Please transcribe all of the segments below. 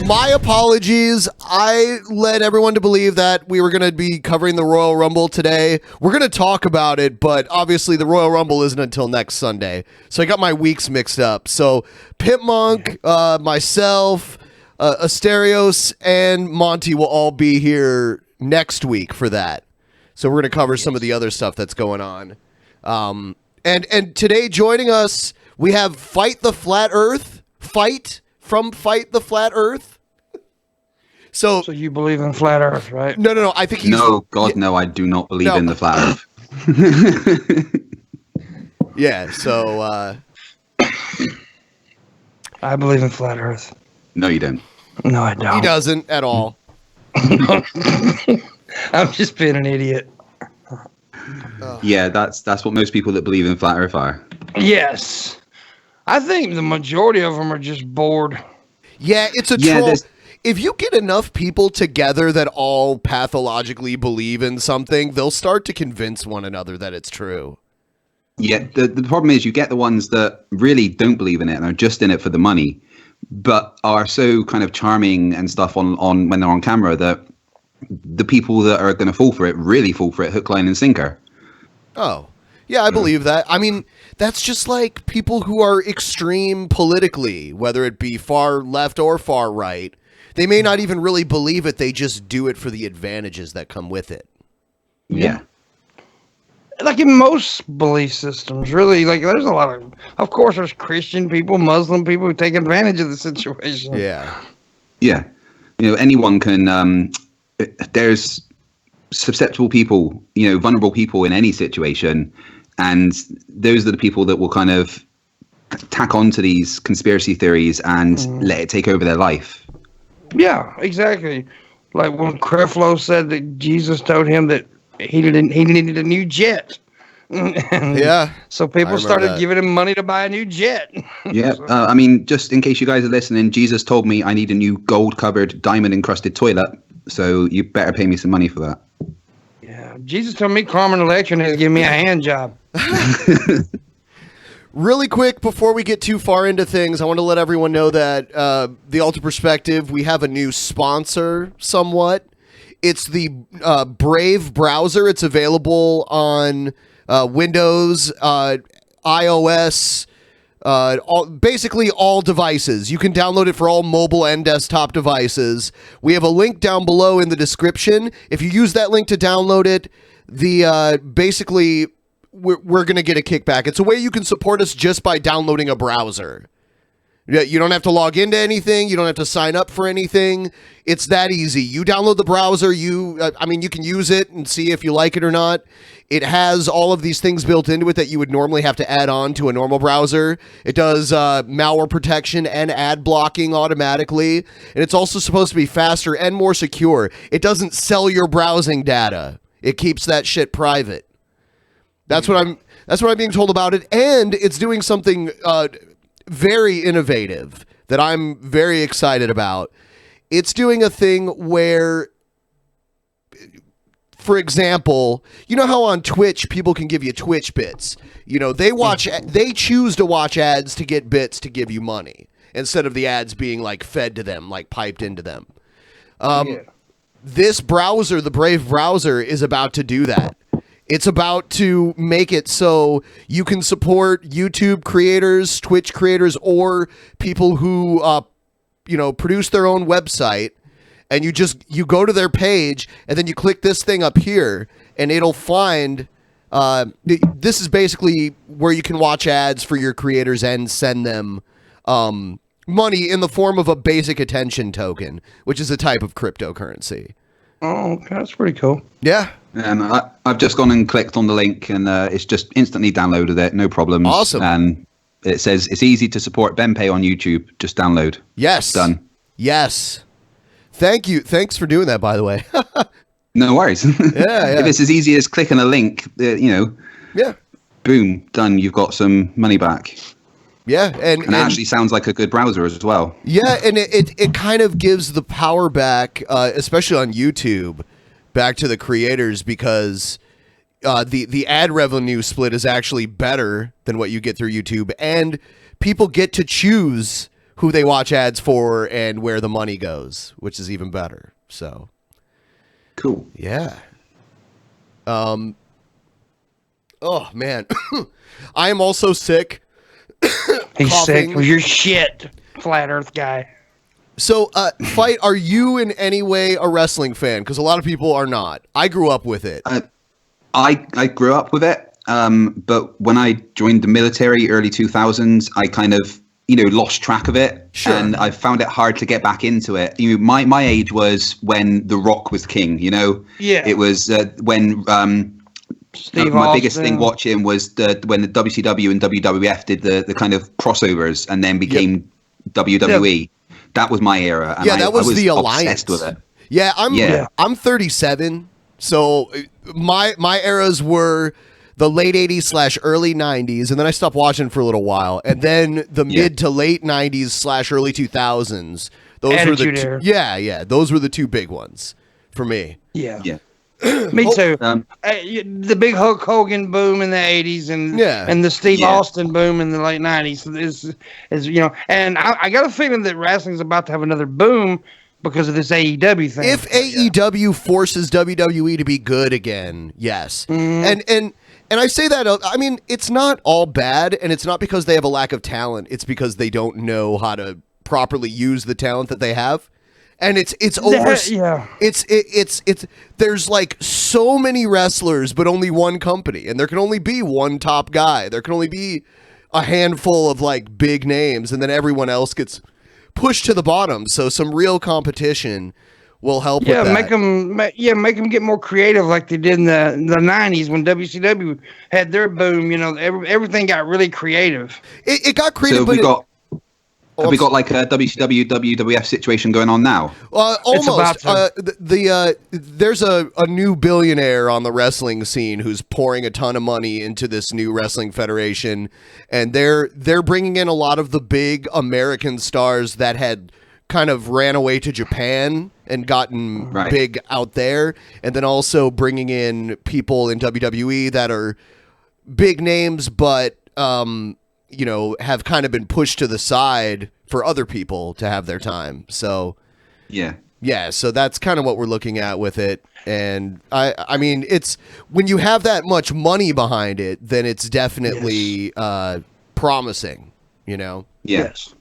My apologies. I led everyone to believe that we were going to be covering the Royal Rumble today. We're going to talk about it, but obviously the Royal Rumble isn't until next Sunday. So I got my weeks mixed up. So Pimpmunk, myself, Asterios, and Monty will all be here next week for that. So we're going to cover some of the other stuff that's going on. And today joining us, we have Fight the Flat Earth. Fight the Flat Earth. So you believe in flat Earth, right? No. I think he's... No, God, no, I do not believe in the flat Earth. Yeah, so... I believe in flat Earth. No, you don't. No, I don't. He doesn't at all. I'm just being an idiot. Yeah, that's what most people that believe in flat Earth are. Yes. I think the majority of them are just bored. Yeah, it's a troll. If you get enough people together that all pathologically believe in something, they'll start to convince one another that it's true. Yeah, the problem is you get the ones that really don't believe in it and are just in it for the money, but are so kind of charming and stuff on when they're on camera that the people that are going to fall for it really fall for it hook, line, and sinker. Oh, yeah, I believe that. I mean, that's just like people who are extreme politically, whether it be far left or far right. They may not even really believe it. They just do it for the advantages that come with it. Yeah. Like in most belief systems, really, like there's a lot of course, there's Christian people, Muslim people who take advantage of the situation. Yeah. Yeah. You know, anyone can, there's susceptible people, you know, vulnerable people in any situation. And those are the people that will kind of tack onto these conspiracy theories and let it take over their life. Yeah, exactly. Like when Creflo said that Jesus told him that he needed a new jet. Yeah. So people started giving him money to buy a new jet. Yeah. I mean, just in case you guys are listening, Jesus told me I need a new gold-covered, diamond-encrusted toilet. So you better pay me some money for that. Yeah. Jesus told me Carmen Electra is giving me a hand job. Really quick, before we get too far into things, I want to let everyone know that the Alter Perspective, we have a new sponsor somewhat. It's the Brave browser. It's available on Windows, iOS, basically all devices. You can download it for all mobile and desktop devices. We have a link down below in the description. If you use that link to download it, basically... We're going to get a kickback. It's a way you can support us just by downloading a browser. You don't have to log into anything. You don't have to sign up for anything. It's that easy. You download the browser. You can use it and see if you like it or not. It has all of these things built into it that you would normally have to add on to a normal browser. It does malware protection and ad blocking automatically. And it's also supposed to be faster and more secure. It doesn't sell your browsing data. It keeps that shit private. That's what I'm being told about it, and it's doing something very innovative that I'm very excited about. It's doing a thing where, for example, you know how on Twitch people can give you Twitch bits. You know, they choose to watch ads to get bits to give you money instead of the ads being like fed to them, like piped into them. This browser, the Brave browser, is about to do that. It's about to make it so you can support YouTube creators, Twitch creators, or people who, produce their own website. And you go to their page and then you click this thing up here and it'll find, this is basically where you can watch ads for your creators and send them, money in the form of a basic attention token, which is a type of cryptocurrency. Oh, that's pretty cool. Yeah. I've just gone and clicked on the link, and it's just instantly downloaded it, no problems. Awesome. And it says it's easy to support Benpai on YouTube. Just download. Yes. Done. Yes. Thank you. Thanks for doing that, by the way. No worries. Yeah. If it's as easy as clicking a link, Yeah. Boom, done. You've got some money back. Yeah, and it actually sounds like a good browser as well. Yeah, and it kind of gives the power back, especially on YouTube, back to the creators, because the ad revenue split is actually better than what you get through YouTube, and people get to choose who they watch ads for and where the money goes, which is even better. So Cool. yeah. Oh man. I am also sick. He's Coughing. sick. You're shit, flat Earth guy. So, Fight, are you in any way a wrestling fan? Because a lot of people are not. I grew up with it. I grew up with it, but when I joined the military early 2000s, I kind of lost track of it, Sure. and I found it hard to get back into it. My age was when The Rock was king. Yeah. It was when Steve my Austin. biggest thing watching was when the WCW and WWF did the kind of crossovers and then became WWE. That was my era. And Yeah, that was the obsessed alliance. with it. Yeah, Yeah. I'm 37, so my eras were the late 80s / early 90s, and then I stopped watching for a little while, and then the mid to late 90s / early 2000s. Those Attitude were the Era. yeah, those were the two big ones for me. Yeah. Yeah. Me too. Um, The big Hulk Hogan boom in the 80s and the Steve Austin boom in the late 90s is and I got a feeling that wrestling's about to have another boom because of this AEW thing. If AEW forces WWE to be good again, yes. And I say that, I mean, it's not all bad, and it's not because they have a lack of talent. It's because they don't know how to properly use the talent that they have. And it's over. It's there's like so many wrestlers, but only one company, and there can only be one top guy. There can only be a handful of like big names, and then everyone else gets pushed to the bottom. So some real competition will help. with that. make them get more creative like they did in the 90s when WCW had their boom. Everything got really creative. It got creative. So have we got like a WCW WWF situation going on now? Almost. about There's a new billionaire on the wrestling scene who's pouring a ton of money into this new wrestling federation, and they're bringing in a lot of the big American stars that had kind of ran away to Japan and gotten big out there, and then also bringing in people in WWE that are big names, but have kind of been pushed to the side for other people to have their time. So yeah, so that's kind of what we're looking at with it. And I mean, it's when you have that much money behind it, then it's definitely promising, Yes.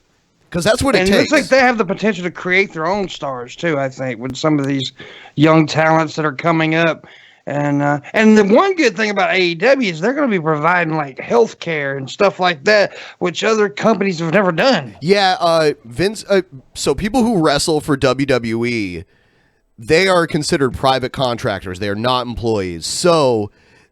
because that's what it And it takes. looks like they have the potential to create their own stars too. I think with some of these young talents that are coming up, and the one good thing about AEW is they're going to be providing like health care and stuff like that, which other companies have never done. Yeah, Vince. So people who wrestle for WWE, they are considered private contractors. They are not employees. So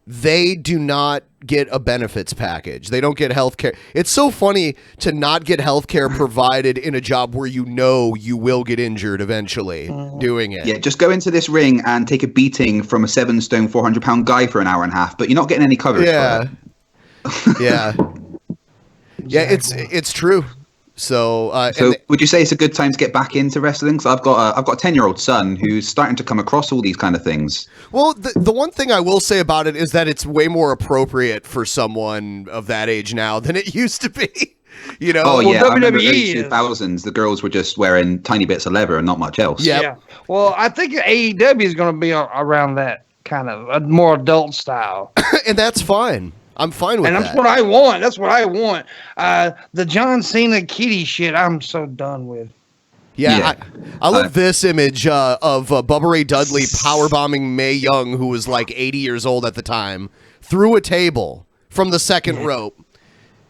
they do not get a benefits package. They don't get health care. It's so funny to not get health care provided in a job where you will get injured eventually doing it. Yeah, just go into this ring and take a beating from a 7 stone, 400-pound guy for an hour and a half, but you're not getting any coverage for it. Yeah. Yeah, it's true. So, would you say it's a good time to get back into wrestling? So I've got a 10-year-old son who's starting to come across all these kind of things. Well, the one thing I will say about it is that it's way more appropriate for someone of that age now than it used to be. Oh yeah, I remember WWE early is- 2000s, the girls were just wearing tiny bits of leather and not much else. Yep. Yeah. Well, I think AEW is going to be around that kind of a more adult style. And that's fine. I'm fine with And that. that's what I want. That's what I want. The John Cena Kitty shit, I'm so done with. Yeah. I love this image of Bubba Ray Dudley powerbombing Mae Young, who was like 80 years old at the time, through a table from the second rope.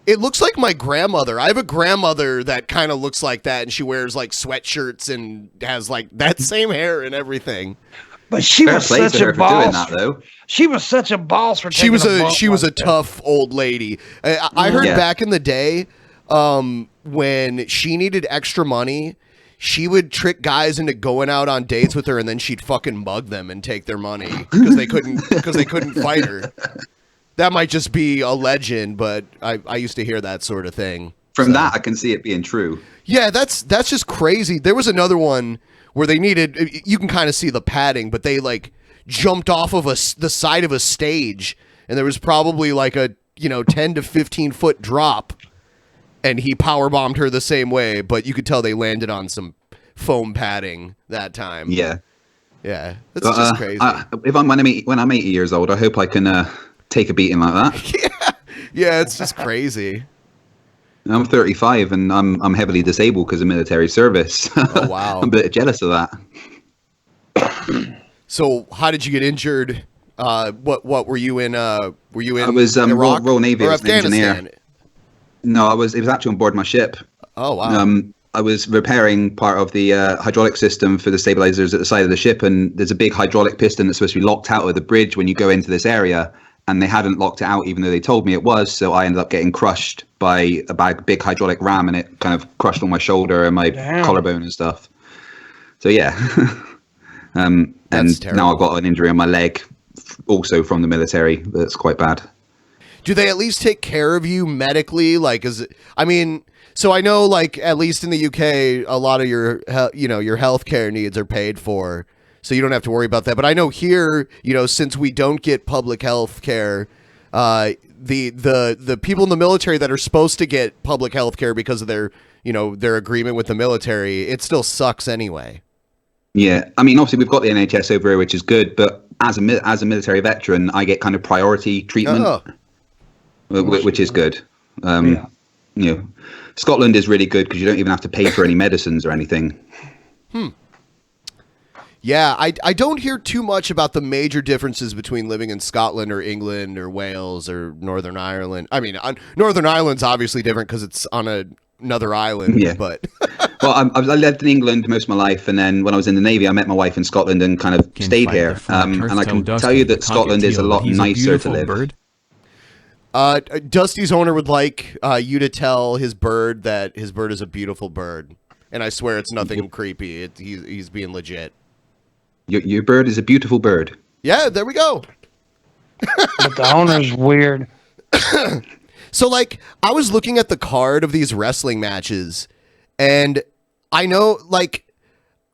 It looks like my grandmother. I have a grandmother that kind of looks like that, and she wears like sweatshirts and has like that same hair and everything. But she Fair was play to such her a for doing boss. that, though. She was such a boss for She was taking a bump she was a like that. tough old lady. I heard back in the day, when she needed extra money, she would trick guys into going out on dates with her, and then she'd fucking mug them and take their money because they couldn't fight her. That might just be a legend, but I used to hear that sort of thing. From that, I can see it being true. Yeah, that's just crazy. There was another one where they needed, you can kind of see the padding, but they like jumped off of the side of a stage, and there was probably like a 10 to 15 foot drop, and he power bombed her the same way, but you could tell they landed on some foam padding that time. Yeah. Yeah, it's just crazy. When I'm 80 years old, I hope I can take a beating like that. Yeah, it's just crazy. I'm 35 and I'm heavily disabled because of military service. Oh wow, I'm a bit jealous of that. So, how did you get injured? What were you in? Were you in? I was Iraq Royal Navy or as an engineer. No, it was actually on board my ship. Oh wow. I was repairing part of the hydraulic system for the stabilizers at the side of the ship, and there's a big hydraulic piston that's supposed to be locked out of the bridge when you go into this area, and they hadn't locked it out even though they told me it was, so I ended up getting crushed by a big hydraulic ram, and it kind of crushed on my shoulder and my collarbone and stuff. So yeah. And now I've got an injury on my leg, also from the military. That's quite bad. Do they at least take care of you medically? Like, so I know, like, at least in the UK, a lot of your healthcare needs are paid for, so you don't have to worry about that. But I know here, since we don't get public health care, the people in the military that are supposed to get public health care because of their agreement with the military, it still sucks anyway. Yeah, I mean, obviously we've got the NHS over here, which is good, but as a military veteran, I get kind of priority treatment, which is good. Scotland is really good because you don't even have to pay for any medicines or anything. Yeah, I don't hear too much about the major differences between living in Scotland or England or Wales or Northern Ireland. I mean, Northern Ireland's obviously different because it's on another island. Yeah. But well, I lived in England most of my life, and then when I was in the Navy, I met my wife in Scotland and kind of stayed here. And I can tell you that Scotland is a lot nicer to live. Bird. Dusty's owner would like you to tell his bird that his bird is a beautiful bird, and I swear it's nothing creepy. He's being legit. Your bird is a beautiful bird. Yeah, there we go. But the owner's weird. So, like, I was looking at the card of these wrestling matches, and I know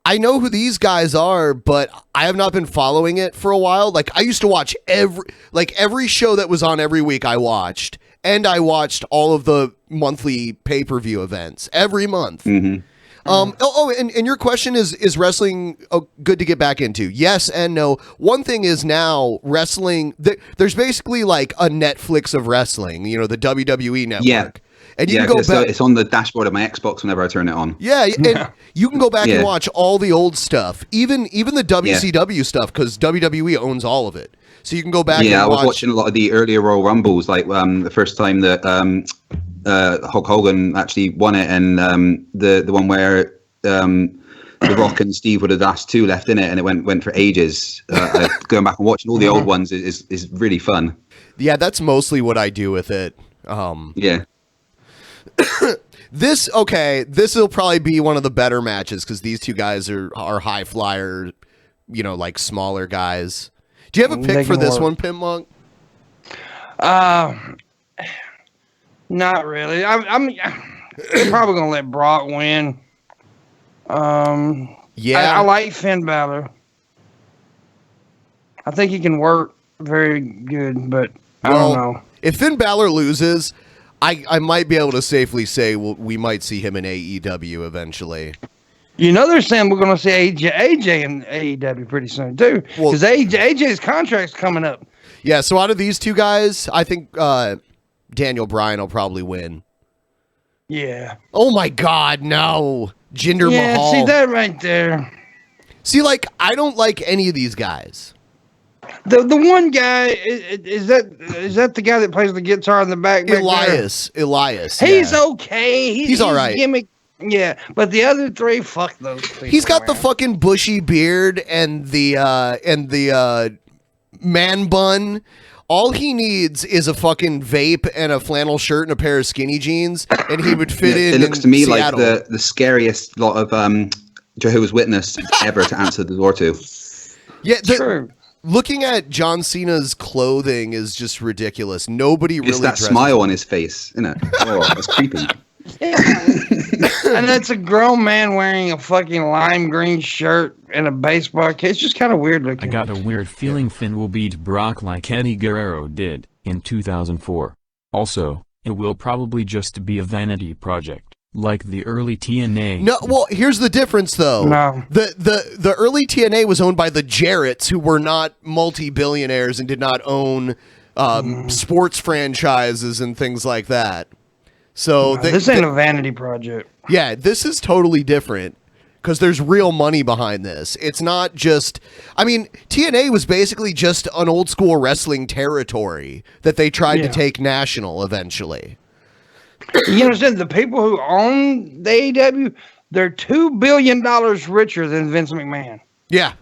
who these guys are, but I have not been following it for a while. Like, I used to watch every show that was on every week I watched, and I watched all of the monthly pay-per-view events every month. Mm-hmm. And your question is wrestling good to get back into? Yes and no. One thing is now wrestling, there's basically like a Netflix of wrestling, the WWE network. Yeah. And you can go back. It's on the dashboard of my Xbox whenever I turn it on. Yeah, and you can go back and watch all the old stuff, even the WCW stuff, because WWE owns all of it. So you can go back and watch. Yeah, I was watching a lot of the earlier Royal Rumbles, like the first time that Hulk Hogan actually won it, and the one where The Rock and Steve were the last two left in it, and it went for ages. Going back and watching all the old ones is really fun. Yeah, that's mostly what I do with it. Yeah. This will probably be one of the better matches because these two guys are high flyer, like smaller guys. Do you have a pick for this one, Pimpmunk? Not really. I'm probably gonna let Brock win. Yeah, I like Finn Balor. I think he can work very good, but I don't know. If Finn Balor loses, I might be able to safely say we might see him in AEW eventually. They're saying we're going to see AJ in AEW pretty soon, too. Because AJ's contract's coming up. Yeah, so out of these two guys, I think Daniel Bryan will probably win. Yeah. Oh, my God, no. Jinder Mahal. See that right there. See, I don't like any of these guys. The one guy, is that the guy that plays the guitar in the back? Elias. He's okay. He's all right. Gimmick. Yeah, but the other three, fuck those people. He's got the fucking bushy beard and the man bun. All he needs is a fucking vape and a flannel shirt and a pair of skinny jeans, and he would fit in. It looks to me Seattle. like the scariest lot of Jehovah's Witness ever to answer the door to. Yeah, true. Looking at John Cena's clothing is just ridiculous. Nobody really. It's that smile on his face, isn't it? Oh, that's creepy. And that's a grown man wearing a fucking lime green shirt and a baseball cap. It's just kind of weird looking. I got a weird feeling Finn will beat Brock like Eddie Guerrero did in 2004. Also, it will probably just be a vanity project, like the early TNA. No, well, here's the difference, though. No. The early TNA was owned by the Jarretts, who were not multi-billionaires and did not own sports franchises and things like that. So this ain't a vanity project. Yeah, this is totally different because there's real money behind this. It's not just, I mean, TNA was basically just an old school wrestling territory that they tried to take national eventually. You understand, the people who own the AEW, they're $2 billion richer than Vince McMahon. Yeah.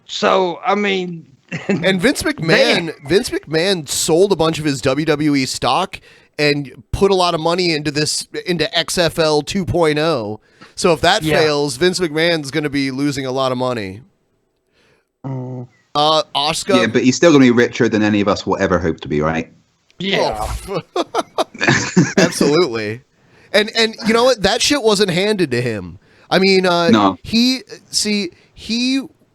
So, I mean... And Vince McMahon sold a bunch of his WWE stock and put a lot of money into XFL 2.0. So if that fails, Vince McMahon's going to be losing a lot of money. Asuka? Yeah, but he's still going to be richer than any of us will ever hope to be, right? Yeah. Oh. Absolutely. And you know what? That shit wasn't handed to him. I mean, no. He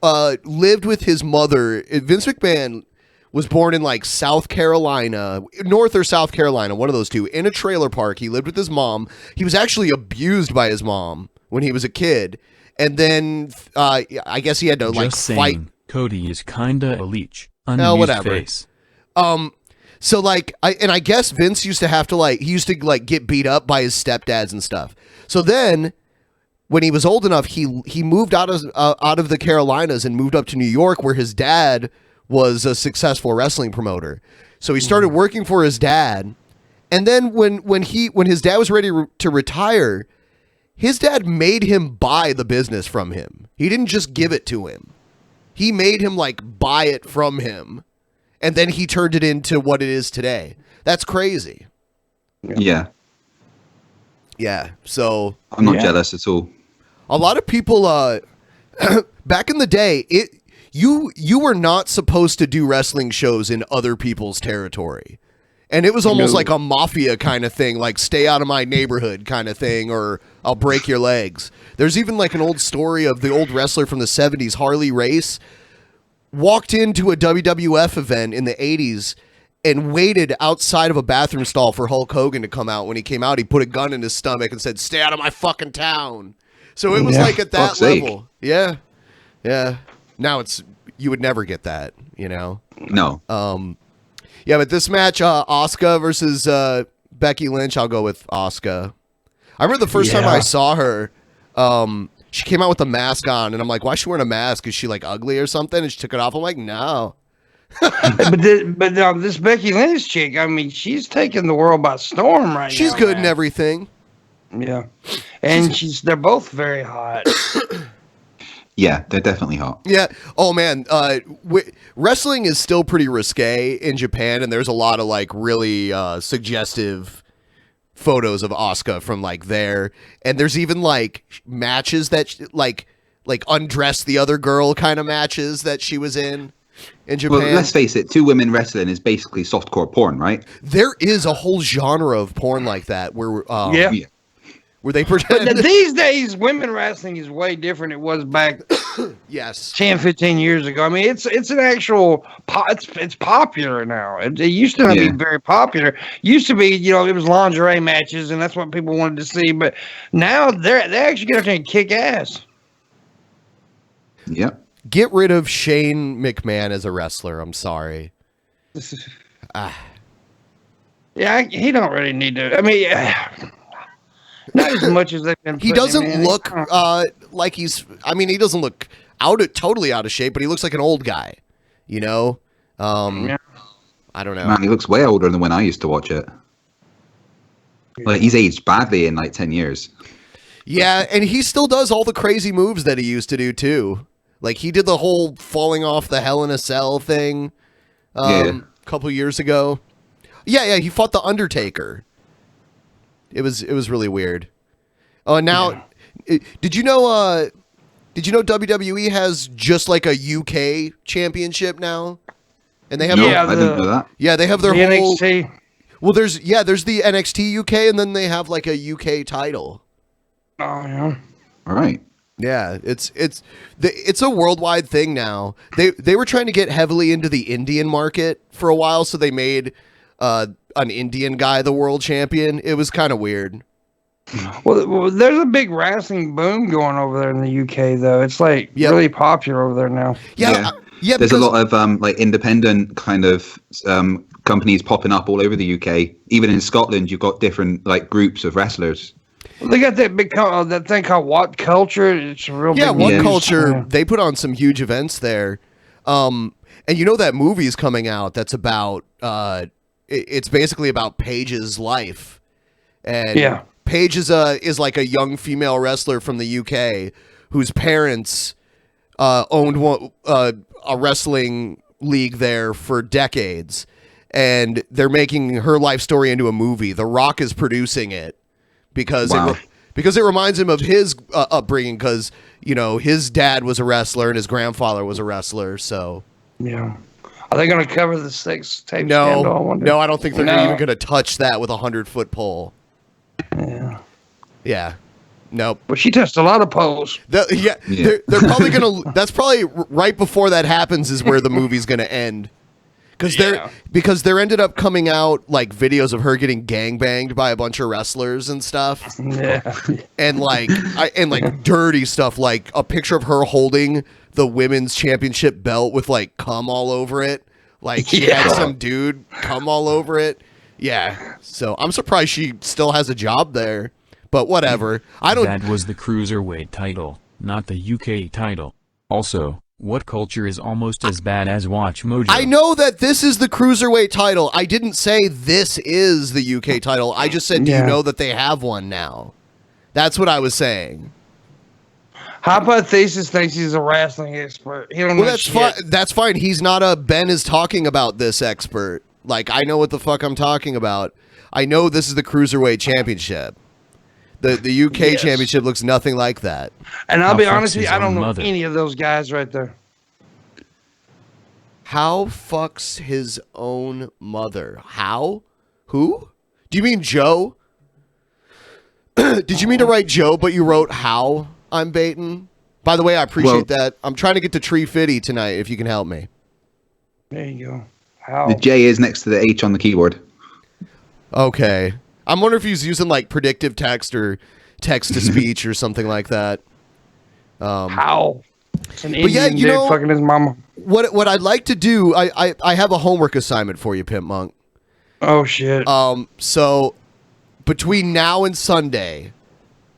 lived with his mother. Vince McMahon was born in like South Carolina, North or South Carolina, one of those two, in a trailer park. He lived with his mom. He was actually abused by his mom when he was a kid. And then I guess he had to like fight. Cody is kinda a leech. Whatever. Face. So like, I guess Vince used to have to he used to like get beat up by his stepdads and stuff. So then when he was old enough, he moved out of the Carolinas and moved up to New York, where his dad was a successful wrestling promoter. So he started working for his dad. And then when his dad was ready to retire, his dad made him buy the business from him. He didn't just give it to him. He made him like buy it from him. And then he turned it into what it is today. That's crazy. Yeah. Yeah. So I'm not jealous at all. a lot of people back in the day, you were not supposed to do wrestling shows in other people's territory. And it was almost like a mafia kind of thing, like stay out of my neighborhood kind of thing, or I'll break your legs. There's even like an old story of the old wrestler from the 70s, Harley Race, walked into a WWF event in the 80s and waited outside of a bathroom stall for Hulk Hogan to come out. When he came out, he put a gun in his stomach and said, "Stay out of my fucking town." So it was like at that level. Yeah. Yeah. Now you would never get that, you know? No. Yeah, but this match, Asuka versus Becky Lynch, I'll go with Asuka. I remember the first time I saw her, she came out with a mask on, and I'm like, why is she wearing a mask? Is she like ugly or something? And she took it off. I'm like, no. but this Becky Lynch chick, I mean, she's taking the world by storm right now. She's good in everything. Yeah. And they're both very hot. Yeah, they're definitely hot. Yeah. Oh man, wrestling is still pretty risque in Japan, and there's a lot of like really suggestive photos of Asuka from like there, and there's even like matches that like undress the other girl kind of matches that she was in Japan. Well, let's face it, two women wrestling is basically softcore porn, right? There is a whole genre of porn like that where where they pretend. But these days, women wrestling is way different. It was back 10, 15 years ago. I mean, it's an actual, it's popular now. It used to not be very popular. Used to be, it was lingerie matches, and that's what people wanted to see. But now they actually get out there and kick ass. Yep. Get rid of Shane McMahon as a wrestler. I'm sorry. Yeah, he don't really need to. I mean, not as much as they've been. He doesn't look like he's. I mean, he doesn't look totally out of shape, but he looks like an old guy. I don't know. Man, he looks way older than when I used to watch it. Like he's aged badly in like 10 years. Yeah, and he still does all the crazy moves that he used to do too. Like he did the whole falling off the Hell in a Cell thing a couple years ago. Yeah, he fought the Undertaker. It was really weird. Oh, and now did you know WWE has just like a UK championship now? And they have I didn't know that. Yeah, they have their the whole NXT. Well, there's the NXT UK, and then they have like a UK title. Oh yeah. All right. Yeah, it's a worldwide thing now. They were trying to get heavily into the Indian market for a while, so they made an Indian guy the world champion. It was kind of weird. Well, there's a big wrestling boom going over there in the UK, though. It's like really popular over there now. Yeah. There's a lot of like independent kind of companies popping up all over the UK. Even in Scotland, you've got different like groups of wrestlers. Well, they got that big that thing called What Culture. It's a real big What news. Culture. Yeah. They put on some huge events there. And you know that movie's coming out that's about it's basically about Paige's life. And Paige is like a young female wrestler from the UK whose parents owned a wrestling league there for decades, and they're making her life story into a movie. The Rock is producing it because it reminds him of his upbringing, because his dad was a wrestler and his grandfather was a wrestler. So are they going to cover the sex tape scandal? No, I don't think they're even going to touch that with a 100-foot pole. Yeah. Nope. But she touched a lot of poles. They're probably gonna. That's probably right before that happens is where the movie's gonna end, because there ended up coming out like videos of her getting gangbanged by a bunch of wrestlers and stuff. And like dirty stuff, like a picture of her holding the women's championship belt with like cum all over it. Like she had some dude cum all over it. Yeah. So I'm surprised she still has a job there. But whatever. That was the Cruiserweight title, not the UK title. Also, What Culture is almost as bad as Watch Mojo. I know that this is the Cruiserweight title. I didn't say this is the UK title. I just said, do you know that they have one now? That's what I was saying. Hypothesis thinks he's a wrestling expert. He don't know that's fine. That's fine. He's not a Ben is talking about this expert. Like, I know what the fuck I'm talking about. I know this is the Cruiserweight Championship. The UK Championship looks nothing like that. And I'll be honest with you, I don't know any of those guys right there. How fucks his own mother? How? Who? Do you mean Joe? Did you mean to write Joe, but you wrote how? I'm baiting. By the way, I appreciate that. I'm trying to get to Tree Fitty tonight, if you can help me. There you go. How? The J is next to the H on the keyboard. Okay. I'm wondering if he's using like predictive text or text to speech or something like that. How? It's an Indian dude fucking his mama. What I'd like to do, I have a homework assignment for you, Pimpmunk. Oh shit. So between now and Sunday,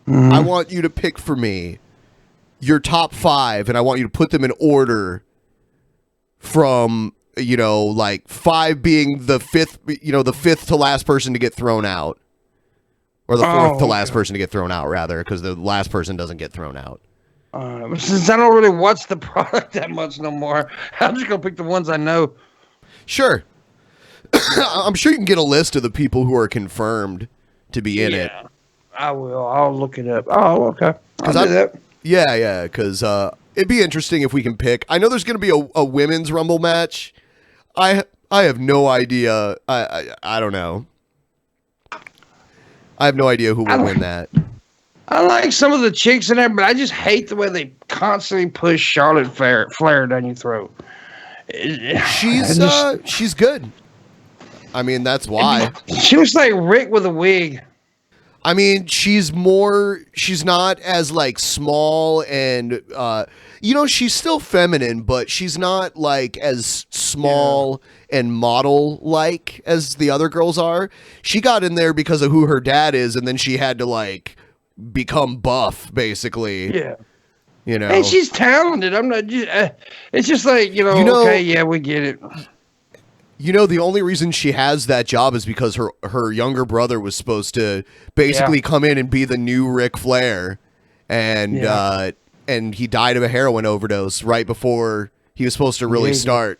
I want you to pick for me your top 5, and I want you to put them in order from like 5 being the fifth to last person to get thrown out. Or the fourth to last person to get thrown out, rather, because the last person doesn't get thrown out. Since I don't really watch the product that much no more, I'm just going to pick the ones I know. Sure. I'm sure you can get a list of the people who are confirmed to be in it. I will. I'll look it up. Oh, okay. I'll do that. Yeah, because it'd be interesting if we can pick. I know there's going to be a women's Rumble match. I have no idea. I don't know. I have no idea who will win that. I like some of the chicks in there, but I just hate the way they constantly push Charlotte Flair down your throat. She's good. I mean, that's why. She was like Rick with a wig. I mean, she's not as like small and she's still feminine, but she's not like as small and model like as the other girls are. She got in there because of who her dad is, and then she had to like become buff, basically. Yeah. And she's talented. I'm not just, it's just like, okay, yeah, we get it. The only reason she has that job is because her younger brother was supposed to basically come in and be the new Ric Flair, and he died of a heroin overdose right before he was supposed to really start.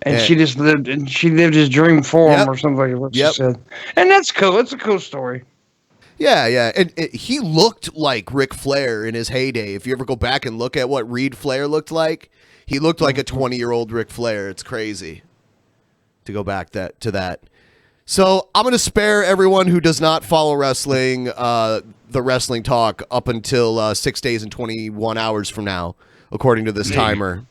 And she just lived his dream for him or something like what she said. And that's cool. It's a cool story. Yeah. And he looked like Ric Flair in his heyday. If you ever go back and look at what Reed Flair looked like, he looked like a 20-year-old Ric Flair. It's crazy to go back to that. So I'm going to spare everyone who does not follow wrestling, the wrestling talk up until 6 days and 21 hours from now, according to this timer.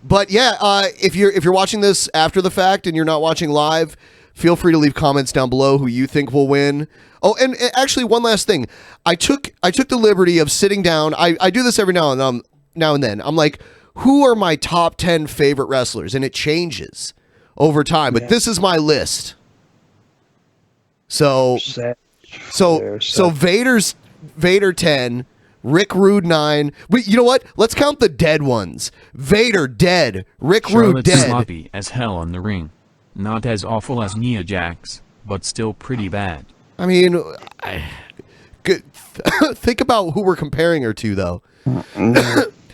But yeah, if you're watching this after the fact and you're not watching live, feel free to leave comments down below who you think will win. Oh, and actually, one last thing, I took the liberty of sitting down. I do this every now and then. I'm like, who are my top 10 favorite wrestlers? And it changes over time. But this is my list. So Vader 10. Rick Rude 9. Wait, you know what? Let's count the dead ones. Vader dead. Rick Rude Charlotte's dead. sloppy as hell in the ring. Not as awful as Nia Jax, but still pretty bad. I mean, think about who we're comparing her to, though. And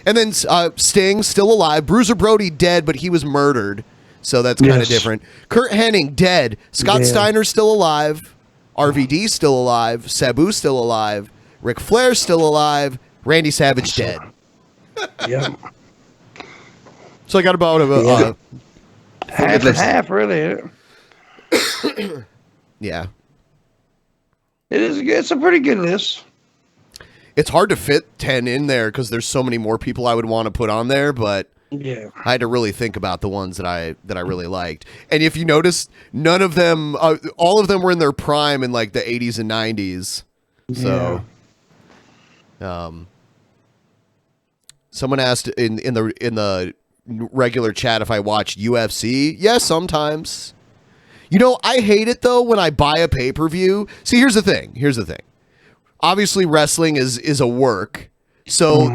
then Sting still alive. Bruiser Brody dead, but he was murdered, so that's kind of different. Kurt Hennig dead. Scott Steiner's still alive. RVD still alive. Sabu still alive. Ric Flair's still alive. Randy Savage dead. Yeah. So I got about half and half, really. Yeah. It's a pretty good list. It's hard to fit 10 in there because there's so many more people I would want to put on there, but yeah, I had to really think about the ones that I really liked. And if you notice, none of them, all of them were in their prime in like the 80s and 90s. So, someone asked in the regular chat if I watched UFC. Yes, sometimes. You know, I hate it though when I buy a pay-per-view. See, here's the thing. Obviously, wrestling is a work. So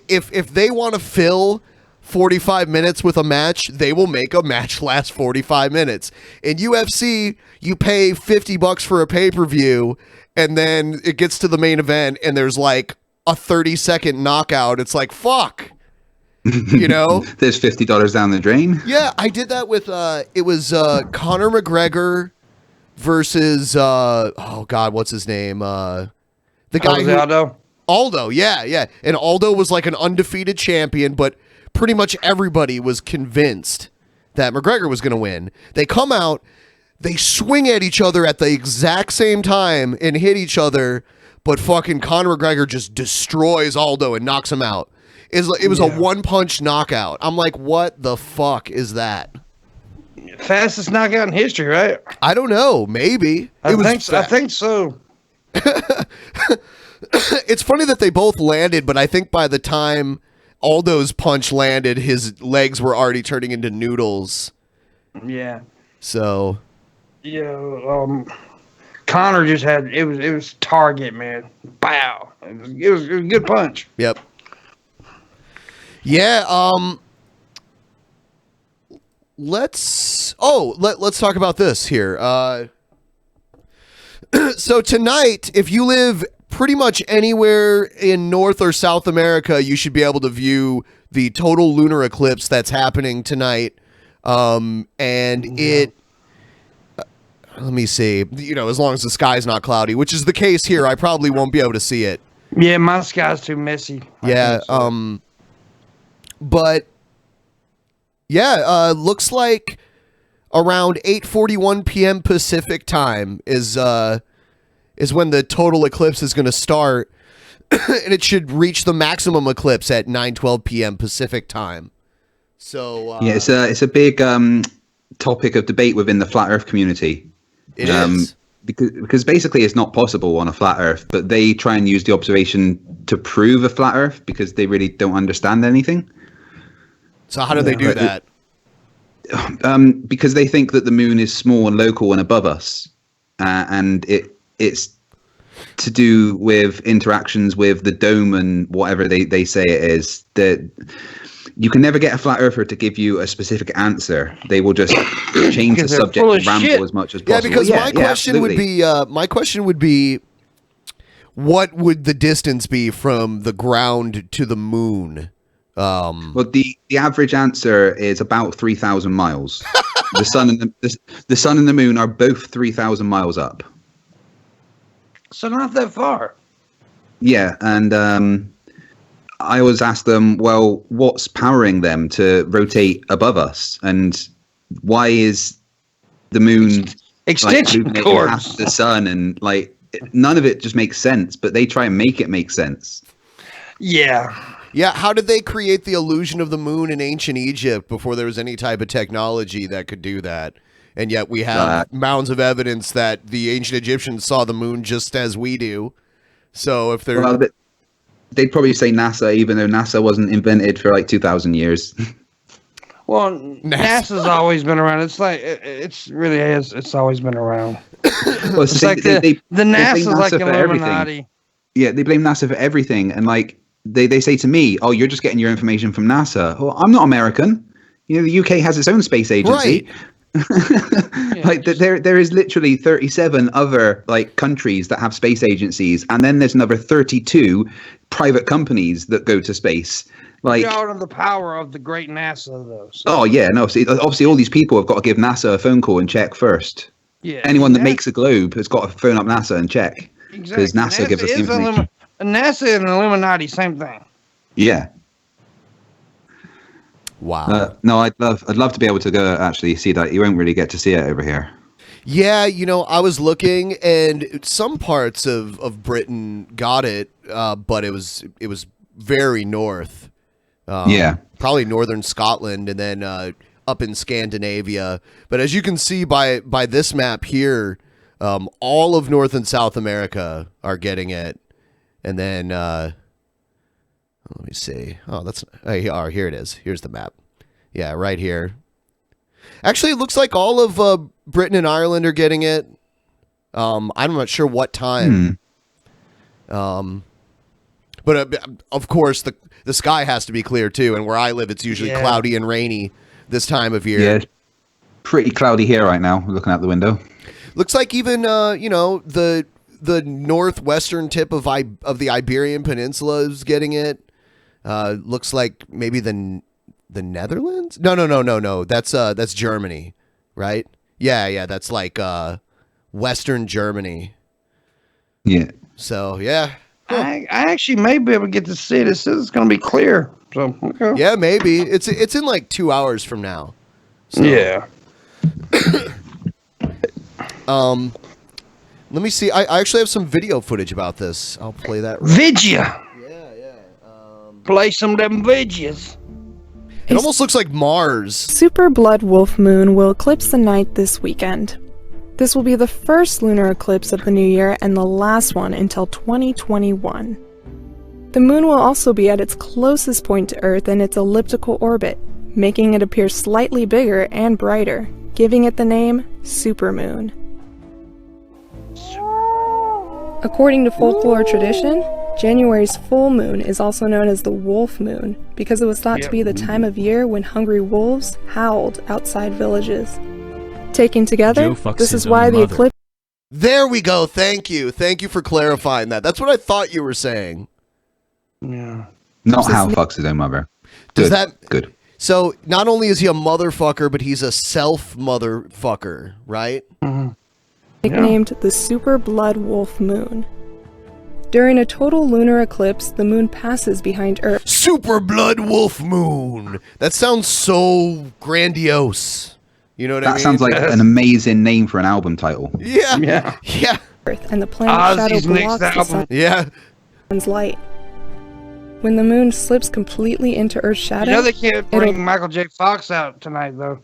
if they want to fill 45 minutes with a match, they will make a match last 45 minutes. In UFC, you pay $50 for a pay-per-view, and then it gets to the main event, and there's like a 30-second knockout. It's like, fuck. You know? There's $50 down the drain. Yeah, I did that with, it was Conor McGregor versus, oh God, what's his name? The guy Aldo, yeah. And Aldo was like an undefeated champion, but pretty much everybody was convinced that McGregor was going to win. They come out, they swing at each other at the exact same time and hit each other, but fucking Conor McGregor just destroys Aldo and knocks him out. It was a one-punch knockout. I'm like, what the fuck is that? Fastest knockout in history, right? I don't know. Maybe. I think so. It's funny that they both landed, but I think by the time Aldo's punch landed, his legs were already turning into noodles. Yeah. So. Yeah. Connor just had it was target, man. Bow. It was a good punch. Yep. Yeah. Let's talk about this here. So tonight, if you live pretty much anywhere in North or South America, you should be able to view the total lunar eclipse that's happening tonight. It, let me see, as long as the sky's not cloudy, which is the case here, I probably won't be able to see it. Yeah, my sky's too messy. Yeah. But yeah, looks like around 8:41 p.m. Pacific time is when the total eclipse is going to start, and it should reach the maximum eclipse at 9:12 p.m. Pacific time. So yeah, it's a big topic of debate within the flat Earth community. It is because basically it's not possible on a flat Earth, but they try and use the observation to prove a flat Earth because they really don't understand anything. So how do they do that? Because they think that the moon is small and local and above us, and it's to do with interactions with the dome and whatever they say it is. That you can never get a flat earther to give you a specific answer. They will just change the subject and ramble as much as possible. Yeah, because my question would be, what would the distance be from the ground to the moon? Well, the average answer is about 3,000 miles. The sun and the sun and the moon are both 3,000 miles up. So not that far. Yeah, and I always ask them, well, what's powering them to rotate above us, and why is the moon extension cords past the sun, and like none of it just makes sense. But they try and make it make sense. Yeah. Yeah, how did they create the illusion of the moon in ancient Egypt before there was any type of technology that could do that? And yet we have mounds of evidence that the ancient Egyptians saw the moon just as we do. So if they're... Well, they'd probably say NASA, even though NASA wasn't invented for like 2,000 years. Well, NASA's always been around. It's like it's really is. It's always been around. Well, It's like the NASA's like Illuminati. Yeah, they blame NASA for everything, and like they say to me, "Oh, you're just getting your information from NASA." Well, I'm not American. You know, the UK has its own space agency. Right. Like there is literally 37 other like countries that have space agencies, and then there's another 32 private companies that go to space. Like, out of the power of the great NASA, though. So. Oh yeah, no. See, obviously, all these people have got to give NASA a phone call and check first. Yeah. Anyone that makes a globe has got to phone up NASA and check. Exactly. Because NASA gives us the information. NASA and Illuminati, same thing. Yeah. Wow. No, I'd love to be able to go actually see that. You won't really get to see it over here. Yeah, you know, I was looking, and some parts of Britain got it, but it was very north. Yeah. Probably northern Scotland, and then up in Scandinavia. But as you can see by this map here, all of North and South America are getting it. And then, let me see. Here it is. Here's the map. Yeah, right here. Actually, it looks like all of Britain and Ireland are getting it. I'm not sure what time. But of course, the sky has to be clear too. And where I live, it's usually cloudy and rainy this time of year. Yeah, it's pretty cloudy here right now. Looking out the window. Looks like even the northwestern tip of the Iberian Peninsula is getting it. Looks like maybe the Netherlands. No. That's Germany, right? Yeah. That's like Western Germany. Yeah. So yeah. I actually may be able to get to see it. It says it's going to be clear. So okay. Yeah, maybe it's in like 2 hours from now. So. Yeah. Let me see. I actually have some video footage about this. I'll play that. Vidya. Yeah. Play some of them Vidyas. It almost looks like Mars. Super Blood Wolf Moon will eclipse the night this weekend. This will be the first lunar eclipse of the new year and the last one until 2021. The moon will also be at its closest point to Earth in its elliptical orbit, making it appear slightly bigger and brighter, giving it the name Supermoon. According to folklore tradition, January's full moon is also known as the wolf moon because it was thought to be the time of year when hungry wolves howled outside villages. Taken together, this is why the eclipse... There we go. Thank you for clarifying that. That's what I thought you were saying. Yeah. Not how fucks his own mother. Does Good. that... Good. So not only is he a motherfucker, but he's a self-motherfucker, right? Mm-hmm. Nicknamed the Super Blood Wolf Moon. During a total lunar eclipse, the moon passes behind Earth. Super Blood Wolf Moon. That sounds so grandiose. You know what I mean? That sounds like an amazing name for an album title. Yeah. Earth, and the planet shadow Ozzy's next blocks the album. sun's light. When the moon slips completely into Earth's shadow... You know they can't bring Michael J. Fox out tonight, though.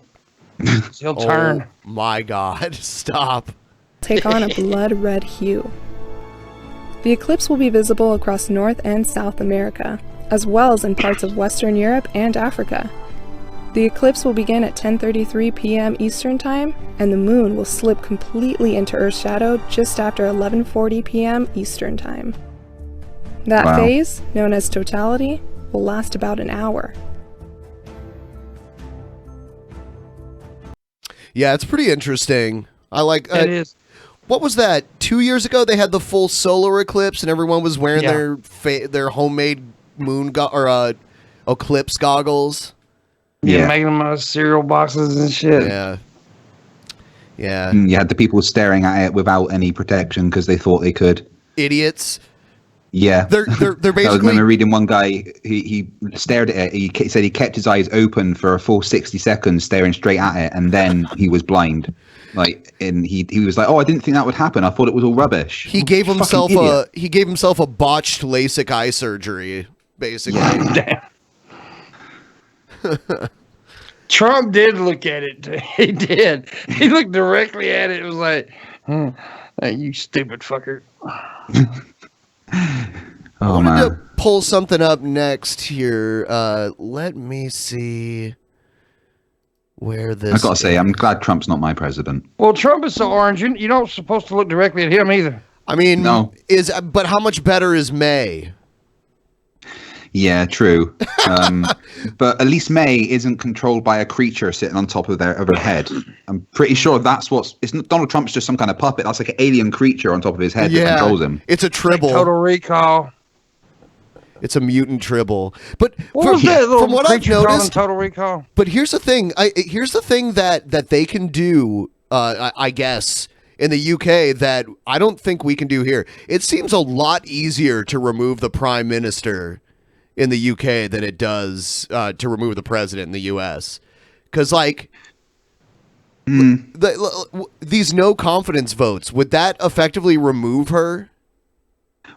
He'll turn. Oh my God. Stop. ...take on a blood red hue. The eclipse will be visible across North and South America, as well as in parts of Western Europe and Africa. The eclipse will begin at 10:33 p.m. Eastern Time, and the moon will slip completely into Earth's shadow just after 11:40 p.m. Eastern Time. That phase, known as totality, will last about an hour. Yeah, it's pretty interesting. I like It is. What was that? 2 years ago, they had the full solar eclipse, and everyone was wearing their homemade eclipse goggles. Yeah, making them out of cereal boxes and shit. Yeah. And you had the people staring at it without any protection because they thought they could. Idiots. Yeah. They're basically... I remember reading one guy, he stared at it, he said he kept his eyes open for a full 60 seconds staring straight at it, and then he was blind. And he was like, "Oh, I didn't think that would happen. I thought it was all rubbish." He gave himself a botched LASIK eye surgery basically. Damn. Trump did look at it. He did. He looked directly at it. It was like, hey, you stupid fucker. I Oh wanted man. to pull something up next here. Let me see where this. I gotta say, I'm glad Trump's not my president. Well, Trump is so orange. You're not supposed to look directly at him either. I mean, No. but how much better is May? Yeah, true. But at least May isn't controlled by a creature sitting on top of her head. I'm pretty sure that's it's not, Donald Trump's just some kind of puppet. That's like an alien creature on top of his head that controls him. It's a tribble. Total Recall. It's a mutant tribble. But What was that little from what I've creature called in noticed, Total Recall? but here's the thing. Here's the thing that they can do. I guess in the UK that I don't think we can do here. It seems a lot easier to remove the prime minister in the UK than it does to remove the president in the US. Because like these no confidence votes, would that effectively remove her?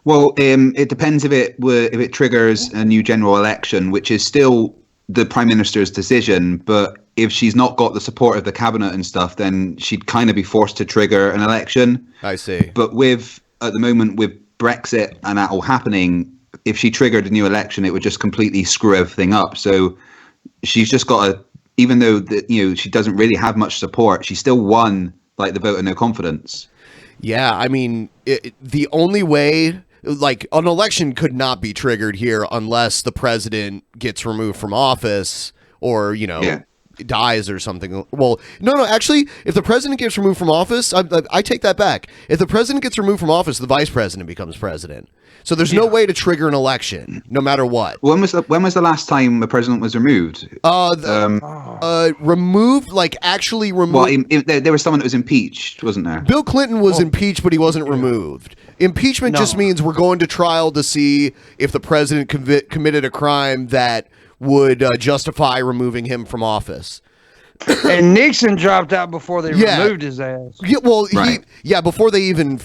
Well, it depends if it triggers a new general election, which is still the prime minister's decision. But if she's not got the support of the cabinet and stuff, then she'd kind of be forced to trigger an election. I see. But at the moment with Brexit and that all happening, if she triggered a new election, it would just completely screw everything up. So she's just got to, even though she doesn't really have much support, she still won like the vote of no confidence. Yeah, I mean, the only way, like, an election could not be triggered here unless the president gets removed from office or, dies or something. Well, no, actually, if the president gets removed from office, I take that back. If the president gets removed from office, the vice president becomes president. So there's no way to trigger an election, no matter what. When was the last time the president was removed? Removed, like actually removed. Well, there was someone that was impeached, wasn't there? Bill Clinton was impeached, but he wasn't removed. Impeachment just means we're going to trial to see if the president committed a crime that would justify removing him from office. And Nixon dropped out before they removed his ass. Yeah, well, Right. before they even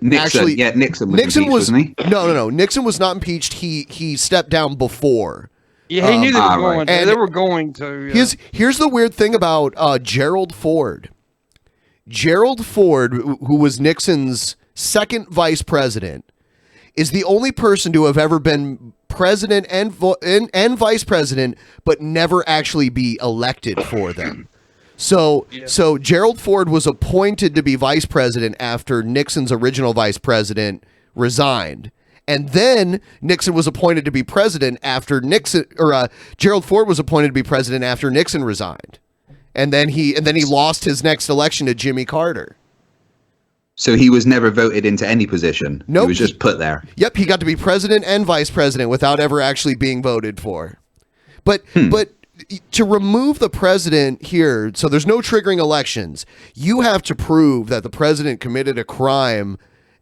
Nixon. Yeah, Nixon was impeached, wasn't he? No. Nixon was not impeached. He stepped down before. Yeah, he knew they were going right. to. And They were going to. Yeah. Here's the weird thing about Gerald Ford. Gerald Ford, who was Nixon's second vice president, is the only person to have ever been president and vice president, but never actually be elected for them. So Gerald Ford was appointed to be vice president after Nixon's original vice president resigned. And then Nixon was appointed to be president after Gerald Ford was appointed to be president after Nixon resigned. And then he lost his next election to Jimmy Carter. So he was never voted into any position. Nope. He was just put there. Yep, he got to be president and vice president without ever actually being voted for. But to remove the president here, so there's no triggering elections. You have to prove that the president committed a crime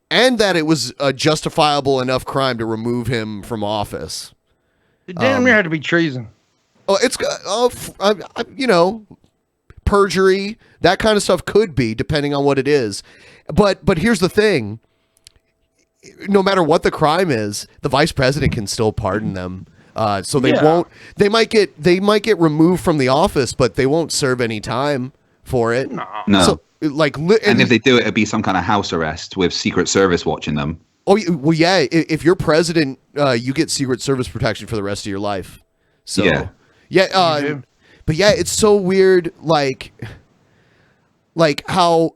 and that it was a justifiable enough crime to remove him from office. It damn near had to be treason. Oh, it's perjury, that kind of stuff could be, depending on what it is. But here's the thing: no matter what the crime is, the vice president can still pardon them. So they won't. They might get removed from the office, but they won't serve any time for it. No. So, and if they do it, it'd be some kind of house arrest with Secret Service watching them. Oh well, yeah. If you're president, you get Secret Service protection for the rest of your life. So yeah. But yeah, it's so weird, like how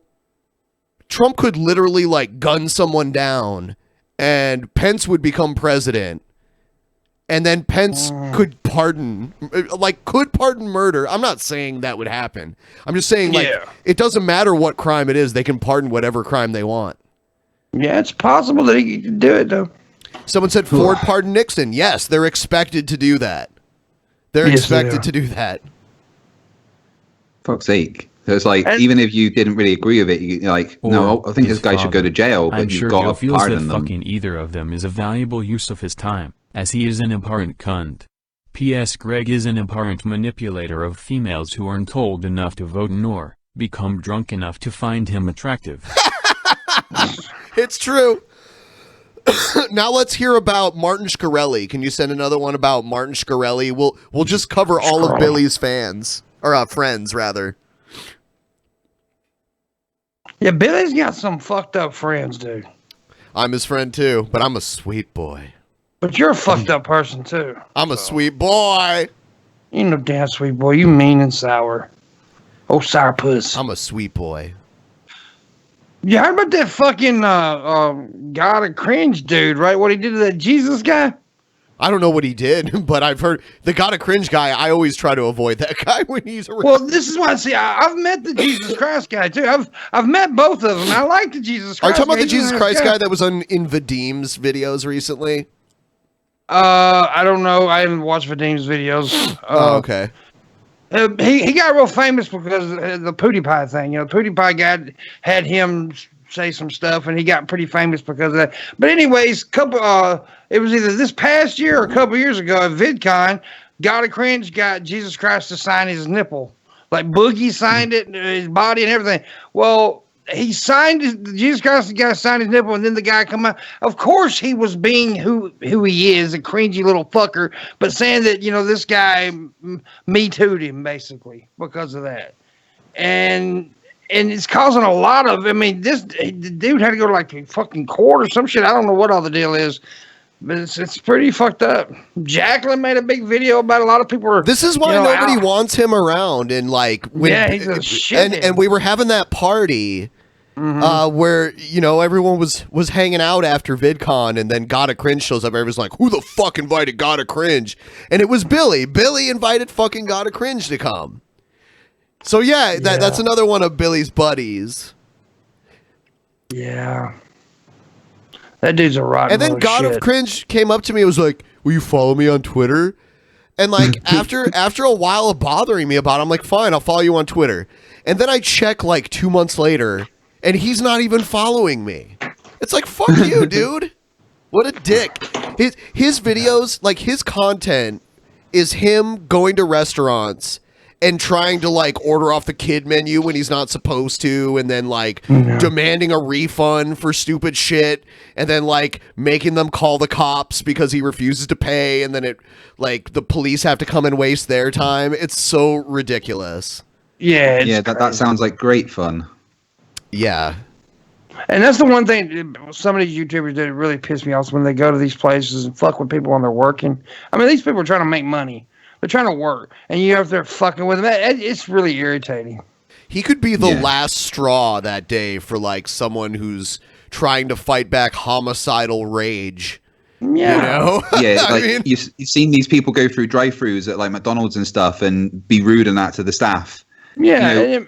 Trump could literally like gun someone down, and Pence would become president, and then Pence could pardon murder. I'm not saying that would happen. I'm just saying it doesn't matter what crime it is; they can pardon whatever crime they want. Yeah, it's possible that he could do it though. Someone said Ford pardoned Nixon. Yes, they're expected to do that. They're expected to do that. Fuck's sake. So it's like, even if you didn't really agree with it, you're like, no, I think this guy should go to jail, but I'm you've sure got Joe to feels pardon that them. fucking either of them is a valuable use of his time, as he is an abhorrent cunt. P.S. Greg is an abhorrent manipulator of females who aren't old enough to vote nor become drunk enough to find him attractive. It's true. Now let's hear about Martin Shkreli. Can you send another one about Martin Shkreli? We'll just cover all of Billy's fans or friends rather. Yeah, Billy's got some fucked up friends, dude. I'm his friend too, but I'm a sweet boy. But you're a fucked up person too. I'm a sweet boy. You ain't no damn sweet boy. You mean and sour. Oh, sourpuss. I'm a sweet boy. You heard about that fucking God of Cringe dude, right? What he did to that Jesus guy? I don't know what he did, but I've heard the God of Cringe guy. I always try to avoid that guy when he's around. Well, this is why I've met the Jesus Christ guy too. I've met both of them. I like the Jesus Christ. Are you talking about guy. the Jesus Christ guy that was in Vadim's videos recently? I don't know. I haven't watched Vadim's videos. Okay. He got real famous because of the PewDiePie thing. You know, the PewDiePie guy had him say some stuff, and he got pretty famous because of that. But anyways, it was either this past year or a couple years ago at VidCon, God of Cringe got Jesus Christ to sign his nipple. Like Boogie signed it, his body and everything. Well, he signed Jesus Christ guy signed his nipple, and then the guy come out. Of course, he was being who he is, a cringy little fucker, but saying that this guy me too'd him basically because of that, and it's causing a lot of. I mean, the dude had to go to like fucking court or some shit. I don't know what all the deal is. But it's pretty fucked up. Jacqueline made a big video about a lot of people. This is why nobody wants him around. And like, when, he's a shit. And we were having that party. Where everyone was hanging out after VidCon, and then God of Cringe shows up. Everyone's like, "Who the fuck invited God of Cringe?" And it was Billy. Billy invited fucking God of Cringe to come. So that's another one of Billy's buddies. Yeah, that dude's a rotten. And then God of Cringe came up to me and was like, "Will you follow me on Twitter?" And like after a while of bothering me about it, I'm like, "Fine, I'll follow you on Twitter." And then I check like 2 months later. And he's not even following me. It's like, fuck you, dude. What a dick. His videos, like his content is him going to restaurants and trying to like order off the kid menu when he's not supposed to, and then like demanding a refund for stupid shit, and then like making them call the cops because he refuses to pay, and then the police have to come and waste their time. It's so ridiculous. Yeah, that sounds like great fun. Yeah. And that's the one thing some of these YouTubers that really piss me off when they go to these places and fuck with people when they're working. I mean, these people are trying to make money. They're trying to work. And you're out there fucking with them. It's really irritating. He could be the last straw that day for like someone who's trying to fight back homicidal rage. Yeah. You've seen these people go through drive-thrus at like McDonald's and stuff and be rude and that to the staff. Yeah,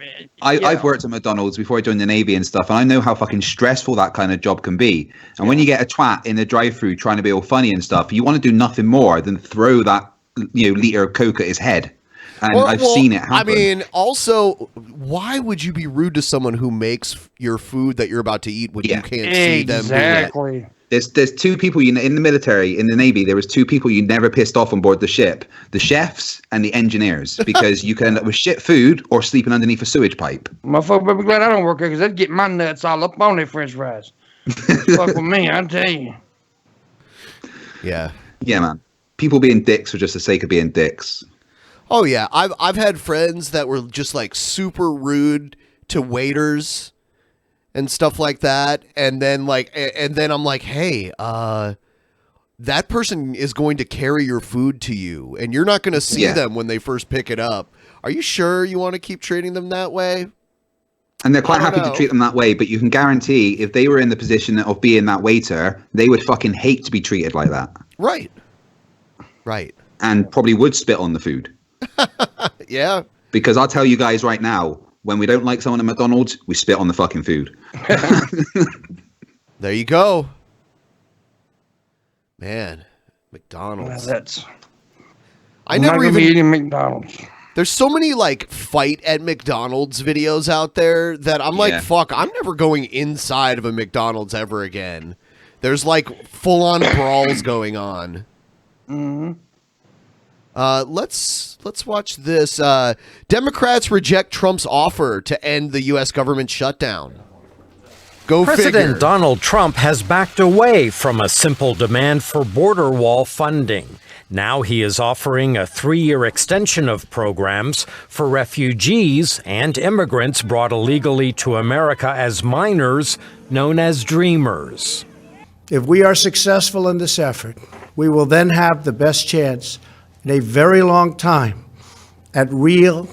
I've worked at McDonald's before I joined the Navy and stuff, and I know how fucking stressful that kind of job can be. And when you get a twat in the drive-thru trying to be all funny and stuff, you want to do nothing more than throw that liter of Coke at his head. And I've seen it happen. I mean, also, why would you be rude to someone who makes your food that you're about to eat when you can't see them do it? Exactly. There's two people in the military, in the Navy, there was two people you never pissed off on board the ship. The chefs and the engineers. Because you can end up with shit food or sleeping underneath a sewage pipe. Motherfucker better be glad I don't work here because they'd get my nuts all up on their french fries. Fuck with me, I tell you. Yeah. Yeah, man. People being dicks for just the sake of being dicks. Oh, yeah. I've had friends that were just like super rude to waiters and stuff like that, and then I'm like, hey, that person is going to carry your food to you, and you're not going to see them when they first pick it up. Are you sure you want to keep treating them that way? And they're quite happy to treat them that way, but you can guarantee if they were in the position of being that waiter, they would fucking hate to be treated like that. Right. And probably would spit on the food. Yeah. Because I'll tell you guys right now, when we don't like someone at McDonald's, we spit on the fucking food. There you go. Man, McDonald's. I'm never even eating McDonald's. There's so many like fight at McDonald's videos out there that I'm like, fuck, I'm never going inside of a McDonald's ever again. There's like full on brawls going on. Mm-hmm. Let's watch this. Democrats reject Trump's offer to end the U.S. government shutdown. Go President figure. Donald Trump has backed away from a simple demand for border wall funding. Now he is offering a 3-year extension of programs for refugees and immigrants brought illegally to America as minors, known as dreamers. If we are successful in this effort, we will then have the best chance in a very long time at real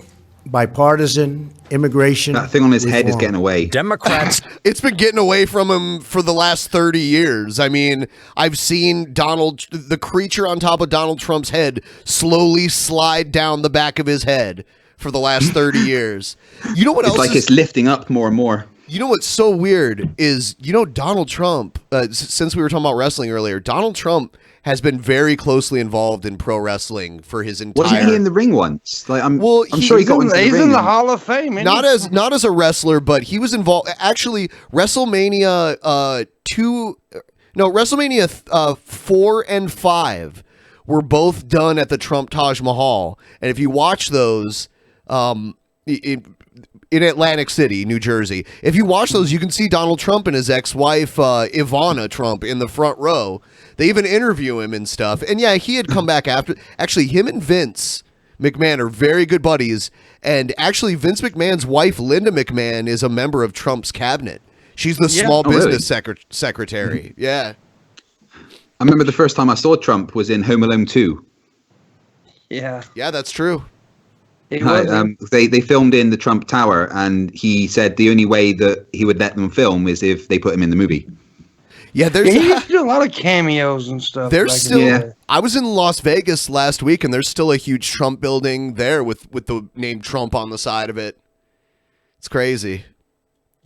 bipartisan immigration. That thing on his head is reform. getting away. Democrats It's been getting away from him for the last 30 years. I mean, I've seen the creature on top of Donald Trump's head slowly slide down the back of his head for the last 30 years. You know what It's else like it's lifting up more and more. You know what's so weird is, Donald Trump, since we were talking about wrestling earlier, Donald Trump has been very closely involved in pro wrestling for his entire... Wasn't he in the ring once? Like, I'm Well, sure he got into the He's ring. in the Hall of Fame. isn't he? Not as a wrestler, but he was involved. Actually, WrestleMania 4 and 5 were both done at the Trump Taj Mahal, and if you watch those, in Atlantic City, New Jersey, if you watch those, you can see Donald Trump and his ex-wife Ivana Trump in the front row. They even interview him and stuff. And yeah, he had come back after. Actually, him and Vince McMahon are very good buddies. And actually, Vince McMahon's wife, Linda McMahon, is a member of Trump's cabinet. She's the small Oh, really? business secretary. Yeah. I remember the first time I saw Trump was in Home Alone 2. Yeah. Yeah, that's true. He was. They filmed in the Trump Tower, and he said the only way that he would let them film is if they put him in the movie. Yeah, He used to do a lot of cameos and stuff. There's back in still. the day. I was in Las Vegas last week, and there's still a huge Trump building there with the name Trump on the side of it. It's crazy.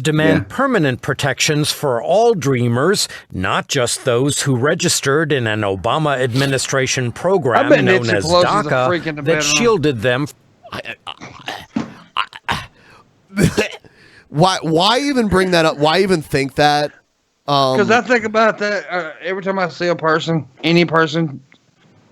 demand permanent protections for all dreamers, not just those who registered in an Obama administration program bet known Nancy as Pelosi's a DACA freak in the that bedroom. shielded them. Why even bring that up? Why even think that? Because I think about that every time I see a person, any person.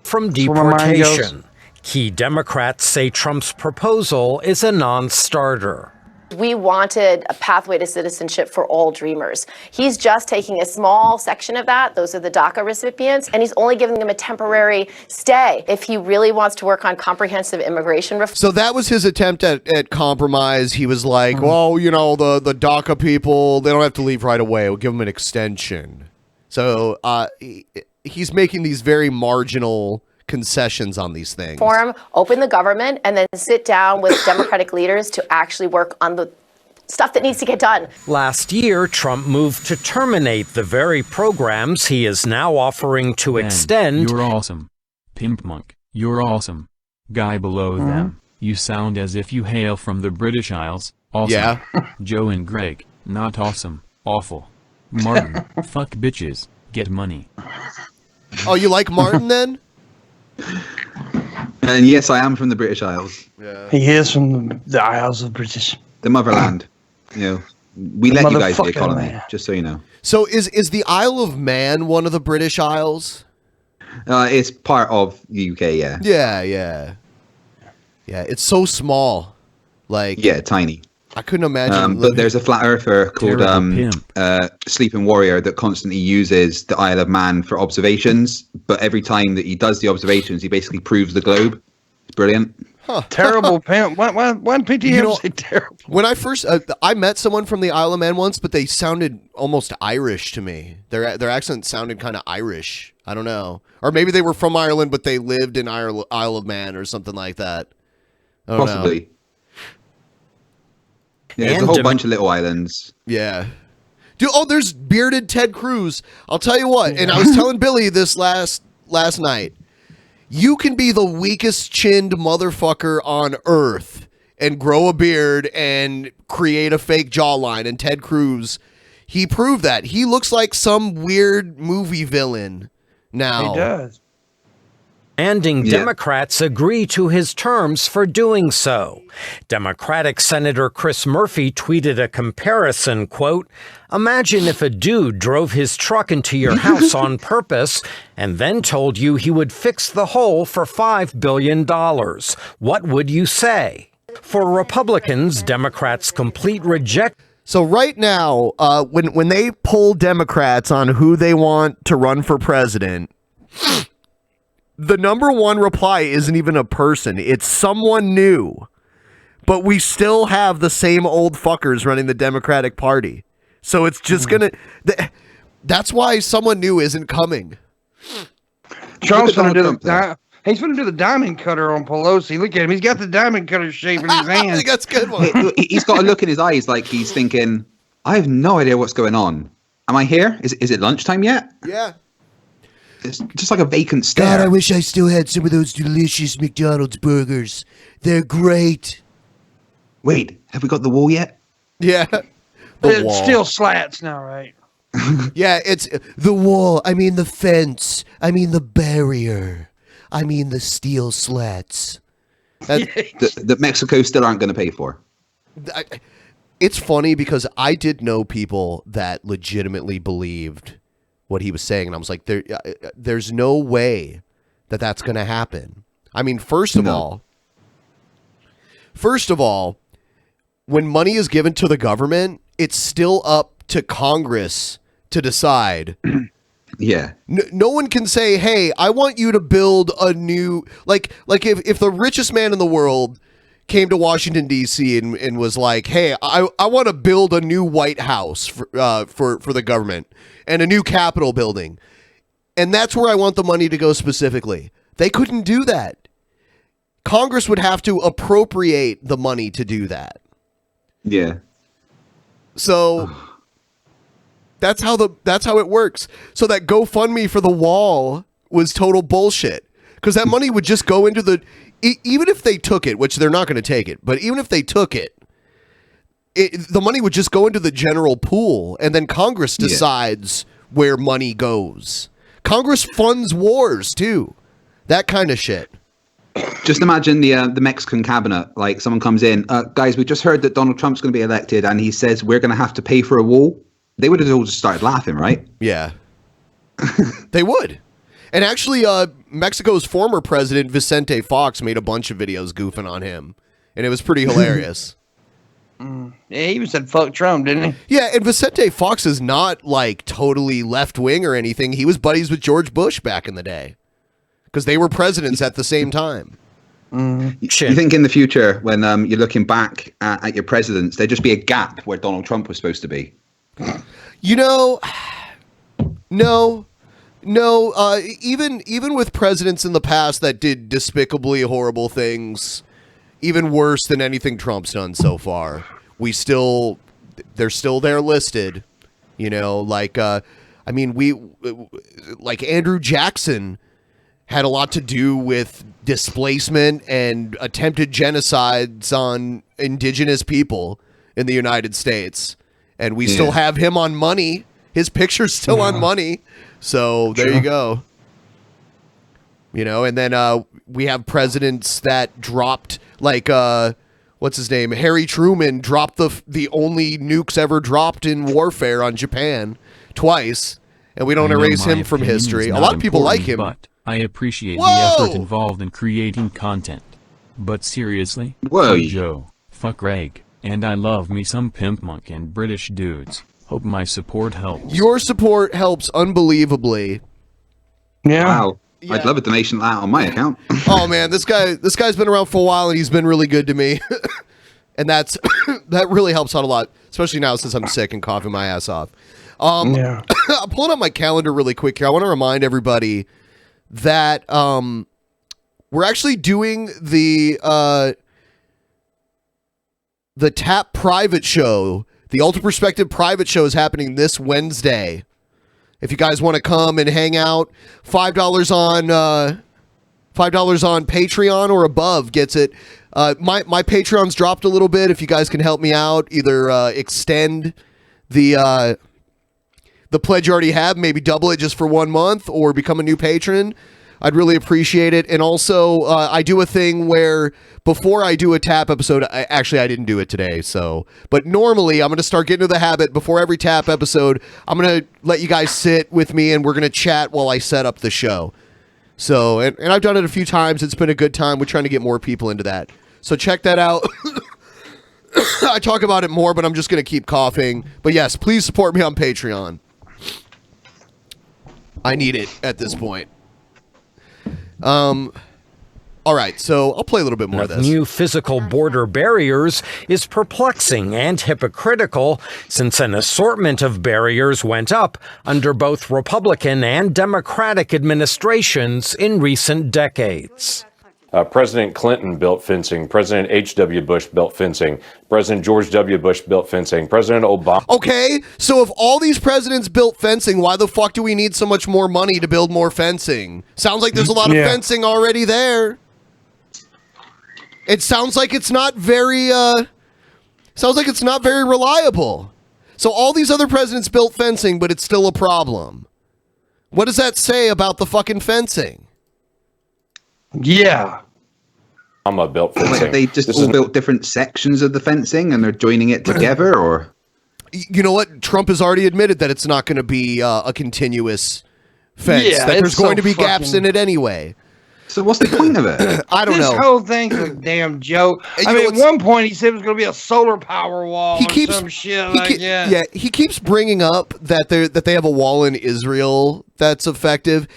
From where my mind goes. deportation. Key Democrats say Trump's proposal is a non-starter. We wanted a pathway to citizenship for all dreamers. He's just taking a small section of that. Those are the DACA recipients, and he's only giving them a temporary stay. If he really wants to work on comprehensive immigration reform. So that was his attempt at compromise. He was like, well, you know, the DACA people, they don't have to leave right away. We'll give them an extension. So he's making these very marginal concessions on these things. Open the government, and then sit down with Democratic leaders to actually work on the stuff that needs to get done. Last year, Trump moved to terminate the very programs he is now offering to Ben, extend. You're awesome. Pimpmunk, you're awesome. Guy below them, you sound as if you hail from the British Isles. Awesome. Yeah. Joe and Greg, not awesome. Awful. Martin, fuck bitches. Get money. Oh, you like Martin then? And yes, I am from the British Isles, He is from the Isles of British. the motherland. You know, we let you guys be a motherfucking colony, land. just so you know. So is the Isle of Man one of the British Isles? It's part of the UK, yeah. Yeah. It's so small. Like, Yeah, tiny. I couldn't imagine. But there's a flat earther called Terrible pimp. Sleeping Warrior that constantly uses the Isle of Man for observations. But every time that he does the observations, he basically proves the globe. It's brilliant. Terrible pimp. One PTM You know, say terrible. When I first, I met someone from the Isle of Man once, but they sounded almost Irish to me. Their accent sounded kind of Irish. I don't know, or maybe they were from Ireland, but they lived in Isle of Man or something like that. I don't know. Possibly. Yeah, there's And a whole Dem- bunch of little islands. Yeah. Dude, there's bearded Ted Cruz. I'll tell you what, and I was telling Billy this last night. You can be the weakest chinned motherfucker on earth and grow a beard and create a fake jawline. And Ted Cruz, he proved that. He looks like some weird movie villain now. He does. Demanding Yeah. Democrats agree to his terms for doing so. Democratic Senator Chris Murphy tweeted a comparison, quote, "Imagine if a dude drove his truck into your house on purpose and then told you he would fix the hole for $5 billion. What would you say?" For Republicans, Democrats' complete reject. So right now, when they poll Democrats on who they want to run for president, the number one reply isn't even a person. It's someone new. But we still have the same old fuckers running the Democratic Party. So it's just that's why someone new isn't coming. Trump's going to do he's going to do the diamond cutter on Pelosi. Look at him. He's got the diamond cutter shape in his hand. I think that's a good one. He's got a look in his eyes like he's thinking, I have no idea what's going on. Am I here? Is it lunchtime yet? Yeah. It's just like a vacant stare. God, I wish I still had some of those delicious McDonald's burgers. They're great. Wait, have we got the wall yet? Yeah. It's still slats now, right? Yeah, it's the wall. I mean the fence. I mean the barrier. I mean the steel slats. That Mexico still aren't going to pay for. It's funny because I did know people that legitimately believed what he was saying, and I was like, there's no way that that's going to happen. I mean, first of all, when money is given to the government, it's still up to Congress to decide. Yeah. No one can say, hey, I want you to build a new, like if the richest man in the world came to Washington, D.C. and was like, hey, I want to build a new White House for the government and a new Capitol building. And that's where I want the money to go specifically. They couldn't do that. Congress would have to appropriate the money to do that. Yeah. So that's how it works. So that GoFundMe for the wall was total bullshit, because that money would just go into the, even if they took it, which they're not going to take it, but even if they took it, the money would just go into the general pool, and then Congress decides where money goes. Congress funds wars too, that kind of shit. Just imagine the Mexican cabinet, like someone comes in, guys, we just heard that Donald Trump's going to be elected, and he says we're going to have to pay for a wall. They would have all just started laughing, right? Yeah, they would. And actually, Mexico's former president, Vicente Fox, made a bunch of videos goofing on him, and it was pretty hilarious. Yeah, he even said fuck Trump, didn't he? Yeah, and Vicente Fox is not like totally left-wing or anything. He was buddies with George Bush back in the day, because they were presidents at the same time. You think in the future, when you're looking back at your presidents, there'd just be a gap where Donald Trump was supposed to be? You know, no. Even with presidents in the past that did despicably horrible things, even worse than anything Trump's done so far, they're still there listed. You know, like like Andrew Jackson had a lot to do with displacement and attempted genocides on indigenous people in the United States. And we still have him on money. His picture's still on money. So there you go. You know, and then we have presidents that dropped, like, what's his name? Harry Truman dropped the only nukes ever dropped in warfare on Japan twice. And we don't erase him from history. A lot of people like him. But I appreciate the effort involved in creating content. But seriously, fuck Joe, fuck Greg, and I love me some Pimpmunk and British dudes. Hope my support helps. Your support helps unbelievably. Yeah. Wow. Yeah. I'd love a donation like that on my account. Oh man, this guy's been around for a while and he's been really good to me. And that really helps out a lot, especially now since I'm sick and coughing my ass off. I'm pulling up my calendar really quick here. I want to remind everybody that we're actually doing the TAP private show. The Ultra Perspective private show is happening this Wednesday. If you guys want to come and hang out, $5 on Patreon or above gets it. My Patreon's dropped a little bit. If you guys can help me out, either extend the pledge you already have, maybe double it just for 1 month, or become a new patron, I'd really appreciate it. And also, I do a thing where before I do a TAP episode, I didn't do it today, but normally I'm going to start getting into the habit before every TAP episode. I'm going to let you guys sit with me and we're going to chat while I set up the show. So, and I've done it a few times. It's been a good time. We're trying to get more people into that. So check that out. I talk about it more, but I'm just going to keep coughing. But yes, please support me on Patreon. I need it at this point. All right, so I'll play a little bit more of this. New physical border barriers is perplexing and hypocritical since an assortment of barriers went up under both Republican and Democratic administrations in recent decades. President Clinton built fencing. President H.W. Bush built fencing. President George W. Bush built fencing. President Obama. Okay, so if all these presidents built fencing, why the fuck do we need so much more money to build more fencing? Sounds like there's a lot of fencing already there. It sounds like it's not very reliable. So all these other presidents built fencing, but it's still a problem. What does that say about the fucking fencing? Yeah. Obama built fencing. Like they just all built different sections of the fencing and they're joining it together, or? You know what? Trump has already admitted that it's not going to be a continuous fence. Yeah, that there's going to be fucking gaps in it anyway. So what's the point of it? I don't know. This whole thing's a damn joke. I mean, at one point he said it was going to be a solar power wall or some shit like that. Yeah, he keeps bringing up that they have a wall in Israel that's effective.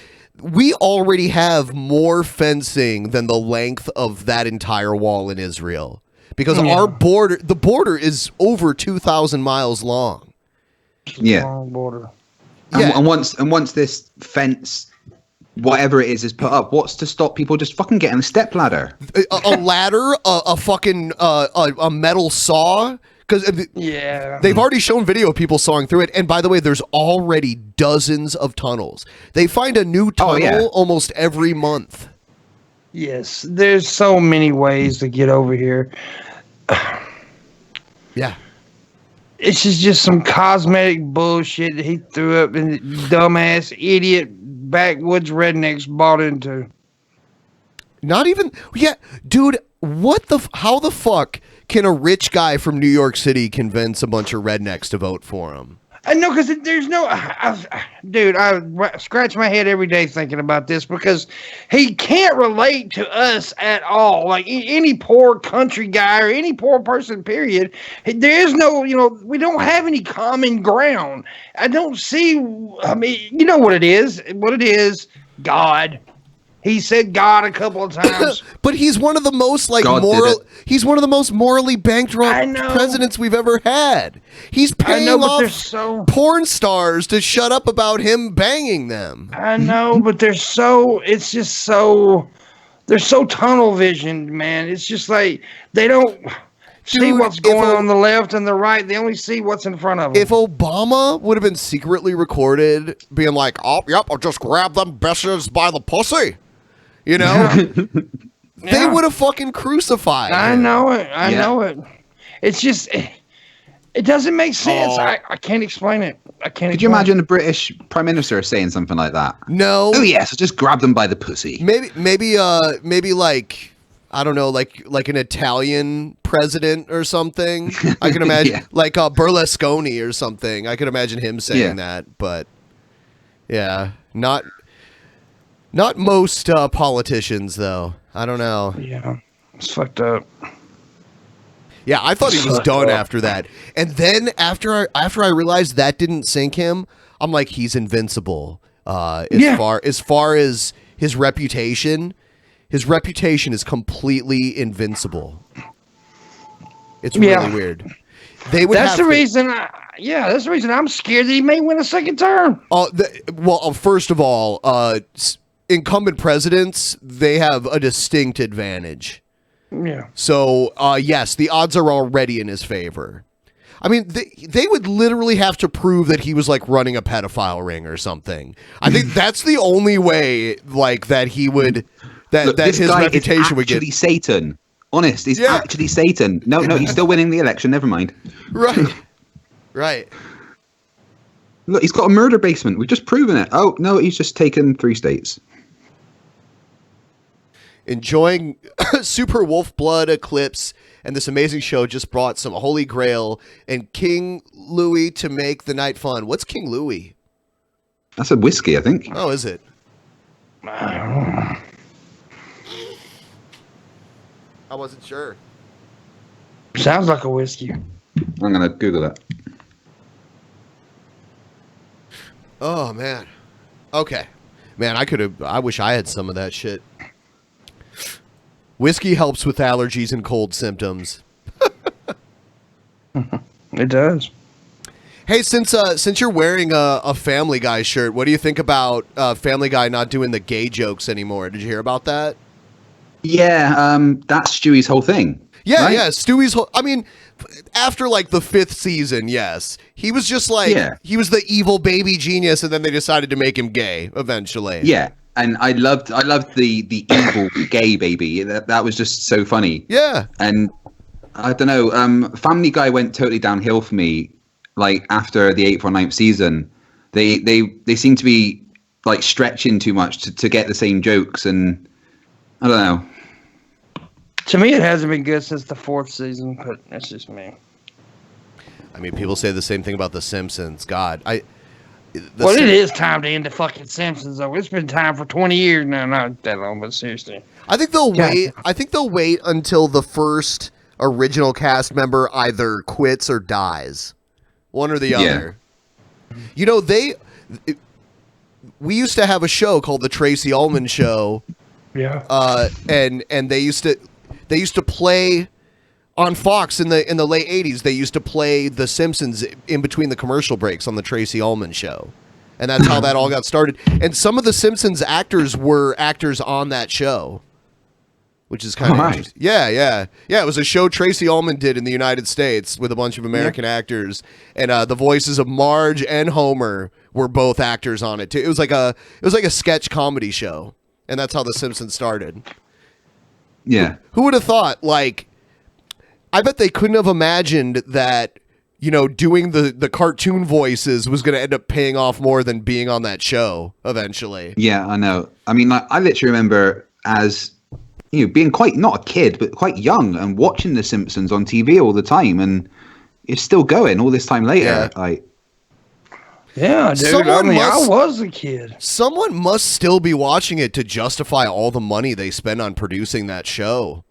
We already have more fencing than the length of that entire wall in Israel because our border, the border is over 2,000 miles long. Yeah. Long border. Yeah. And once this fence, whatever it is put up, what's to stop people just fucking getting a step ladder? A ladder, a fucking a metal saw. Because they've already shown video of people sawing through it. And by the way, there's already dozens of tunnels. They find a new tunnel almost every month. Yes, there's so many ways to get over here. Yeah. It's just some cosmetic bullshit that he threw up and dumbass idiot backwoods rednecks bought into. Not even, dude, how the fuck can a rich guy from New York City convince a bunch of rednecks to vote for him? I know, because there's no... dude, I scratch my head every day thinking about this because he can't relate to us at all. Like, any poor country guy or any poor person, period. There is no, we don't have any common ground. I don't see... I mean, you know what it is. What it is, God. He said God a couple of times. But he's one of the most he's one of the most morally bankrupt presidents we've ever had. He's paying off porn stars to shut up about him banging them. I know, but they're so tunnel visioned, man. It's just like they don't see what's going on the left and the right. They only see what's in front of them. If Obama would have been secretly recorded being like, oh, yep, I'll just grab them bitches by the pussy. They would have fucking crucified him. I know it. I know it. It's just, it doesn't make sense. I can't explain it. Could you imagine a British Prime Minister saying something like that? No. Oh yes, I'll just grab them by the pussy. Maybe like, I don't know, like an Italian president or something. I can imagine like Berlusconi or something. I could imagine him saying that, but yeah, not most politicians, though. I don't know. Yeah, it's fucked up. Yeah, I thought he was done after that. And then after I realized that didn't sink him, I'm like, he's invincible. As far as his reputation is completely invincible. It's really weird. That's the reason I'm scared that he may win a second term. First of all, incumbent presidents, they have a distinct advantage. Yeah. So, yes, the odds are already in his favor. I mean, they would literally have to prove that he was like running a pedophile ring or something. I think that's the only way, like, that he would that his reputation would get. Actually, Satan. Honest, he's actually Satan. No, he's still winning the election. Never mind. Right. Look, he's got a murder basement. We've just proven it. Oh no, he's just taken 3 states. Enjoying Super Wolf Blood Eclipse, and this amazing show just brought some Holy Grail and King Louis to make the night fun. What's King Louis? That's a whiskey, I think. Oh, is it? I wasn't sure. Sounds like a whiskey. I'm gonna Google that. Oh man. Okay. Man, I wish I had some of that shit. Whiskey helps with allergies and cold symptoms. It does. Hey, since you're wearing a Family Guy shirt, what do you think about Family Guy not doing the gay jokes anymore? Did you hear about that? Yeah, that's Stewie's whole thing. Yeah, right? yeah. Stewie's whole. I mean, after like the 5th season, yes, he was just like he was the evil baby genius, and then they decided to make him gay eventually. Yeah, and I loved the evil gay baby. That was just so funny. Yeah, and I don't know. Family Guy went totally downhill for me. Like after the 8th or 9th season, they seem to be like stretching too much to get the same jokes, and I don't know. To me, it hasn't been good since the 4th season, but that's just me. I mean, people say the same thing about The Simpsons. God, it is time to end the fucking Simpsons, though. It's been time for 20 years now. Not that long, but seriously. I think they'll wait. I think they'll wait until the first original cast member either quits or dies. One or the other. You know, we used to have a show called The Tracy Ullman Show. Yeah. And they used to play on Fox in the late 80s. They used to play The Simpsons in between the commercial breaks on The Tracy Ullman Show. And that's how that all got started. And some of the Simpsons actors were actors on that show, which is kind of interesting. Yeah. It was a show Tracy Ullman did in the United States with a bunch of American actors, and the voices of Marge and Homer were both actors on it too. It was like a sketch comedy show, and that's how The Simpsons started. Yeah. Who would have thought? Like, I bet they couldn't have imagined that, you know, doing the cartoon voices was going to end up paying off more than being on that show eventually. Yeah, I know. I mean, like, I literally remember as, you know, being quite, not a kid, but quite young and watching The Simpsons on TV all the time, and it's still going all this time later. Yeah, dude. I was a kid. Someone must still be watching it to justify all the money they spend on producing that show.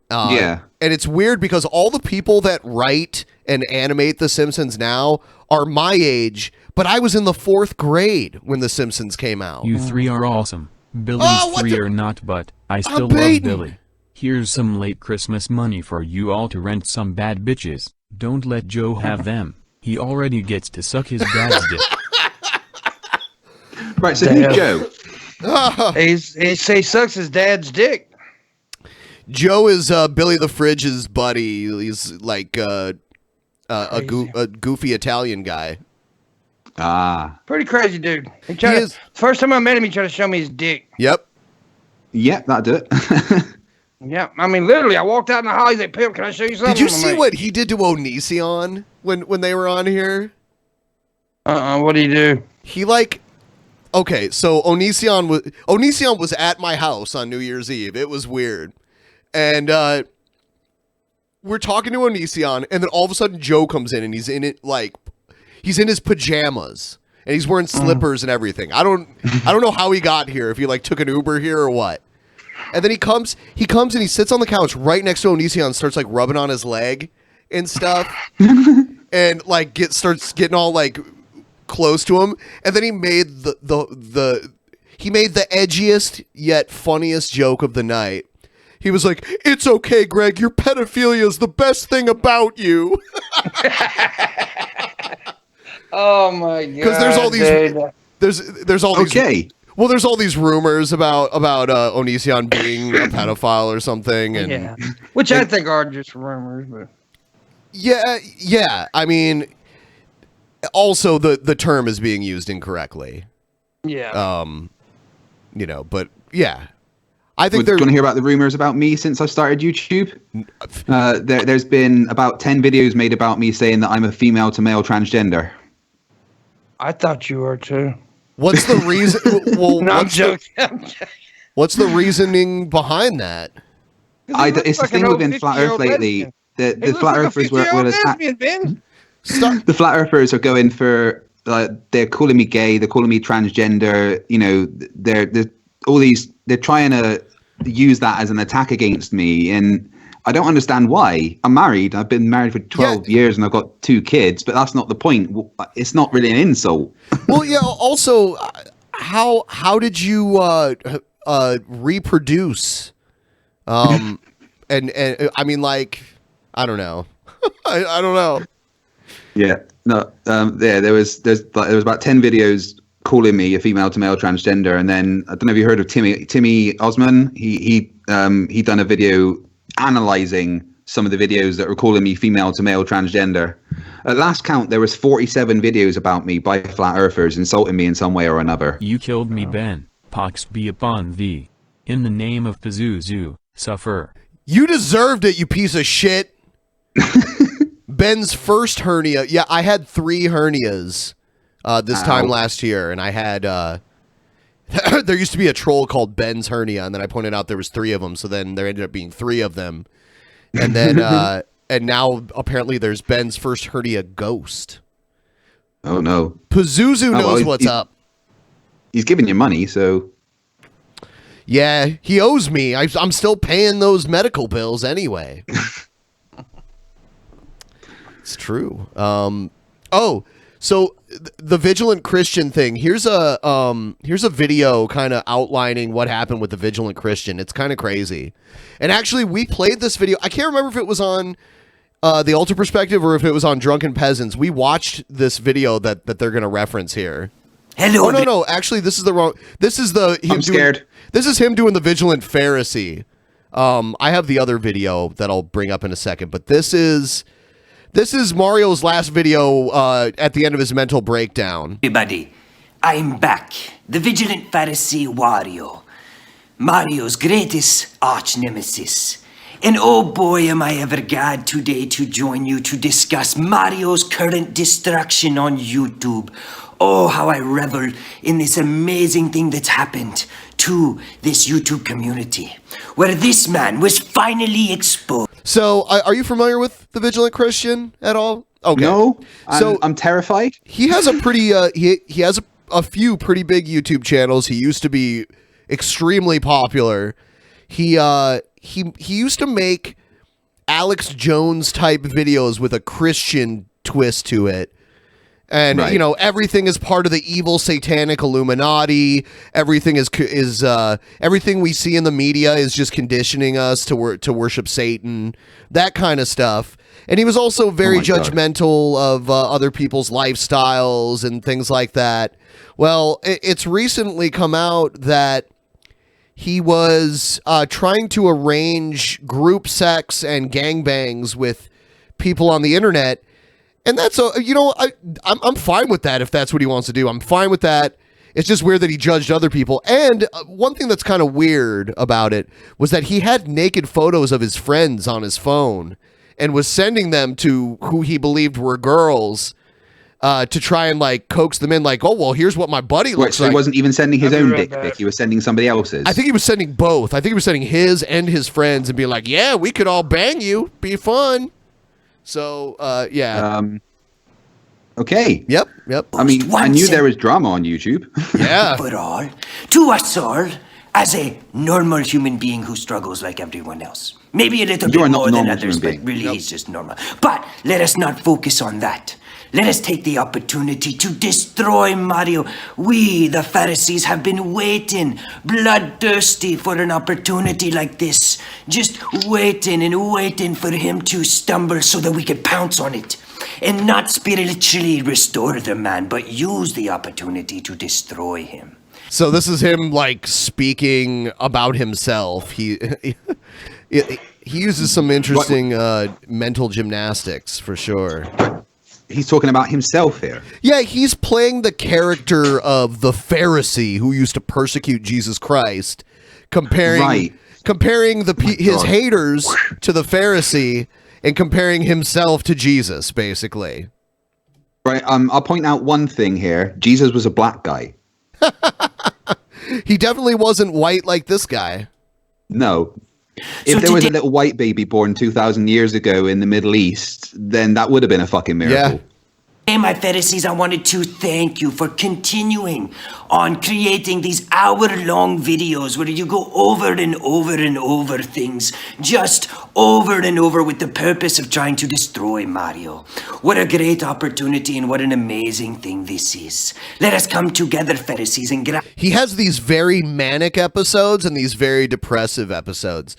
And it's weird because all the people that write and animate The Simpsons now are my age, but I was in the 4th grade when The Simpsons came out. You 3 are awesome. Billy's 3 are not, but I still love Billy. Here's some late Christmas money for you all to rent some bad bitches. Don't let Joe have them. He already gets to suck his dad's dick. Right, so who's Joe? He sucks his dad's dick. Joe is Billy the Fridge's buddy. He's like a goofy Italian guy. Pretty crazy dude. First time I met him, he tried to show me his dick. Yep. Yep, that'll do it. Yeah, I mean, literally, I walked out in the hall. He's like, "Pimp, can I show you something?" Did you see what he did to Onision when they were on here? What did he do? He okay, so Onision was at my house on New Year's Eve. It was weird, and we're talking to Onision, and then all of a sudden Joe comes in, and he's in his pajamas, and he's wearing slippers and everything. I don't know how he got here. If he took an Uber here or what. And then he comes and he sits on the couch right next to Onision and starts rubbing on his leg and stuff. And starts getting all close to him. And then he made the edgiest yet funniest joke of the night. He was like, "It's okay, Greg, your pedophilia is the best thing about you." Oh my god. Because there's all these there's all these well, there's all these rumors about Onision being a pedophile or something, and which I think are just rumors, but yeah. I mean, also the term is being used incorrectly. Yeah. You know, but yeah, I think they're going to hear about the rumors about me since I started YouTube. There's been about 10 videos made about me saying that I'm a female to male transgender. I thought you were too. What's the reason? Well, no, I'm joking. What's the reasoning behind that? It's the thing within Flat Earth lately. The Flat Earthers were attacked. The Flat Earthers are going for they're calling me gay. They're calling me transgender. You know, they're trying to use that as an attack against me. And I don't understand why. I'm married. I've been married for 12 years and I've got 2 kids, but that's not the point. It's not really an insult. Well, yeah. Also, how did you reproduce? And I mean, like, I don't know. I don't know. Yeah. No. There was about 10 videos calling me a female to male transgender, and then I don't know if you heard of Timmy Osman. He done a video analyzing some of the videos that were calling me female to male transgender. At last count, there was 47 videos about me by flat earthers insulting me in some way or another. You killed me, Ben. Pox be upon thee. In the name of Pazuzu, suffer. You deserved it, you piece of shit. Ben's first hernia. Yeah, I had 3 hernias this time last year, and I had there used to be a troll called Ben's hernia, and then I pointed out there was 3 of them, so then there ended up being 3 of them. And then and now apparently there's Ben's first hernia ghost. Oh no. Pazuzu knows what's up. He's giving you money, so yeah, he owes me. I'm still paying those medical bills anyway. It's true. So the Vigilant Christian thing. Here's a video kind of outlining what happened with the Vigilant Christian. It's kind of crazy. And actually, we played this video. I can't remember if it was on the Ultra Perspective or if it was on Drunken Peasants. We watched this video that they're going to reference here. Hello. Oh no! Actually, this is the wrong. This is the. I'm scared. This is him doing the Vigilant Pharisee. I have the other video that I'll bring up in a second, but this is Mario's last video at the end of his mental breakdown. Everybody, I'm back. The Vigilant Pharisee Wario. Mario's greatest arch nemesis. And oh boy, am I ever glad today to join you to discuss Mario's current destruction on YouTube. Oh, how I revel in this amazing thing that's happened to this YouTube community, where this man was finally exposed. So, are you familiar with the Vigilant Christian at all? Okay. No, I'm terrified. He has a pretty he has a few pretty big YouTube channels. He used to be extremely popular. He used to make Alex Jones type videos with a Christian twist to it. And right. You know, everything is part of the evil satanic Illuminati. Everything is everything we see in the media is just conditioning us to worship Satan, that kind of stuff. And he was also very judgmental of other people's lifestyles and things like that. Well, it's recently come out that he was trying to arrange group sex and gangbangs with people on the internet. And that's, I'm fine with that if that's what he wants to do. I'm fine with that. It's just weird that he judged other people. And one thing that's kind of weird about it was that he had naked photos of his friends on his phone and was sending them to who he believed were girls to try and like coax them in, like, oh, well, here's what my buddy looks so like. He wasn't even sending his own dick pic. He was sending somebody else's. I think he was sending both. I think he was sending his and his friends and being like, yeah, we could all bang you. Be fun. So, yeah. Okay. Yep. I mean, I knew there was drama on YouTube. Yeah. But all, to us all, as a normal human being who struggles like everyone else. Maybe a little bit more than others, but really he's just normal. But let us not focus on that. Let us take the opportunity to destroy Mario. We, the Pharisees, have been waiting, bloodthirsty for an opportunity like this. Just waiting and waiting for him to stumble so that we could pounce on it. And not spiritually restore the man, but use the opportunity to destroy him. So this is him, like, speaking about himself. He uses some interesting mental gymnastics, for sure. He's talking about himself here. Yeah, he's playing the character of the Pharisee who used to persecute Jesus Christ, comparing his haters to the Pharisee and comparing himself to Jesus, basically. Right. I'll point out one thing here. Jesus was a black guy. He definitely wasn't white like this guy. No. If there was a little white baby born 2,000 years ago in the Middle East, then that would have been a fucking miracle. Hey, my Pharisees, I wanted to thank you for continuing on creating these hour-long videos where you go over and over and over things, just over and over with the purpose of trying to destroy Mario. What a great opportunity and what an amazing thing this is. Let us come together, Pharisees, and He has these very manic episodes and these very depressive episodes.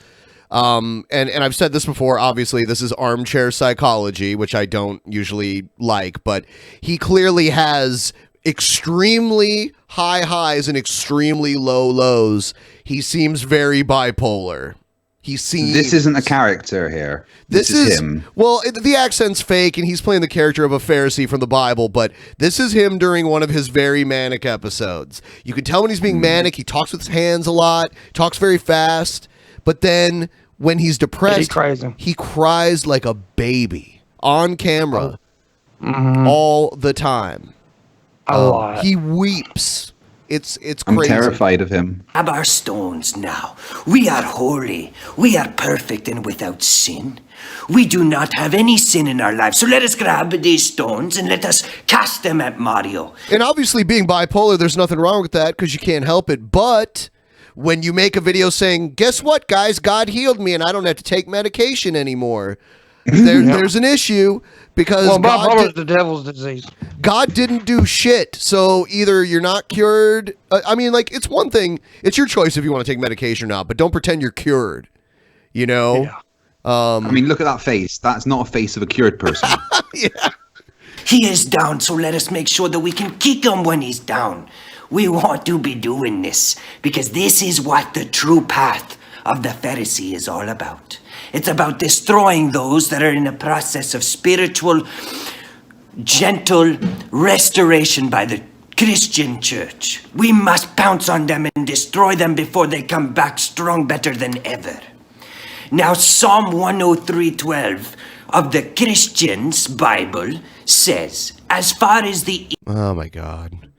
And I've said this before, obviously this is armchair psychology, which I don't usually like, but he clearly has extremely high highs and extremely low lows. He seems very bipolar. This isn't a character here. This is him. Well, the accent's fake and he's playing the character of a Pharisee from the Bible, but this is him during one of his very manic episodes. You can tell when he's being manic. He talks with his hands a lot, talks very fast, but then when he's depressed, he cries like a baby on camera all the time. A lot. He weeps. It's crazy. I'm terrified of him. grab our stones now. We are holy. We are perfect and without sin. We do not have any sin in our lives. So let us grab these stones and let us cast them at Mario. And obviously being bipolar, there's nothing wrong with that because you can't help it. But when you make a video saying, guess what, guys, God healed me and I don't have to take medication anymore, there's an issue because bipolar is the devil's disease. God didn't do shit. So either you're not cured. I mean, like, it's one thing. It's your choice if you want to take medication or not, but don't pretend you're cured. You know? Yeah. I mean, look at that face. That's not a face of a cured person. Yeah. He is down, so let us make sure that we can kick him when he's down. We want to be doing this because this is what the true path of the Pharisee is all about. It's about destroying those that are in a process of spiritual, gentle restoration by the Christian church. We must pounce on them and destroy them before they come back strong, better than ever. Now, Psalm 103:12 of the Christian's Bible says, as far as the... Oh, my God.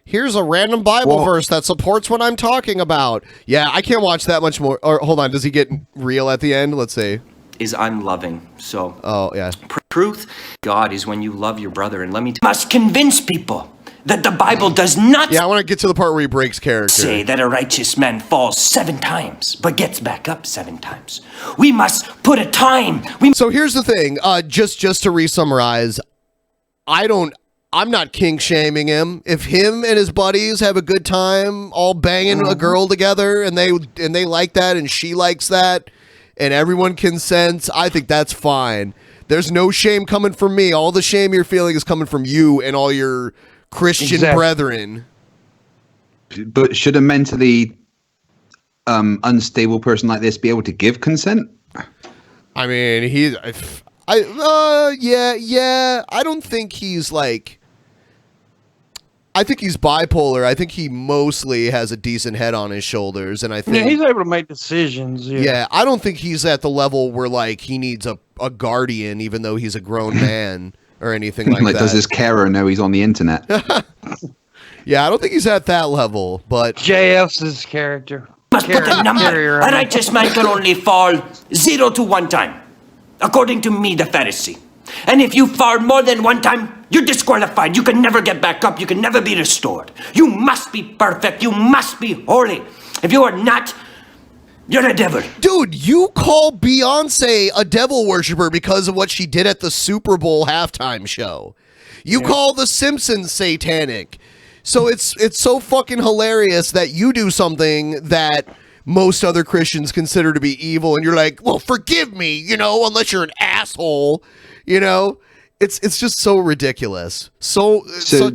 Here's a random Bible verse that supports what I'm talking about. Yeah, I can't watch that much more. Or hold on, does he get real at the end? Let's see. Is I'm loving. So, oh yeah. Truth, God is when you love your brother, and let me must convince people that the Bible does not. Yeah, I want to get to the part where he breaks character. Say that a righteous man falls 7 times, but gets back up 7 times. We must put a time. So here's the thing. Just to re-summarize, I'm not kink shaming him. If him and his buddies have a good time all banging a girl together and they like that and she likes that and everyone consents, I think that's fine. There's no shame coming from me. All the shame you're feeling is coming from you and all your Christian brethren. But should a mentally unstable person like this be able to give consent? I mean, yeah. I don't think he's like... I think he's bipolar. I think he mostly has a decent head on his shoulders, and I think he's able to make decisions. Yeah, I don't think he's at the level where like he needs a guardian, even though he's a grown man or anything like that. Does his carer know he's on the internet? Yeah, I don't think he's at that level. But JF's his character. Must put the number. A righteous man can only fall 0 to 1 time, according to me, the Pharisee. And if you fall more than 1 time, you're disqualified. You can never get back up. You can never be restored. You must be perfect. You must be holy. If you are not, you're a devil. Dude, you call Beyonce a devil worshiper because of what she did at the Super Bowl halftime show. You call The Simpsons satanic. So it's so fucking hilarious that you do something that most other Christians consider to be evil, and you're like, well, forgive me, unless you're an asshole. It's just so ridiculous. Such a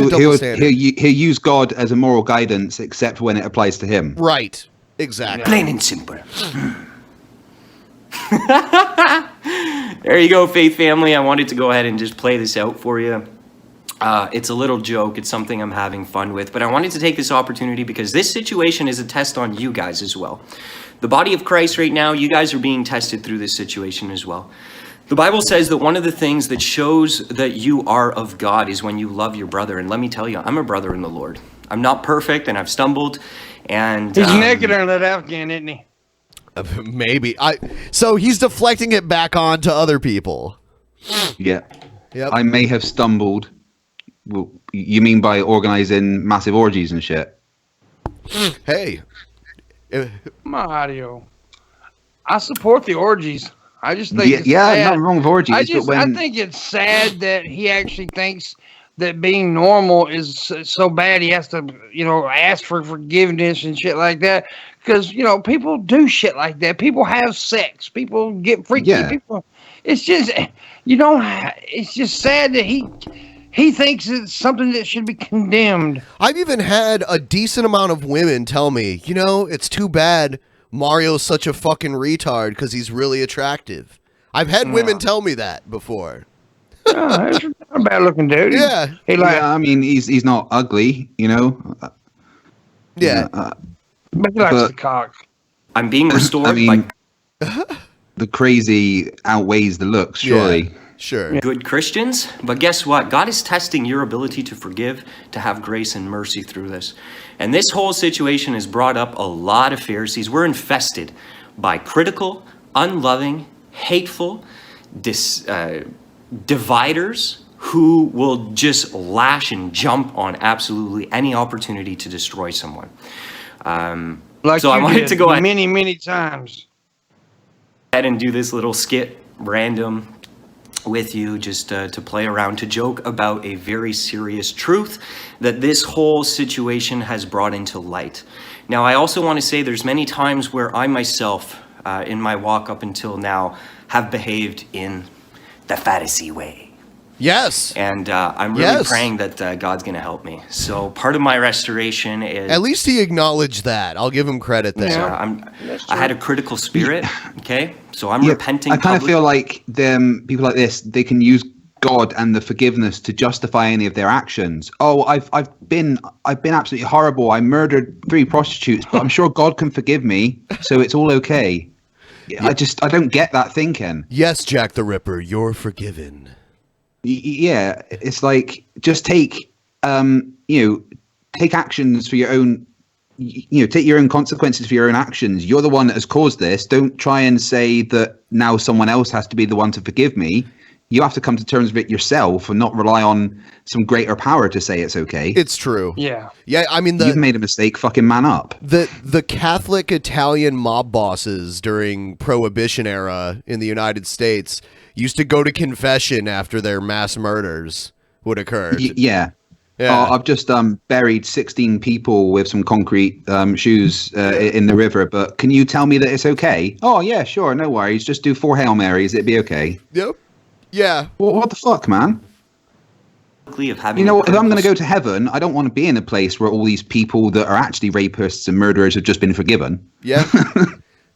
double standard. He'll use God as a moral guidance, except when it applies to him. Right. Exactly. Plain and simple. There you go, Faith family. I wanted to go ahead and just play this out for you. It's a little joke. It's something I'm having fun with. But I wanted to take this opportunity because this situation is a test on you guys as well. The body of Christ right now, you guys are being tested through this situation as well. The Bible says that one of the things that shows that you are of God is when you love your brother. And let me tell you, I'm a brother in the Lord. I'm not perfect and I've stumbled. And he's naked under that Afghan, isn't he? Maybe. So he's deflecting it back on to other people. Yeah. Yep. I may have stumbled. Well, you mean by organizing massive orgies and shit? Hey. Mario. I support the orgies. I just think it's yeah, sad. nothing wrong with orgies. I but think it's sad that he actually thinks that being normal is so bad he has to, ask for forgiveness and shit like that. Because, people do shit like that. People have sex. People get freaky. Yeah. People. It's just, it's just sad that he thinks it's something that should be condemned. I've even had a decent amount of women tell me, it's too bad Mario's such a fucking retard because he's really attractive. I've had women tell me that before. He's not a bad looking dude. Yeah. I mean, he's not ugly, Yeah. But he likes the cock. I'm being restored. I mean, the crazy outweighs the looks, surely. Yeah, sure. Good Christians. But guess what? God is testing your ability to forgive, to have grace and mercy through this. And this whole situation has brought up a lot of Pharisees. We're infested by critical, unloving, hateful, dividers who will just lash and jump on absolutely any opportunity to destroy someone. So I wanted to go ahead many times and do this little skit random with you, just to play around, to joke about a very serious truth that this whole situation has brought into light. Now, I also want to say there's many times where I myself, in my walk up until now, have behaved in the Pharisee way. Yes. And I'm really praying that God's going to help me. So part of my restoration is... At least he acknowledged that. I'll give him credit there. I had a critical spirit, okay? So I'm repenting. I kind of feel like people like this, they can use God and the forgiveness to justify any of their actions. Oh, I've been absolutely horrible. I murdered 3 prostitutes, but I'm sure God can forgive me, so it's all okay. I don't get that thinking. Yes, Jack the Ripper, you're forgiven. Yeah, it's like, just take actions for your own, take your own consequences for your own actions. You're the one that has caused this. Don't try and say that now someone else has to be the one to forgive me. You have to come to terms with it yourself and not rely on some greater power to say it's okay. It's true. Yeah. Yeah, I mean, you've made a mistake, fucking man up. The Catholic Italian mob bosses during Prohibition era in the United States used to go to confession after their mass murders would occur. Yeah. I've just buried 16 people with some concrete shoes in the river, but can you tell me that it's okay? Oh, yeah, sure, no worries. Just do 4 Hail Marys, it'd be okay. Yep. Yeah. What the fuck, man? If I'm going to go to heaven, I don't want to be in a place where all these people that are actually rapists and murderers have just been forgiven. Yeah.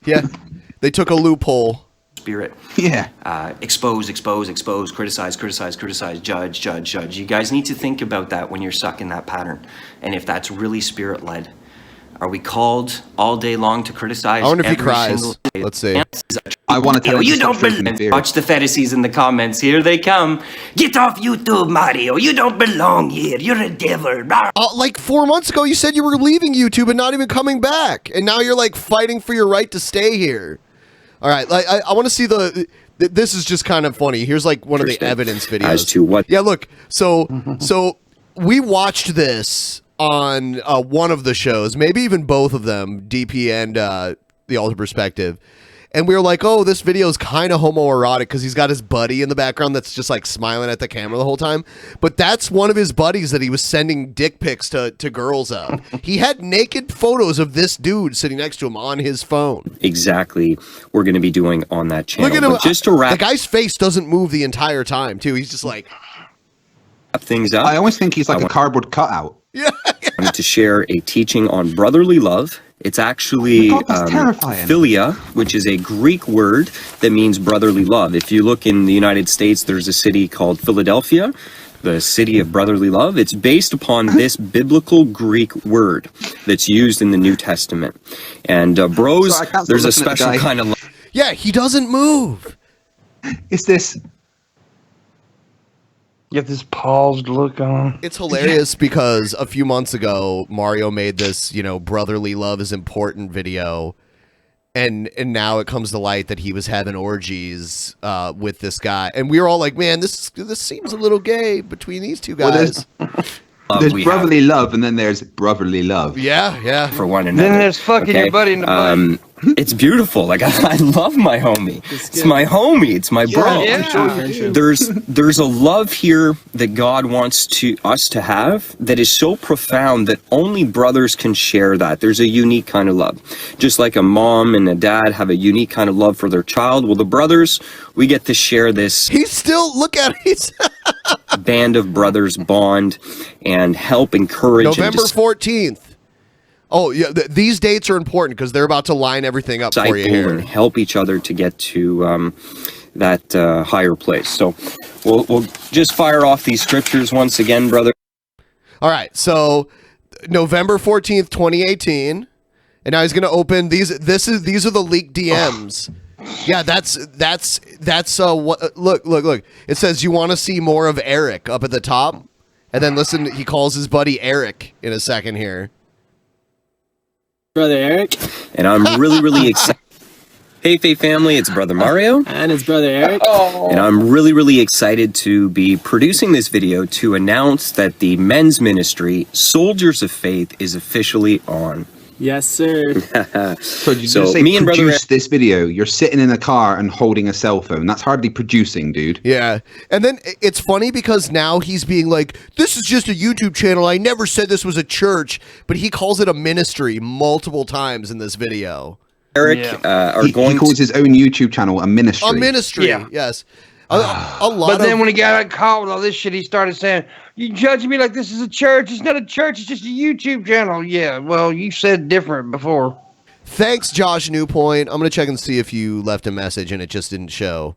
Yeah. They took a loophole. Spirit. Yeah. Expose, criticize, judge. You guys need to think about that when you're stuck in that pattern. And if that's really spirit-led. Are we called all day long to criticize? I wonder if he cries. Let's see. I want to tell you don't believe. Watch the Pharisees in the comments. Here they come. Get off YouTube, Mario. You don't belong here. You're a devil. Like 4 months ago, you said you were leaving YouTube and not even coming back. And now you're like fighting for your right to stay here. All right. I want to see this is just kind of funny. Here's like one of the evidence videos. As to what? Yeah, look. So we watched this on one of the shows, maybe even both of them, DP and The Alter Perspective. And we were like, oh, this video is kind of homoerotic because he's got his buddy in the background that's just like smiling at the camera the whole time. But that's one of his buddies that he was sending dick pics to girls of. He had naked photos of this dude sitting next to him on his phone. Exactly. We're going to be doing on that channel. Look at him. But just to wrap the guy's face doesn't move the entire time, too. He's just like... things up. I always think he's like a cardboard cutout. Yeah. I wanted to share a teaching on brotherly love. It's actually philia, which is a Greek word that means brotherly love. If you look in the United States, there's a city called Philadelphia, the city of brotherly love. It's based upon this biblical Greek word that's used in the New Testament. And bros, there's a special kind of love. Yeah, he doesn't move. It's this... Get this paused look on. It's hilarious because a few months ago, Mario made this, brotherly love is important video. And now it comes to light that he was having orgies with this guy, and we were all like, "Man, this seems a little gay between these two guys." There's brotherly love, and then there's brotherly love. Yeah. For one another. Then there's fucking your buddy in the butt. It's beautiful. Like I love my homie. It's my homie. It's my bro. Yeah. There's a love here that God wants us to have that is so profound that only brothers can share that. There's a unique kind of love. Just like a mom and a dad have a unique kind of love for their child. Well, the brothers, we get to share this. He's still, look at it. Band of brothers bond and help encourage. November 14th. Oh, yeah. These dates are important because they're about to line everything up for you here. And help each other to get to that higher place. So we'll just fire off these scriptures once again, brother. All right. So November 14th, 2018. And now he's going to open these. These are the leaked DMs. Yeah, that's what. Look. It says you want to see more of Eric up at the top, and then listen. He calls his buddy Eric in a second here. Brother Eric. And I'm really excited. Hey, Faith family, it's Brother Mario. And it's Brother Eric. And I'm really excited to be producing this video to announce that the men's ministry, Soldiers of Faith, is officially on. Yes, sir. So you just say me and produce this video. You're sitting in a car and holding a cell phone. That's hardly producing, dude. Yeah. And then it's funny because now he's being like, this is just a YouTube channel. I never said this was a church, but he calls it a ministry multiple times in this video. Eric he calls his own YouTube channel a ministry. A ministry, yes. A lot But then when he got caught with all this shit, he started saying, "You judging me like this is a church? It's not a church. It's just a YouTube channel." Yeah, well, you said different before. Thanks, Josh Newpoint. I'm going to check and see if you left a message and it just didn't show.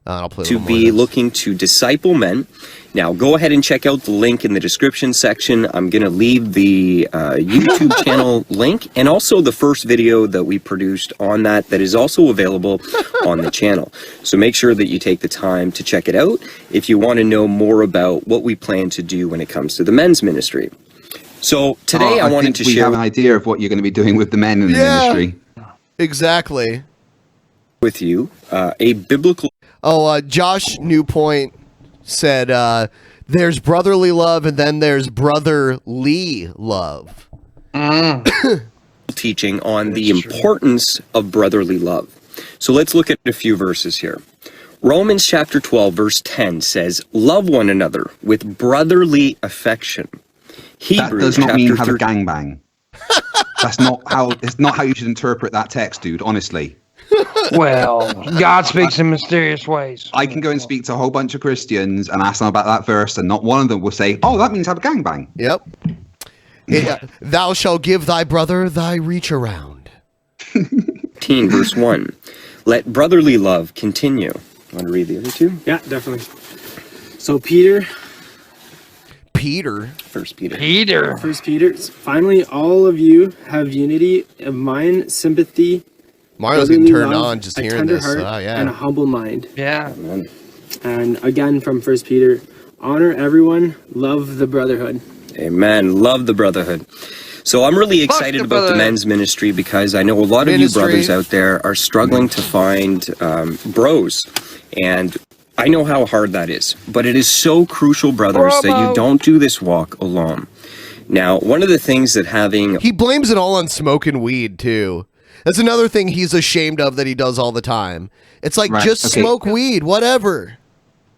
I'll play to be looking to disciple men. Now, go ahead and check out the link in the description section. I'm going to leave the YouTube channel link and also the first video that we produced on that is also available on the channel. So make sure that you take the time to check it out if you want to know more about what we plan to do when it comes to the men's ministry. So today I wanted to share... We have an idea of what you're going to be doing with the men in the ministry. Exactly. With you, a biblical... Oh, Josh Newpoint said, there's brotherly love and then there's brotherly love. Teaching on the importance of brotherly love. So let's look at a few verses here. Romans chapter 12, verse 10 says, love one another with brotherly affection. Hebrews that does not mean have a gangbang. It's not how you should interpret that text, dude, honestly. Well, God speaks in mysterious ways. I can go and speak to a whole bunch of Christians and ask them about that verse, and not one of them will say, oh, that means have a gangbang. Yep. Thou shalt give thy brother thy reach around. 15, verse 1. Let brotherly love continue. Want to read the other two? Yeah, definitely. So Peter. First Peter. Finally, all of you have unity of mind, sympathy. Mario's getting turned on just hearing this. And a humble mind. Yeah. And again from 1 Peter, honor everyone, love the brotherhood. Amen. Love the brotherhood. So I'm really excited about the men's ministry because I know a lot of you brothers out there are struggling to find bros. And I know how hard that is. But it is so crucial, brothers, that you don't do this walk alone. Now, one of the things that having... He blames it all on smoking weed, too. That's another thing he's ashamed of that he does all the time. It's like, smoke weed, whatever.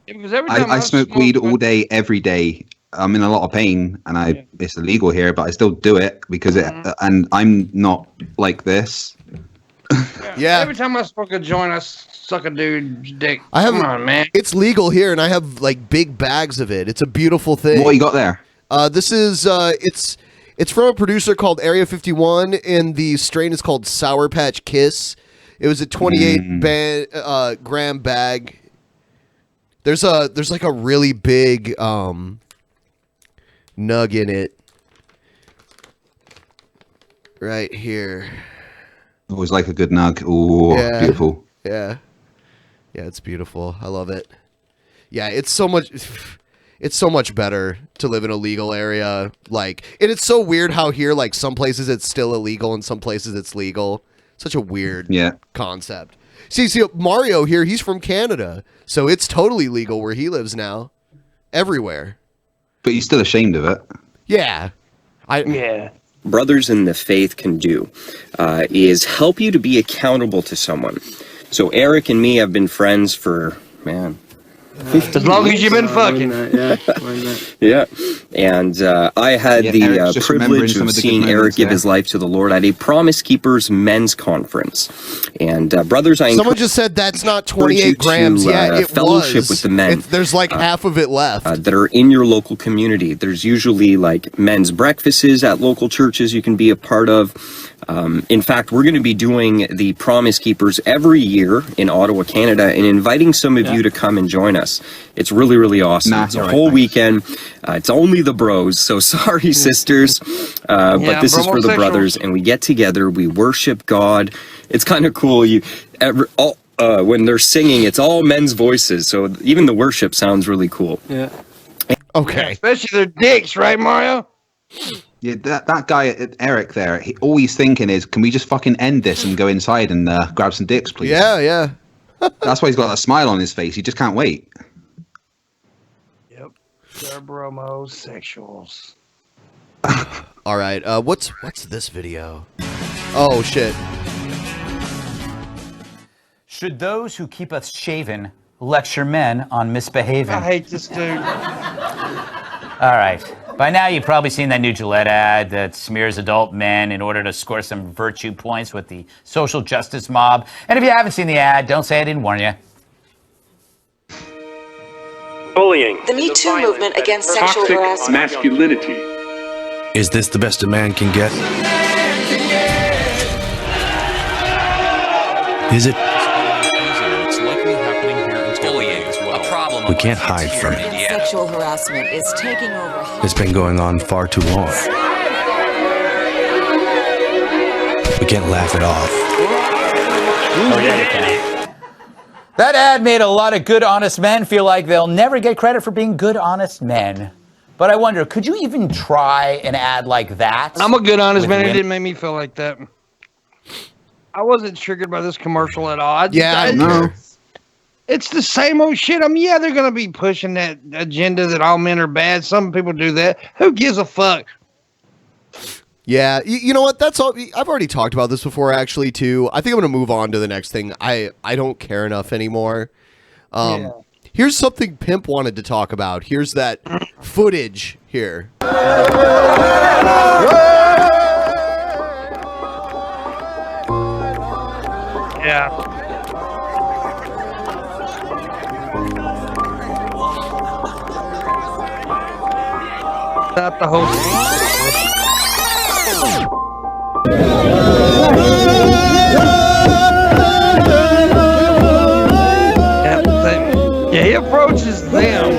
I smoke weed all day, every day. I'm in a lot of pain, and it's illegal here, but I still do it because and I'm not like this. Yeah. Every time I smoke a joint, I suck a dude's dick. Come on, man. It's legal here, and I have like big bags of it. It's a beautiful thing. What you got there? This is It's from a producer called Area 51, and the strain is called Sour Patch Kiss. It was a 28 gram bag. There's like a really big nug in it right here. Always like a good nug. Ooh, yeah. Beautiful. Yeah, it's beautiful. I love it. Yeah, it's so much. It's so much better to live in a legal area. And it's so weird how here, like, some places it's still illegal and some places it's legal. Such a weird Yeah. concept. See, Mario here, he's from Canada, so it's totally legal where he lives now. Everywhere. But he's still ashamed of it. Yeah. Yeah. Brothers in the faith can do is help you to be accountable to someone. So Eric and me have been friends for, man, 15 as long as you've been fucking. Yeah. And I had the privilege of seeing Eric give his life to the Lord at a Promise Keepers men's conference. And brothers, Someone just said that's not 28 grams. Yeah, it fellowship was. with the men. There's like half of it left. That are in your local community. There's usually like men's breakfasts at local churches you can be a part of. In fact, we're going to be doing the Promise Keepers every year in Ottawa, Canada, and inviting some of you to come and join us. It's really, really awesome. It's a whole weekend. It's only the bros, so sorry, sisters. But this is for the brothers, and we get together, we worship God. It's kind of cool. When they're singing, it's all men's voices, so even the worship sounds really cool. Yeah. Okay. Especially their dicks, right, Mario? Yeah, that guy, Eric there, all he's thinking is, can we just fucking end this and go inside and grab some dicks, please? Yeah. That's why he's got that smile on his face. He just can't wait. Yep. They're bromosexuals. All right. What's this video? Oh, shit. Should those who keep us shaven lecture men on misbehaving? I hate this dude. All right. By now, you've probably seen that new Gillette ad that smears adult men in order to score some virtue points with the social justice mob. And if you haven't seen the ad, don't say I didn't warn you. Bullying. The Me Too movement against sexual harassment. Masculinity. Is this the best a man can get? Is it? It's likely happening here in bullying as well. A problem. We can't hide from it. Sexual harassment is taking over. It's been going on far too long. We can't laugh it off. That ad made a lot of good, honest men feel like they'll never get credit for being good, honest men. But I wonder, could you even try an ad like that? I'm a good, honest man. It didn't make me feel like that. I wasn't triggered by this commercial at all. I know. It's the same old shit. I mean, yeah, they're going to be pushing that agenda that all men are bad. Some people do that. Who gives a fuck? Yeah, you know what? That's all. I've already talked about this before, actually, too. I think I'm going to move on to the next thing. I don't care enough anymore. Here's something Pimp wanted to talk about. Here's that footage here. Yeah. Not the whole yeah, he approaches them.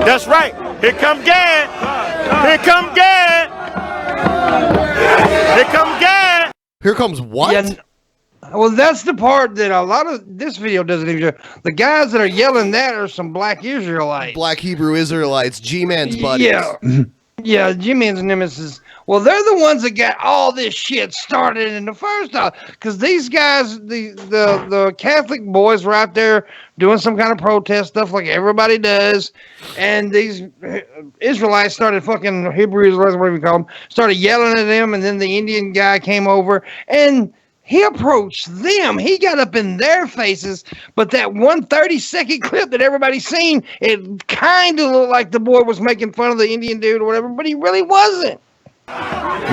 That's right. Here come Gad. Here come Gad. Here come Gad. Here comes what? Yeah, well, that's the part that a lot of this video doesn't even show. The guys that are yelling that are some black Israelites. Black Hebrew Israelites, G-Man's buddies. Yeah. Yeah, G-Man's nemesis. Well, they're the ones that got all this shit started in the first off. Because these guys, the Catholic boys were out there doing some kind of protest stuff like everybody does. And these Israelites started fucking Hebrew Israelites, whatever you call them, started yelling at them. And then the Indian guy came over and he approached them. He got up in their faces. But that 1 30-second clip that everybody's seen, it kind of looked like the boy was making fun of the Indian dude or whatever, but he really wasn't. He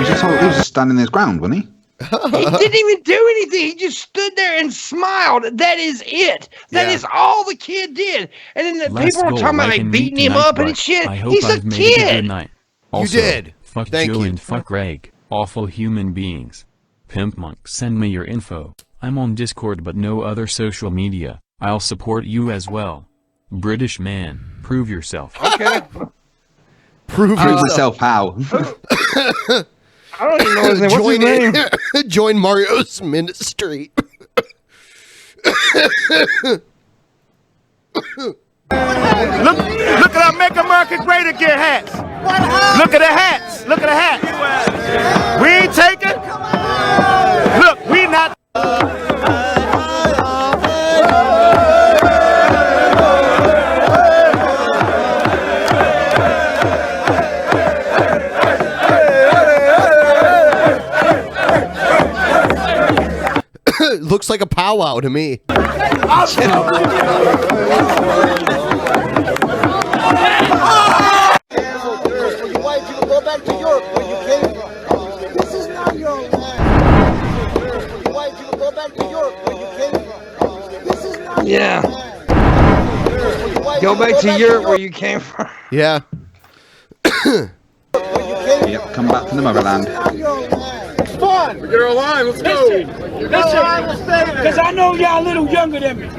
was just standing his ground, wasn't he? He didn't even do anything. He just stood there and smiled. That is it. That is all the kid did. And then the people were talking about like beating him up and shit. He's a kid. Also, You did. Fuck Thank Joe you. and fuck Reg. Awful human beings. Pimpmunk, send me your info. I'm on Discord but no other social media. I'll support you as well. British man, prove yourself. Okay. Prove yourself how. I don't even know his name. What's his name? Join Mario's ministry. Look at our Make America Great Again hats. Look at the hats. Look at the hats. We ain't taking. Look, we not. Looks like a powwow to me. Yeah. Go back to Europe where you came from. Yeah. Yep, come back from the motherland. Fun! Get our line, let's go! Listen, because I know y'all a little younger than me.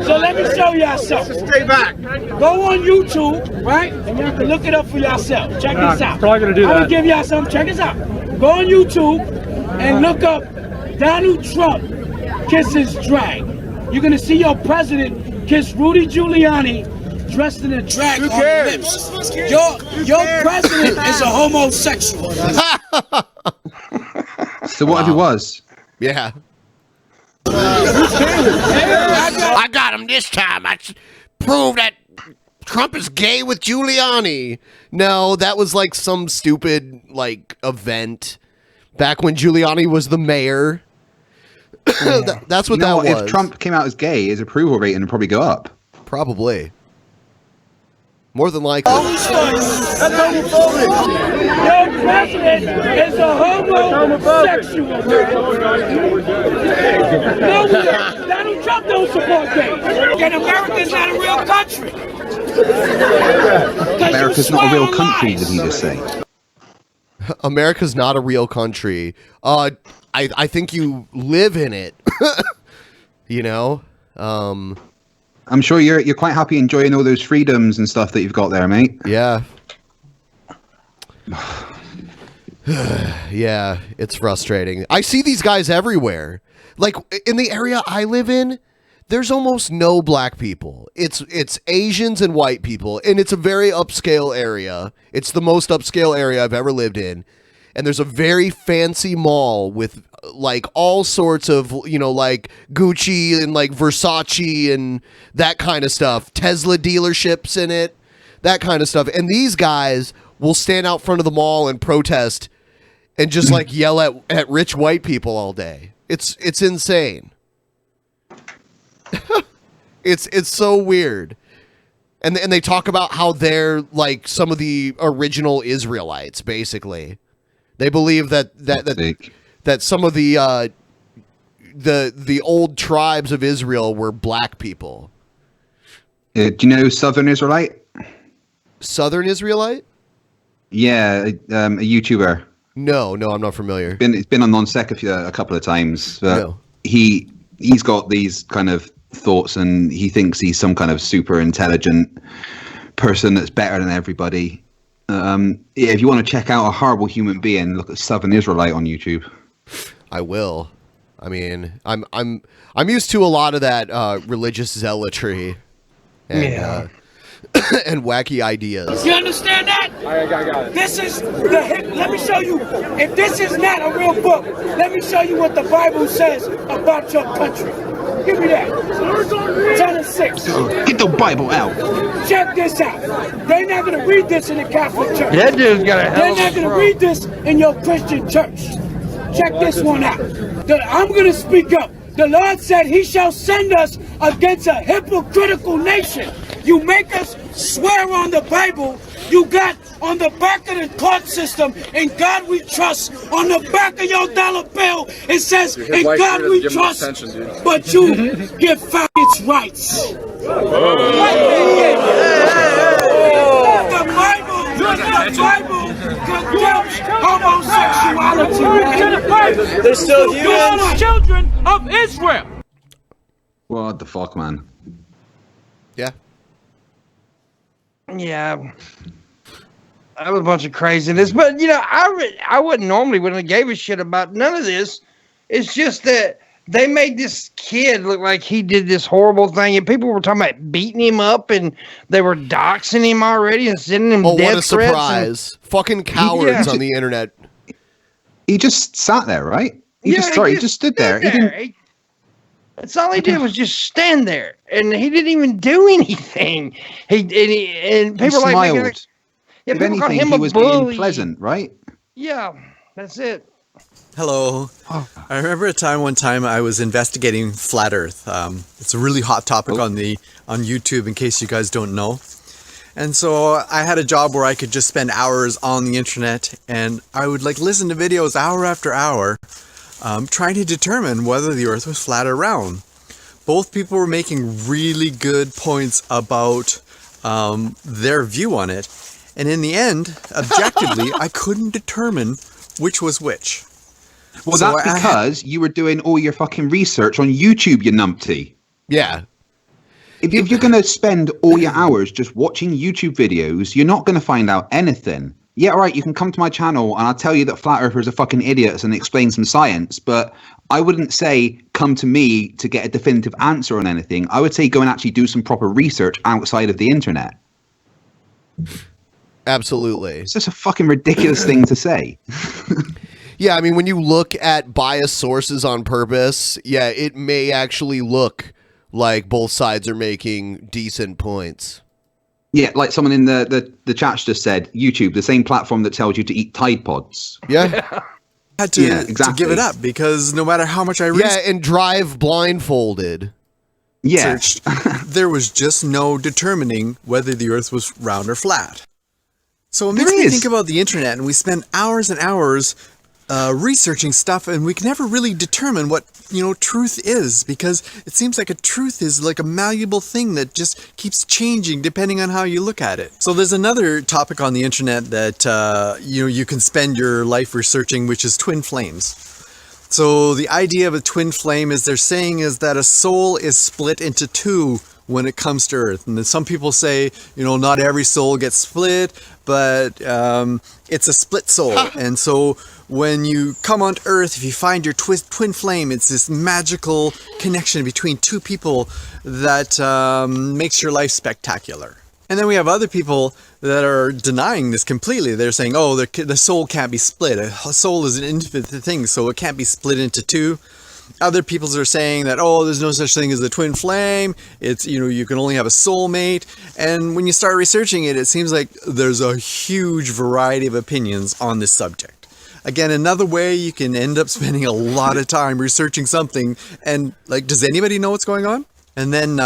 So let me show y'all something. Stay back. Go on YouTube, right? And you can look it up for yourself. Check this out. Probably gonna do that. I'm gonna give y'all something. Check this out. Go on YouTube and look up Donald Trump kisses drag. You're gonna see your president kiss Rudy Giuliani dressed in a drag on the lips. Your president is a homosexual. So what if he was? Yeah. I got him this time. I prove that Trump is gay with Giuliani. No, that was like some stupid like event back when Giuliani was the mayor. That's what that was. If Trump came out as gay, his approval rating would probably go up. Probably. More than likely. Your president is a homosexual. No, Donald Trump don't support gays. And America's not a real country. America's not a real country, did he just say? America's not a real country. I think you live in it. You know? I'm sure you're quite happy enjoying all those freedoms and stuff that you've got there, mate. Yeah. Yeah, it's frustrating. I see these guys everywhere. Like in the area I live in, there's almost no black people. It's Asians and white people, and it's a very upscale area. It's the most upscale area I've ever lived in. And there's a very fancy mall with like all sorts of, you know, like Gucci and like Versace and that kind of stuff. Tesla dealerships in it, that kind of stuff. And these guys will stand out front of the mall and protest and just like yell at rich white people all day. It's insane. It's so weird. And they talk about how they're like some of the original Israelites, basically. They believe that some of the old tribes of Israel were black people. Do you know Southern Israelite? Southern Israelite? Yeah, a YouTuber. No, I'm not familiar. It's been on Non-Sec a couple of times. But No. He's got these kind of thoughts, and he thinks he's some kind of super intelligent person that's better than everybody. Yeah, if you want to check out a horrible human being, look at Southern Israelite on YouTube. I will. I mean, I'm used to a lot of that religious zealotry and and wacky ideas. You understand that? I got it. This is let me show you. If this is not a real book, let me show you what the Bible says about your country. Give me that. 10 and 6. Get the Bible out. Check this out. They're not going to read this in the Catholic Church. That dude's got a hell of a They're not going to throat. read this in your Christian church. Check this one out. I'm going to speak up. The Lord said he shall send us against a hypocritical nation. You make us swear on the Bible. You got on the back of the court system, "In God we trust." On the back of your dollar bill, it says, "In God we trust." But you give its rights. The Bible condemns homosexuality. They're still humans. Children of Israel. What the fuck, man? Yeah. Yeah. That was a bunch of craziness. But, I wouldn't have gave a shit about none of this. It's just that they made this kid look like he did this horrible thing, and people were talking about beating him up, and they were doxing him already and sending him death what a threats. Surprise. Fucking cowards on the internet. He just sat there, right? He just stood there. That's all he did was just stand there, and he didn't even do anything. And people smiled. like, making if people called anything, him he a was bully. being pleasant, right? Yeah, that's it. Hello. I remember one time I was investigating flat Earth. It's a really hot topic on YouTube, in case you guys don't know. And so I had a job where I could just spend hours on the internet, and I would listen to videos hour after hour, trying to determine whether the Earth was flat or round. Both people were making really good points about their view on it, and in the end, objectively, I couldn't determine which was which. Well, so that's because you were doing all your fucking research on YouTube, you numpty. Yeah. If you're going to spend all your hours just watching YouTube videos, you're not going to find out anything. Yeah, all right, you can come to my channel and I'll tell you that flat earthers are fucking idiots and explain some science, but I wouldn't say come to me to get a definitive answer on anything. I would say go and actually do some proper research outside of the internet. Absolutely. It's just a fucking ridiculous thing to say. Yeah, I mean, when you look at biased sources on purpose, yeah, it may actually look like both sides are making decent points. Yeah, like someone in the chat just said, YouTube, the same platform that tells you to eat Tide Pods. Yeah. I had to give it up because no matter how much I researched... Yeah, and drive blindfolded. Yeah. There was just no determining whether the Earth was round or flat. So it makes me think about the internet, and we spend hours and hours researching stuff, and we can never really determine what truth is, because it seems like a truth is like a malleable thing that just keeps changing depending on how you look at it. So there's another topic on the internet that you can spend your life researching, which is twin flames. So the idea of a twin flame is they're saying is that a soul is split into two when it comes to Earth. And then some people say, not every soul gets split, but it's a split soul. And so when you come onto Earth, if you find your twin flame, it's this magical connection between two people that makes your life spectacular. And then we have other people that are denying this completely. They're saying, the soul can't be split. A soul is an infinite thing, so it can't be split into two. Other people are saying that, there's no such thing as a twin flame. It's, you can only have a soulmate. And when you start researching it, it seems like there's a huge variety of opinions on this subject. Again, another way you can end up spending a lot of time researching something, and does anybody know what's going on? And then,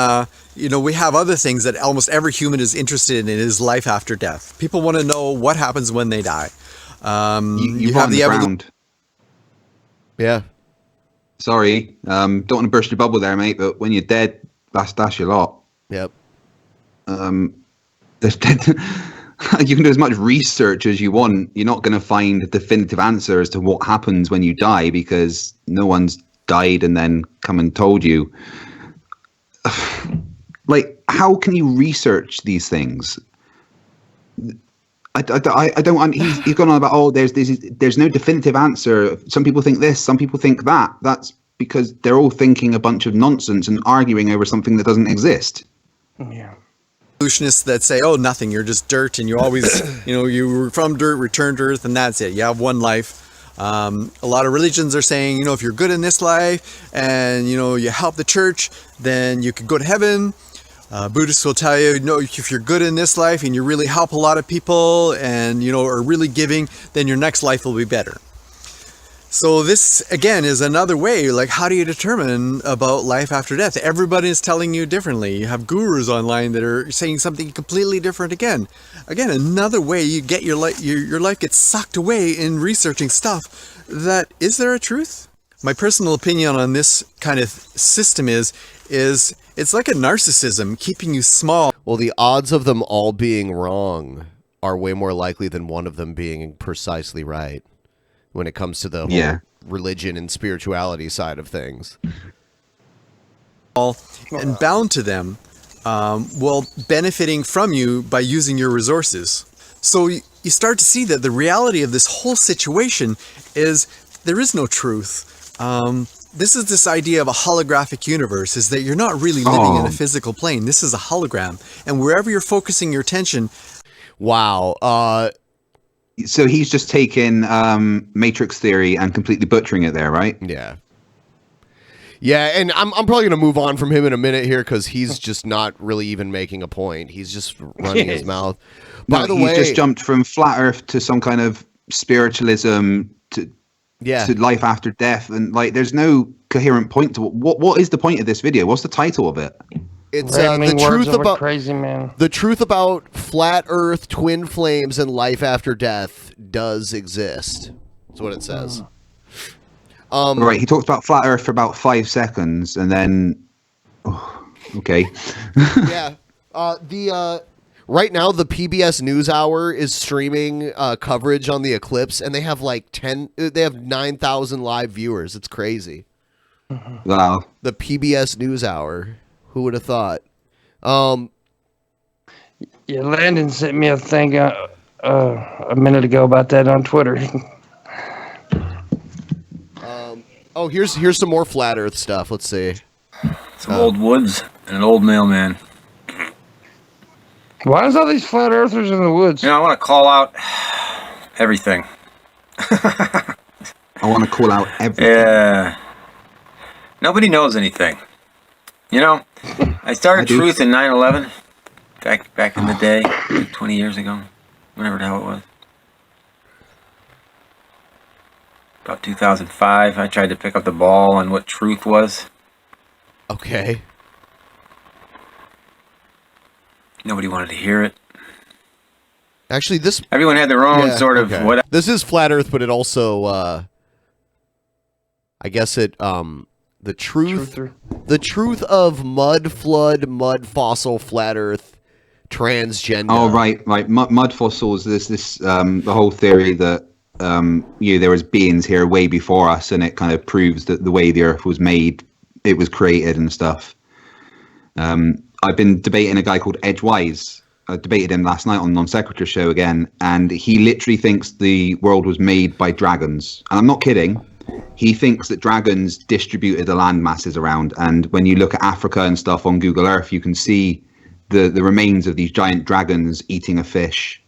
we have other things that almost every human is interested in is life after death. People want to know what happens when they die. You have the ground. Yeah. Sorry, don't want to burst your bubble there, mate, but when you're dead, that's your lot. Yep. You can do as much research as you want. You're not going to find a definitive answer as to what happens when you die, because no one's died and then come and told you. How can you research these things? I don't. He's gone on about there's no definitive answer. Some people think this, some people think that. That's because they're all thinking a bunch of nonsense and arguing over something that doesn't exist. Yeah. Solutionists that say, nothing, you're just dirt, and you always, you were from dirt, return to earth, and that's it. You have one life. A lot of religions are saying, if you're good in this life and, you help the church, then you could go to heaven. Buddhists will tell you, if you're good in this life and you really help a lot of people and, are really giving, then your next life will be better. So this, again, is another way, how do you determine about life after death? Everybody is telling you differently. You have gurus online that are saying something completely different again. Again, another way you get your life gets sucked away in researching stuff that, is there a truth? My personal opinion on this kind of system is it's like a narcissism keeping you small. Well, the odds of them all being wrong are way more likely than one of them being precisely right when it comes to the whole religion and spirituality side of things. And bound to them while benefiting from you by using your resources. So you start to see that the reality of this whole situation is there is no truth. This is this idea of a holographic universe, is that you're not really living in a physical plane. This is a hologram. And wherever you're focusing your attention... Wow. So he's just taken Matrix theory and completely butchering it there, right? Yeah. Yeah, and I'm probably going to move on from him in a minute here because he's just not really even making a point. He's just running his mouth. By the way, he's just jumped from flat Earth to some kind of spiritualism to life after death, and like there's no coherent point to what is the point of this video? What's the title of it? It's the truth about crazy man. The truth about flat Earth, twin flames, and life after death does exist. That's what it says. Right, he talked about flat Earth for about 5 seconds, and then, okay. Yeah, right now the PBS NewsHour is streaming coverage on the eclipse, and they have like 9,000 live viewers. It's crazy. Wow. The PBS NewsHour. Who would have thought? Yeah, Landon sent me a thing a minute ago about that on Twitter. Oh, here's some more flat Earth stuff. Let's see. Some old woods and an old mailman. Why is all these flat earthers in the woods? You know, I want to call out everything. I want to call out everything. Yeah. Nobody knows anything. You know, I started Truth in 9/11, back in the day, like 20 years ago, whatever the hell it was. About 2005, I tried to pick up the ball on what truth was. Okay. Nobody wanted to hear it. Actually, everyone had their own sort of what. This is flat Earth, but it also, I guess it, the truth of mud flood, mud fossil, flat Earth, transgender. Oh right. Mud fossils. There's this the whole theory that there was beings here way before us, and it kind of proves that the way the Earth was made, it was created and stuff. I've been debating a guy called Edgewise. I debated him last night on Non Sequitur show again, and he literally thinks the world was made by dragons. And I'm not kidding. He thinks that dragons distributed the land masses around, and when you look at Africa and stuff on Google Earth, you can see the remains of these giant dragons eating a fish,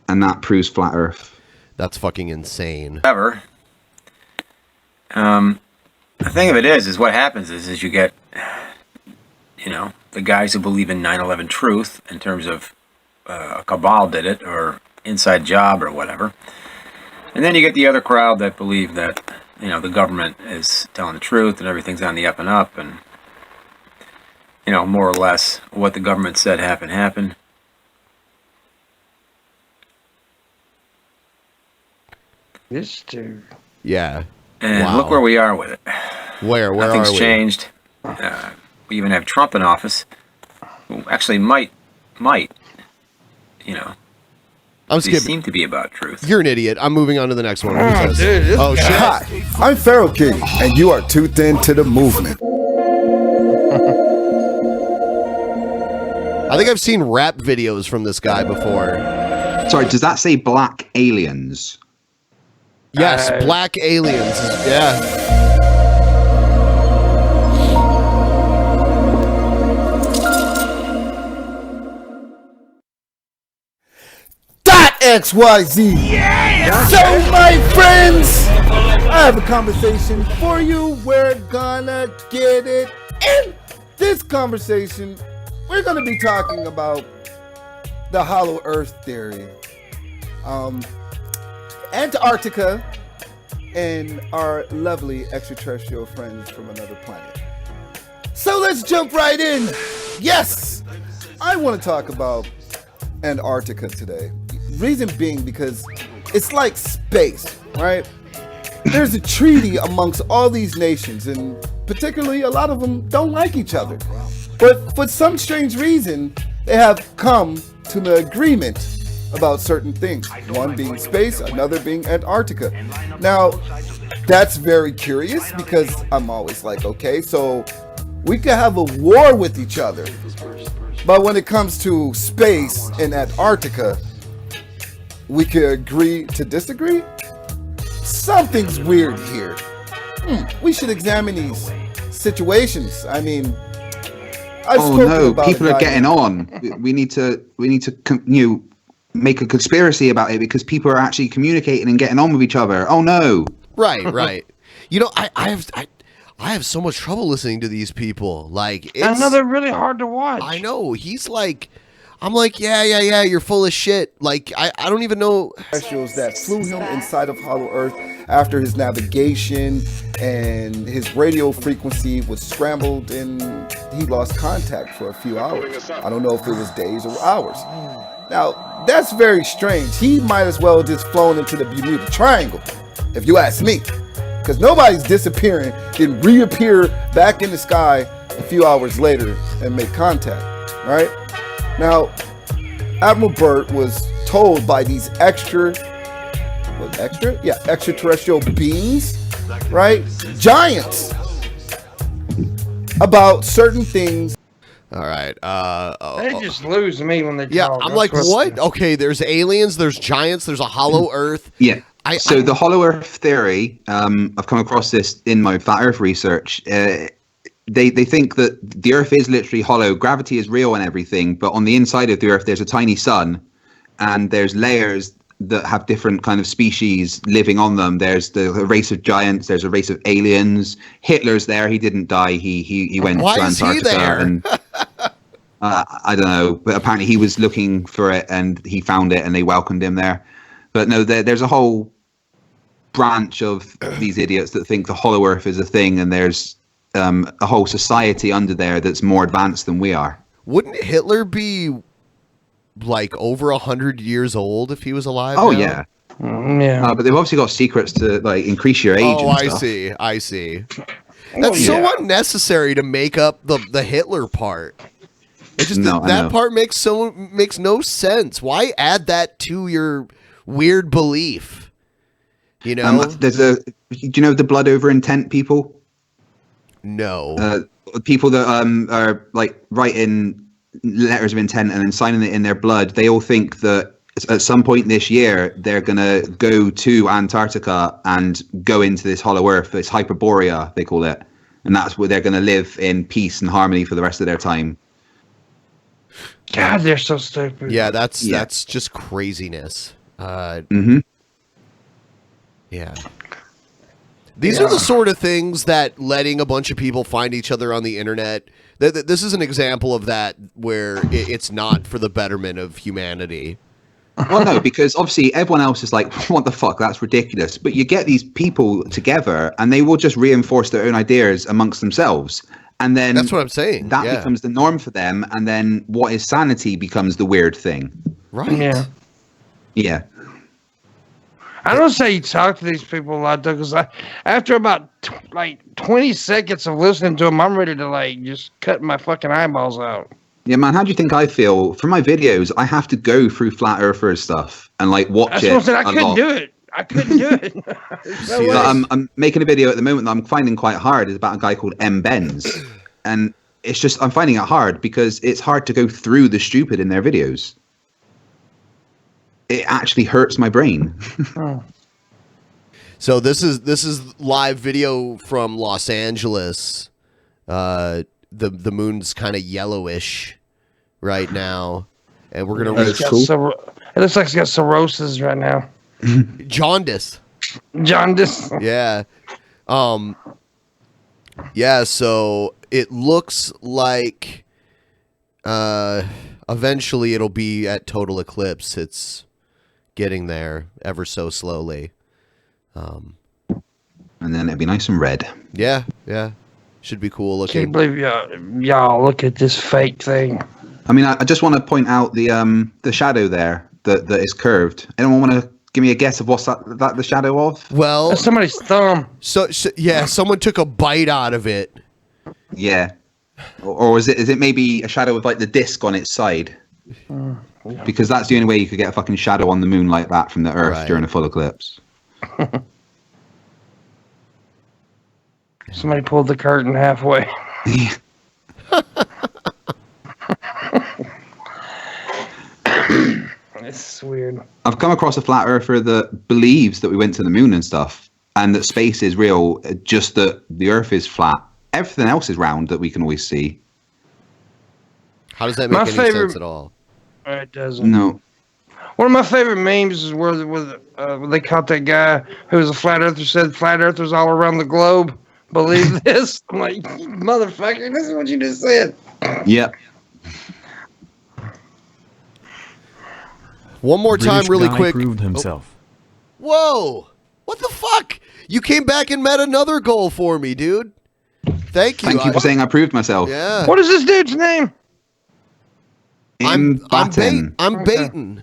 and that proves flat Earth. That's fucking insane. Ever. The thing of it is what happens is you get, the guys who believe in 9/11 truth in terms of a cabal did it or inside job or whatever. And then you get the other crowd that believe that, the government is telling the truth and everything's on the up and up, and, more or less what the government said happened. This dude. Yeah. And look where we are with it. Where Nothing's are we? changed. We even have Trump in office, who actually might, I'm skipping. Seem to be about truth. You're an idiot. I'm moving on to the next one. Oh, dude, oh shit. Hi, I'm Pharaoh King, and you are tuned in to the movement. I think I've seen rap videos from this guy before. Sorry, does that say black aliens? Yes, black aliens. Yeah. XYZ. Yeah! So, my friends, I have a conversation for you. We're gonna get it. In this conversation, we're gonna be talking about the hollow earth theory, Antarctica, and our lovely extraterrestrial friends from another planet. So let's jump right in. Yes, I want to talk about Antarctica today. Reason being because it's like space, right? There's a treaty amongst all these nations, and particularly a lot of them don't like each other. But for some strange reason, they have come to an agreement about certain things. One being space, another being Antarctica. Now, that's very curious because I'm always like, okay, so we could have a war with each other. But when it comes to space and Antarctica, we could agree to disagree? Something's weird here. We should examine these situations. I mean, people are getting on. We need to make a conspiracy about it because people are actually communicating and getting on with each other. Oh no! Right. You know, I have so much trouble listening to these people. Like, I know they're really hard to watch. I know. He's like, I'm like, yeah, you're full of shit. Like, I don't even know. Specials that flew him inside of Hollow Earth after his navigation and his radio frequency was scrambled and he lost contact for a few hours. I don't know if it was days or hours. Now, that's very strange. He might as well have just flown into the Bermuda Triangle, if you ask me. Because nobody's disappearing, then reappear back in the sky a few hours later and make contact, right? Now, Admiral Burt was told by these extraterrestrial beings, right? Giants, about certain things. All right. They just lose me when they talk. I'm like, what? Okay, there's aliens, there's giants, there's a hollow Earth. Yeah. So the hollow Earth theory, I've come across this in my flat Earth research. They think that the Earth is literally hollow. Gravity is real and everything, but on the inside of the Earth, there's a tiny sun, and there's layers that have different kind of species living on them. There's the race of giants. There's a race of aliens. Hitler's there. He didn't die. He went to Antarctica. Is he there? And I don't know, but apparently he was looking for it and he found it, and they welcomed him there. But no, there's a whole branch of these idiots that think the hollow Earth is a thing, and there's a whole society under there that's more advanced than we are. Wouldn't Hitler be like over 100 years old if he was alive? Oh now? Yeah. But they've obviously got secrets to like increase your age. Oh, and stuff. I see. That's so unnecessary to make up the Hitler part. It just that part makes no sense. Why add that to your weird belief? You know, do you know the blood over intent people? No. People that are like writing letters of intent and then signing it in their blood. They all think that at some point this year they're gonna go to Antarctica and go into this hollow Earth. It's Hyperborea, they call it, and that's where they're gonna live in peace and harmony for the rest of their time. God, they're so stupid. Yeah, that's just craziness. Yeah. These are the sort of things that letting a bunch of people find each other on the internet, this is an example of that where it's not for the betterment of humanity. Well, no, because obviously everyone else is like, what the fuck, that's ridiculous. But you get these people together and they will just reinforce their own ideas amongst themselves. And then that's what I'm saying. That becomes the norm for them. And then what is sanity becomes the weird thing. Right. Yeah. Yeah. I don't say you talk to these people a lot though, because after about 20 seconds of listening to them, I'm ready to just cut my fucking eyeballs out. Yeah, man. How do you think I feel for my videos? I have to go through flat earther stuff and watch That's it. what I said. I couldn't do it. I couldn't do it. I'm making a video at the moment that I'm finding quite hard. It's about a guy called M. Benz, and it's just I'm finding it hard because it's hard to go through the stupid in their videos. It actually hurts my brain. So this is live video from Los Angeles. The moon's kind of yellowish right now, and we're gonna reach. It looks like it's got cirrhosis right now. Jaundice. Yeah. Yeah. So it looks like eventually it'll be at total eclipse. It's getting there ever so slowly. And then it'd be nice and red. Yeah. Should be cool looking. Can't believe y'all look at this fake thing. I mean, I just want to point out the shadow there that is curved. Anyone want to give me a guess of what's that the shadow of? Well, that's somebody's thumb. So yeah, someone took a bite out of it. Yeah. Or is it maybe a shadow with the disc on its side? Because that's the only way you could get a fucking shadow on the moon like that from the Earth during a full eclipse. Somebody pulled the curtain halfway. It's weird. I've I've come across a flat earther that believes that we went to the moon and stuff, and that space is real, just that the Earth is flat. Everything else is round that we can always see. How does that make any sense at all? It doesn't. No. One of my favorite memes is where they caught that guy who was a flat earther, said flat earthers all around the globe believe this. I'm like, motherfucker, this is what you just said. Yep. One more time, British really guy quick. Proved himself. Whoa! What the fuck? You came back and met another goal for me, dude. Thank you. Thank you for saying I proved myself. Yeah. What is this dude's name? I'm Batten. baiting.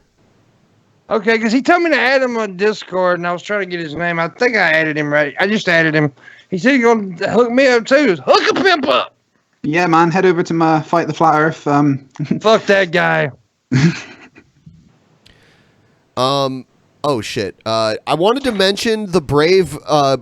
Okay, because he told me to add him on Discord, and I was trying to get his name. I think I added him right. I just added him. He said he's going to hook me up too. Hook a pimp up. Yeah, man. Head over to my Fight the Flat Earth. Fuck that guy. Oh shit. I wanted to mention the Brave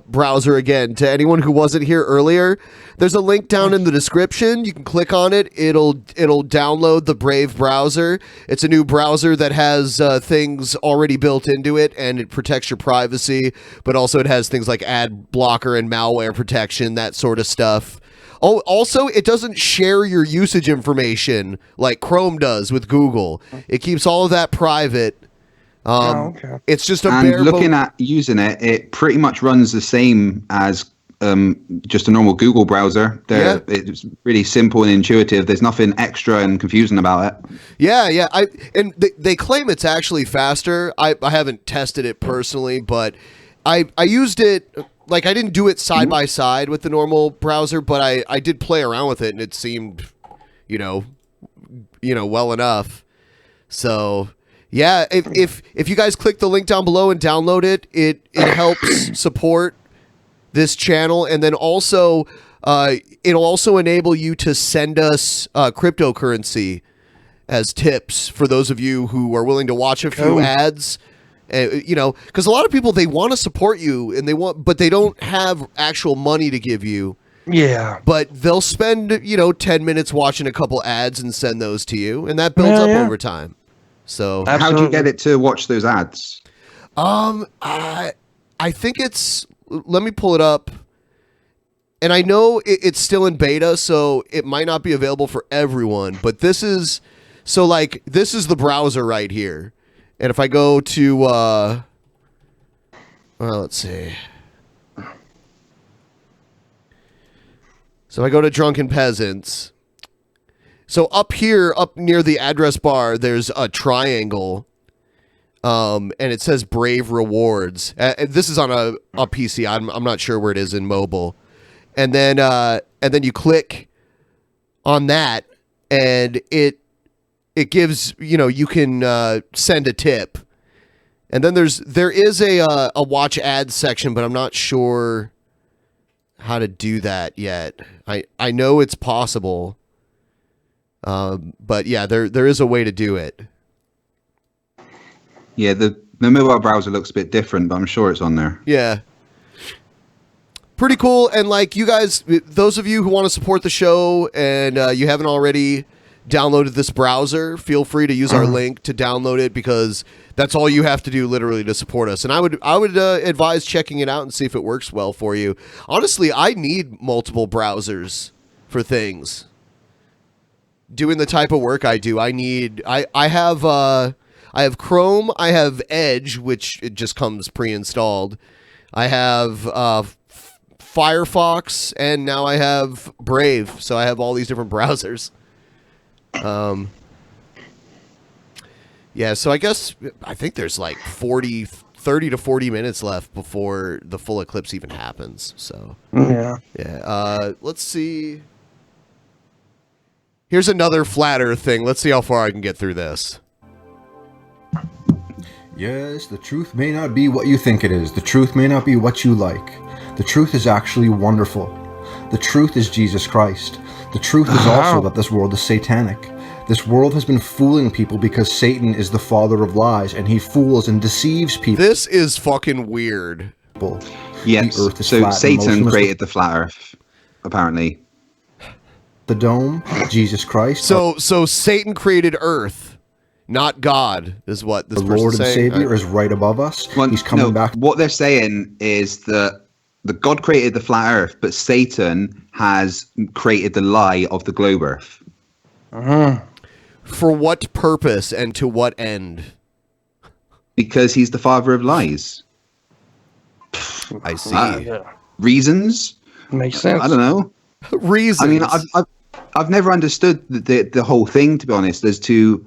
browser again to anyone who wasn't here earlier. There's a link down in the description. You can click on it. It'll download the Brave browser. It's a new browser that has things already built into it, and it protects your privacy, but also it has things like ad blocker and malware protection, that sort of stuff. Oh, also, it doesn't share your usage information like Chrome does with Google. It keeps all of that private. Okay. It's just a and bare looking at using it, it pretty much runs the same as just a normal Google browser. It's really simple and intuitive. There's nothing extra and confusing about it. Yeah. They claim it's actually faster. I haven't tested it personally, but I used it. Like, I didn't do it side by side with the normal browser, but I did play around with it, and it seemed, well enough. So. Yeah, if you guys click the link down below and download it, it helps support this channel, and then also it'll also enable you to send us cryptocurrency as tips for those of you who are willing to watch a few ads. Because a lot of people, they want to support you but they don't have actual money to give you. Yeah. But they'll spend 10 minutes watching a couple ads and send those to you, and that builds up over time. So how do you get it to watch those ads? I think it's. Let me pull it up. And I know it's still in beta, so it might not be available for everyone. But this is the browser right here. And if I go to, let's see. So I go to Drunken Peasants. So up here, up near the address bar, there's a triangle, and it says Brave Rewards. This is on a PC. I'm not sure where it is in mobile. And then you click on that, and it gives, you can send a tip. And then there is a watch ads section, but I'm not sure how to do that yet. I know it's possible. But yeah, there is a way to do it. Yeah, the mobile browser looks a bit different, but I'm sure it's on there. Yeah. Pretty cool. And like, you guys, those of you who want to support the show and you haven't already downloaded this browser, feel free to use our link to download it, because that's all you have to do literally to support us. And I would advise checking it out and see if it works well for you. Honestly, I need multiple browsers for things. Doing the type of work I do, I have Chrome, I have Edge, which it just comes pre-installed. I have Firefox, and now I have Brave. So I have all these different browsers. Yeah, so I think there's like 30 to 40 minutes left before the full eclipse even happens. So yeah. Let's see. Here's another flat earth thing. Let's see how far I can get through this. Yes, the truth may not be what you think it is. The truth may not be what you like. The truth is actually wonderful. The truth is Jesus Christ. The truth is also that this world is satanic. This world has been fooling people because Satan is the father of lies, and he fools and deceives people. This is fucking weird. Yes, the earth is so flat, Satan created the flat earth, apparently. The dome, Jesus Christ. So Satan created Earth, not God, is what this The Lord and saying. Savior is right above us. Well, He's coming back. What they're saying is that the God created the flat Earth, but Satan has created the lie of the globe Earth. For what purpose and to what end? Because he's the father of lies. I see. Reasons? Makes sense. I don't know. Reasons. I mean, I've never understood the whole thing, to be honest, as to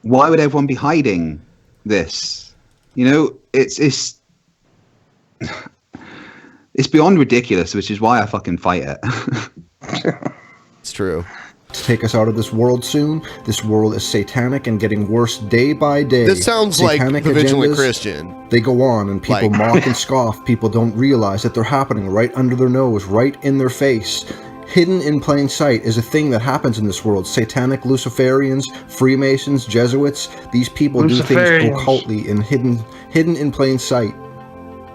why would everyone be hiding this? You know, it's beyond ridiculous, which is why I fucking fight it. It's true. To take us out of this world soon. This world is satanic and getting worse day by day. This sounds Satanic like the Vigilant agendas, Christian. They go on, and people mock and scoff. People don't realize that they're happening right under their nose, right in their face. Hidden in plain sight is a thing that happens in this world. Satanic Luciferians, Freemasons, Jesuits, these people do things occultly and hidden in plain sight.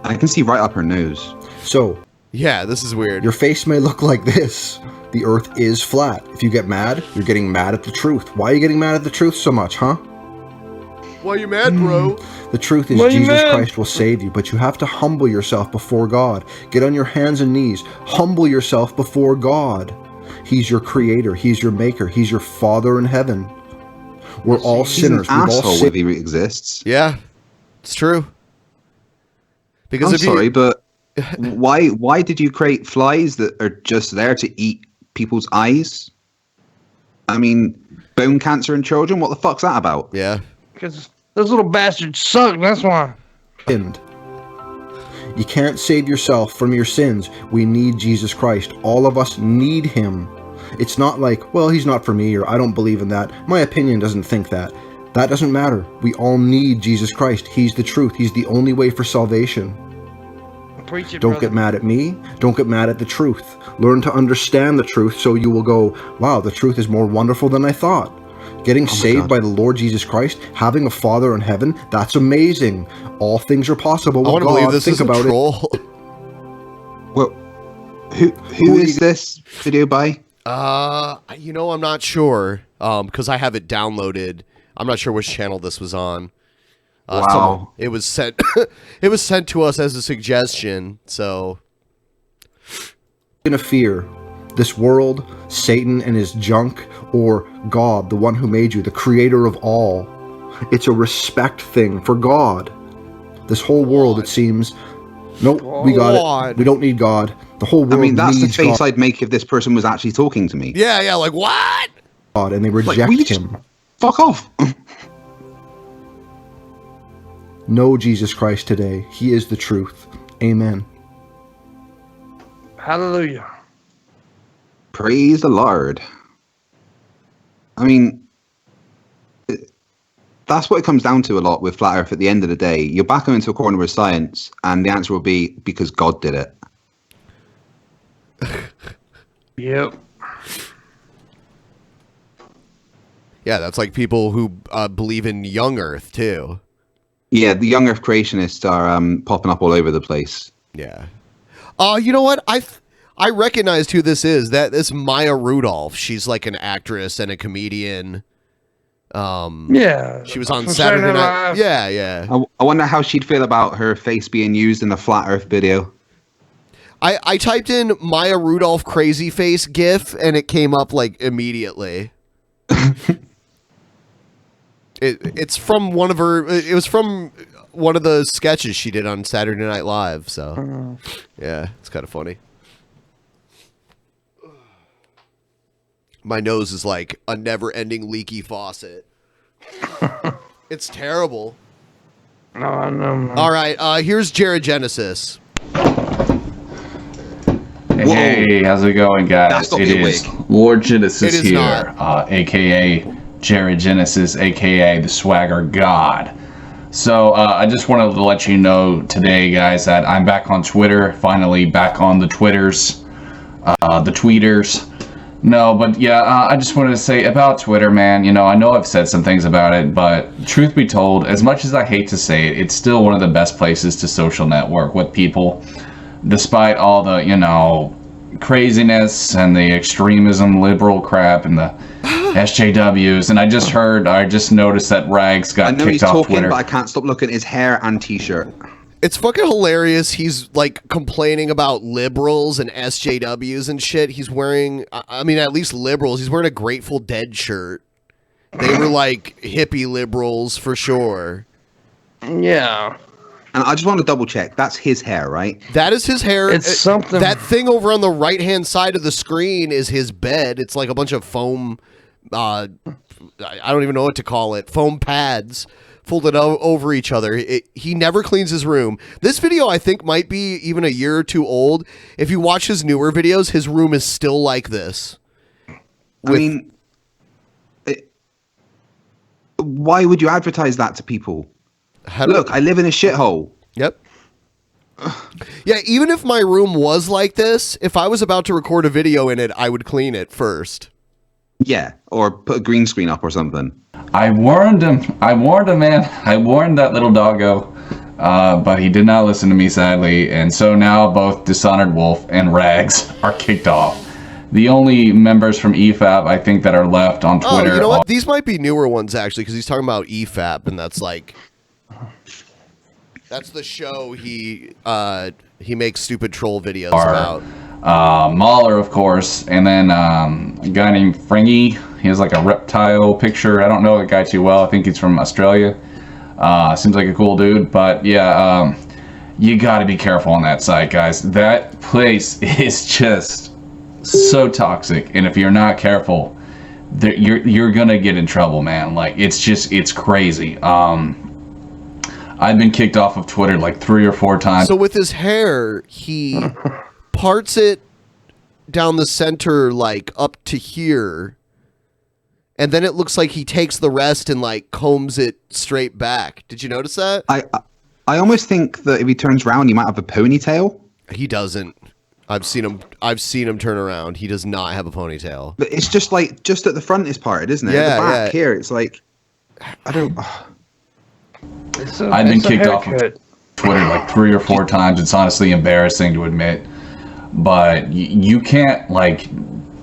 I can see right up her nose. So, yeah, this is weird. Your face may look like this. The earth is flat. If you get mad, you're getting mad at the truth. Why are you getting mad at the truth so much, huh? Why are you mad, bro? The truth is Jesus Christ will save you, but you have to humble yourself before God. Get on your hands and knees. Humble yourself before God. He's your creator. He's your maker. He's your Father in heaven. We're all sinners. An asshole if he exists. Yeah, it's true. Because I'm sorry, but why did you create flies that are just there to eat people's eyes? I mean, bone cancer in children? What the fuck's that about? Yeah. Because those little bastards suck, that's why. You can't save yourself from your sins. We need Jesus Christ. All of us need him. It's not like, well, he's not for me, or I don't believe in that. My opinion doesn't think that. That doesn't matter. We all need Jesus Christ. He's the truth. He's the only way for salvation. Preach it, Don't get mad at me. Don't get mad at the truth. Learn to understand the truth so you will go, wow, the truth is more wonderful than I thought. Getting saved by the Lord Jesus Christ, having a Father in heaven, that's amazing. All things are possible with I want to God. believe this Think is a about troll. Well, who is this video by? You know, I'm not sure. Because I have it downloaded. I'm not sure which channel this was on. Wow. It was sent. It was sent to us as a suggestion. So, in a fear, this world, Satan and his junk, or God, the one who made you, the creator of all. It's a respect thing for God. This whole world, it seems. Nope, we got it. We don't need God. The whole world. I mean, that's the needs face God. I'd make if this person was actually talking to me. yeah, like what? God, and they reject will you just him. Fuck off. Know Jesus Christ today. He is the truth. Amen. Hallelujah. Praise the Lord. I mean, that's what it comes down to a lot with Flat Earth at the end of the day. You're back into a corner with science, and the answer will be because God did it. Yep. Yeah, that's like people who believe in young Earth, too. Yeah, the young Earth creationists are popping up all over the place. Yeah. You know what? I recognized who this is. This Maya Rudolph. She's like an actress and a comedian. Yeah. She was on Saturday Night. Yeah. I wonder how she'd feel about her face being used in the Flat Earth video. I typed in Maya Rudolph crazy face GIF and it came up like immediately. It's from one of her. It was from one of the sketches she did on Saturday Night Live. So, yeah, it's kind of funny. My nose is like a never-ending leaky faucet. It's terrible. No. All right, here's Jared Genesis. Hey, how's it going, guys? It is Lord Genesis here, aka Jared Genesis, aka the Swagger God. So I just wanted to let you know today, guys, that I'm back on Twitter. Finally back on the Twitters, the tweeters. No, but yeah, I just wanted to say about Twitter, man. You know, I know I've said some things about it, but truth be told, as much as I hate to say it, it's still one of the best places to social network with people, despite all the, you know, craziness and the extremism, liberal crap, and the SJWs, and I just noticed that Rags got I know kicked he's off talking, Twitter. but I can't stop looking at his hair and t-shirt. It's fucking hilarious. He's like complaining about liberals and SJWs and shit. He's wearing, I mean, at least liberals. He's wearing a Grateful Dead shirt. They were like hippie liberals for sure. Yeah. And I just want to double check. That's his hair, right? That is his hair. It's something. That thing over on the right hand side of the screen is his bed. It's like a bunch of foam. I don't even know what to call it. Foam pads folded over each other. He never cleans his room. This video, I think, might be even a year or two old. If you watch his newer videos, his room is still like this. I mean, why would you advertise that to people? Look, I live in a shithole. Yep. Yeah, even if my room was like this, if I was about to record a video in it, I would clean it first. Yeah, or put a green screen up or something. I warned him, man. I warned that little doggo, but he did not listen to me, sadly. And so now both Dishonored Wolf and Rags are kicked off. The only members from EFAB, I think, that are left on Twitter. Oh, you know what? These might be newer ones, actually, because he's talking about EFAB, and that's like... That's the show he makes stupid troll videos about. Mahler, of course, and then a guy named Fringy. He has like a reptile picture. I don't know the guy too well. I think he's from Australia. Seems like a cool dude, but yeah, you got to be careful on that site, guys. That place is just so toxic, and if you're not careful, you're gonna get in trouble, man. Like it's crazy. I've been kicked off of Twitter like 3 or 4 times. So with his hair, he parts it down the center, like up to here, and then it looks like he takes the rest and like combs it straight back. Did you notice that? I almost think that if he turns around, he might have a ponytail. He doesn't. I've seen him turn around. He does not have a ponytail. But it's just like just at the front is parted, isn't it? Yeah, at the back yeah. here, it's like I don't. I've been kicked off of Twitter like 3 or 4 times. It's honestly embarrassing to admit, but you can't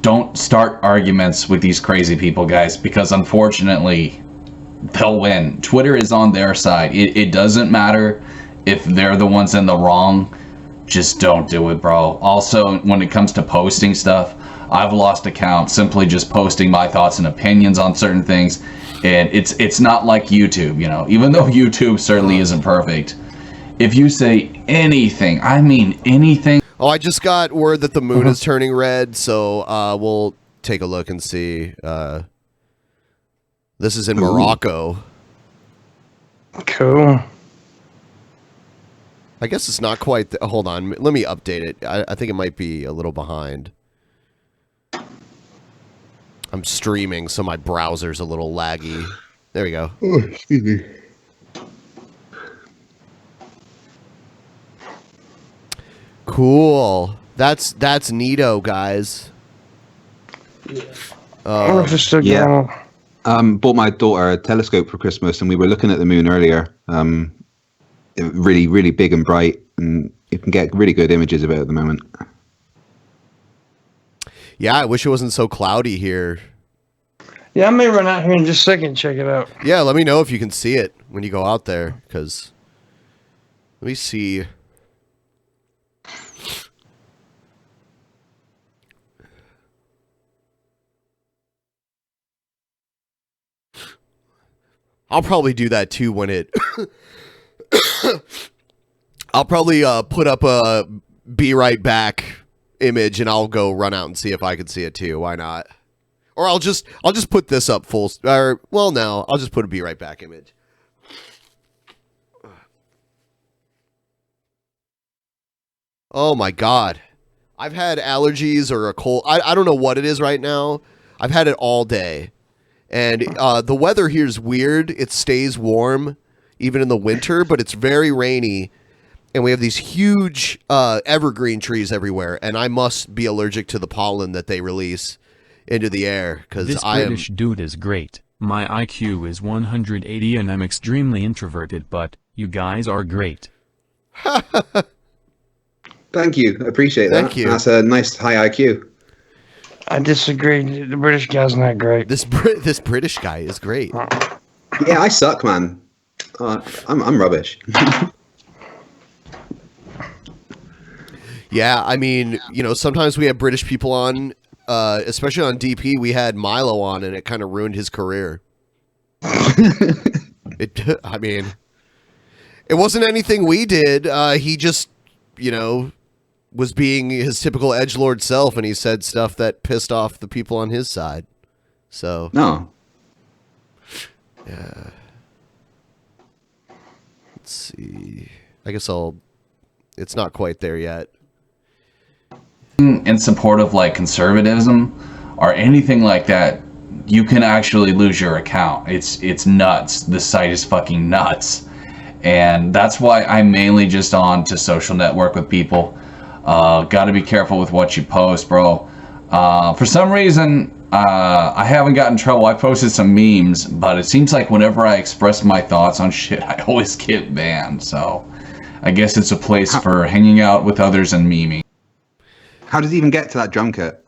don't start arguments with these crazy people, guys, because unfortunately they'll win. Twitter is on their side. It doesn't matter if they're the ones in the wrong. Just don't do it, bro. Also, when it comes to posting stuff, I've lost account simply just posting my thoughts and opinions on certain things. And it's not like YouTube, you know, even though YouTube certainly isn't perfect. If you say anything, I mean anything. Oh, I just got word that the moon is turning red, so we'll take a look and see. This is in Morocco. Cool. I guess it's not quite... hold on, let me update it. I think it might be a little behind. I'm streaming, so my browser's a little laggy. There we go. Oh, excuse me. Cool. That's neato, guys. Yeah. Bought my daughter a telescope for Christmas, and we were looking at the moon earlier. Really, really big and bright, and you can get really good images of it at the moment. Yeah, I wish it wasn't so cloudy here. Yeah, I may run out here in just a second and check it out. Yeah, let me know if you can see it when you go out there, because... Let me see... I'll probably do that too when it... I'll probably put up a be right back image and I'll go run out and see if I can see it too. Why not? Or I'll just put this up full... Or, well, no. I'll just put a be right back image. Oh my god. I've had allergies or a cold. I don't know what it is right now. I've had it all day. And the weather here is weird. It stays warm even in the winter, but it's very rainy. And we have these huge evergreen trees everywhere. And I must be allergic to the pollen that they release into the air. This British dude is great. My IQ is 180 and I'm extremely introverted, but you guys are great. Thank you. I appreciate that. Thank you. That's a nice high IQ. I disagree. The British guy's not great. This British guy is great. Yeah, I suck, man. I'm rubbish. Yeah, I mean, sometimes we have British people on, especially on DP. We had Milo on, and it kind of ruined his career. I mean, it wasn't anything we did. He just, was being his typical edgelord self, and he said stuff that pissed off the people on his side. So no. Yeah. Let's see. I guess it's not quite there yet. In support of like conservatism or anything like that, you can actually lose your account. It's nuts. The site is fucking nuts. And that's why I'm mainly just on to social network with people. Got to be careful with what you post, bro. For some reason, I haven't gotten in trouble. I posted some memes, but it seems like whenever I express my thoughts on shit, I always get banned. So I guess it's a place for hanging out with others and memeing. How does he even get to that drum kit?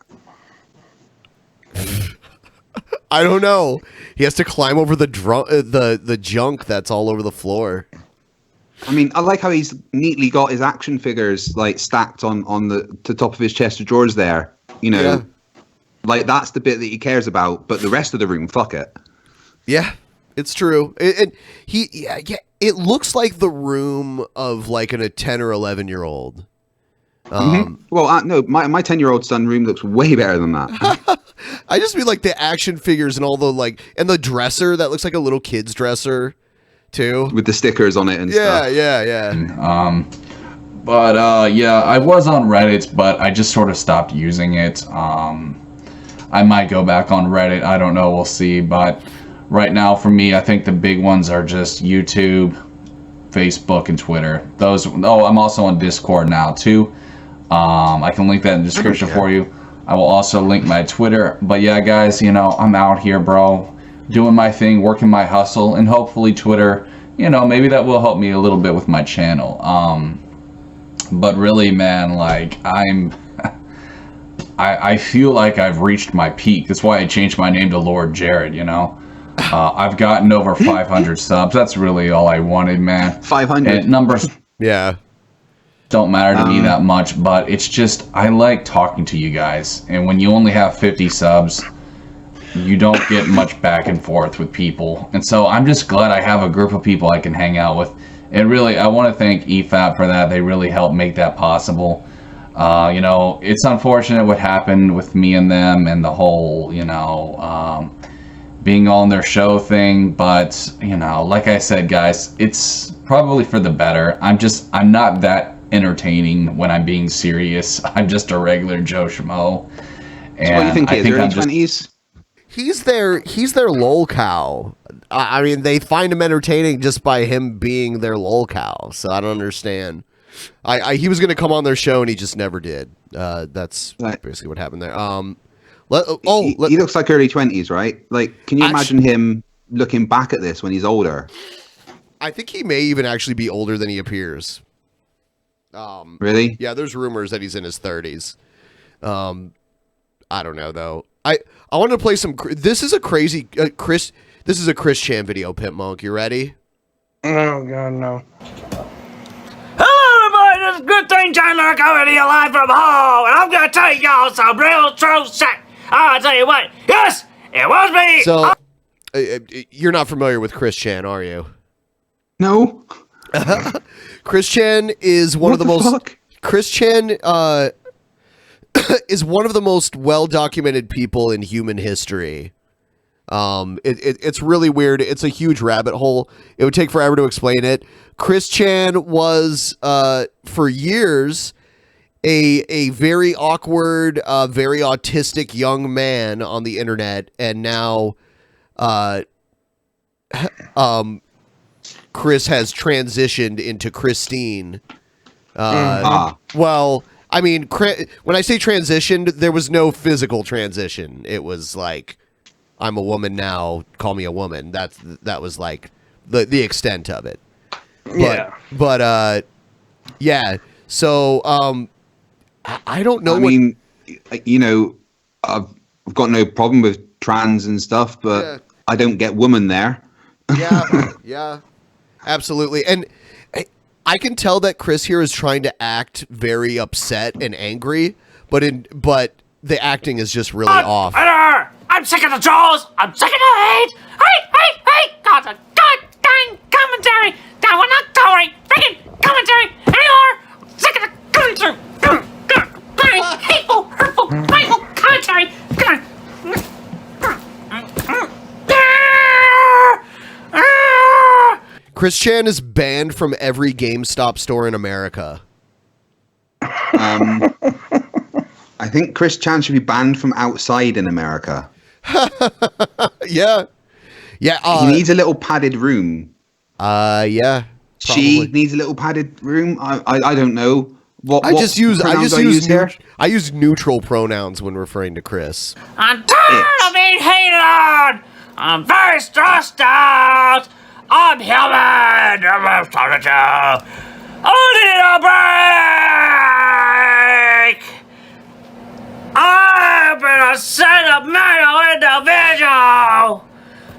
I don't know. He has to climb over the junk that's all over the floor. I mean, I like how he's neatly got his action figures like stacked on the top of his chest of drawers there. Yeah. Like that's the bit that he cares about, but the rest of the room, fuck it. Yeah, it's true. It looks like the room of like a 10 or 11-year-old. Well, no, my 10-year-old son room looks way better than that. I just mean like the action figures and all the and the dresser that looks like a little kid's dresser too, with the stickers on it and stuff. Yeah. But yeah, I was on Reddit, but I just sort of stopped using it. I might go back on Reddit. I don't know. We'll see. But right now, for me, I think the big ones are just YouTube, Facebook, and Twitter. I'm also on Discord now too. I can link that in the description for you. I will also link my Twitter. But yeah, guys, I'm out here, bro, doing my thing, working my hustle, and hopefully Twitter, maybe that will help me a little bit with my channel. But really, man, like I feel like I've reached my peak. That's why I changed my name to Lord Jared, I've gotten over 500 subs. That's really all I wanted, man. 500 and numbers. Yeah. Don't matter to me that much, but it's just I like talking to you guys. And when you only have 50 subs, you don't get much back and forth with people. And so I'm just glad I have a group of people I can hang out with. And really, I want to thank EFAP for that. They really helped make that possible. It's unfortunate what happened with me and them and the whole, being on their show thing. But, like I said, guys, it's probably for the better. I'm not that entertaining when I'm being serious. I'm just a regular Joe Schmo. And so what do you think he is? Early 20s? He's their lol cow. I mean, they find him entertaining just by him being their lol cow. So I don't understand. He was going to come on their show and he just never did. That's basically what happened there. He looks like early 20s, right? Like, can you imagine him looking back at this when he's older? I think he may even actually be older than he appears. Really? Yeah, there's rumors that he's in his 30s. I don't know though. I wanted to play some. This is a crazy Chris. This is a Chris Chan video, Pimpmunk. You ready? Oh God, no. Hello, everybody. This is Good Thing Chandler coming to you live from home, and I'm gonna tell y'all some real true shit. I'll tell you what. Yes, it was me. So, you're not familiar with Chris Chan, are you? No. Chris Chan is one of the most. Chris Chan is one of the most well-documented people in human history. It's really weird. It's a huge rabbit hole. It would take forever to explain it. Chris Chan was for years a very awkward, very autistic young man on the internet, and now Chris has transitioned into Christine. Well, I mean, when I say transitioned, there was no physical transition. It was like, I'm a woman now, call me a woman. That was like the extent of it. But yeah. So I don't know. I mean, I've got no problem with trans and stuff, but I don't get woman there. Yeah, absolutely. And I can tell that Chris here is trying to act very upset and angry, but the acting is just really off. I'm sick of the trolls. I'm sick of the hate. Hey, God dang commentary. That we're not tolerating freaking commentary anymore. I'm sick of the commentary. Hateful, hurtful, spiteful commentary. Chris Chan is banned from every GameStop store in America. I think Chris Chan should be banned from outside in America. Yeah. He needs a little padded room. Yeah. She needs a little padded room. I don't know. I use neutral pronouns when referring to Chris. I'm tired of being hated on. I'm very stressed out. I'm human. I'm talking to you. I need a break. I've been a sentimental individual.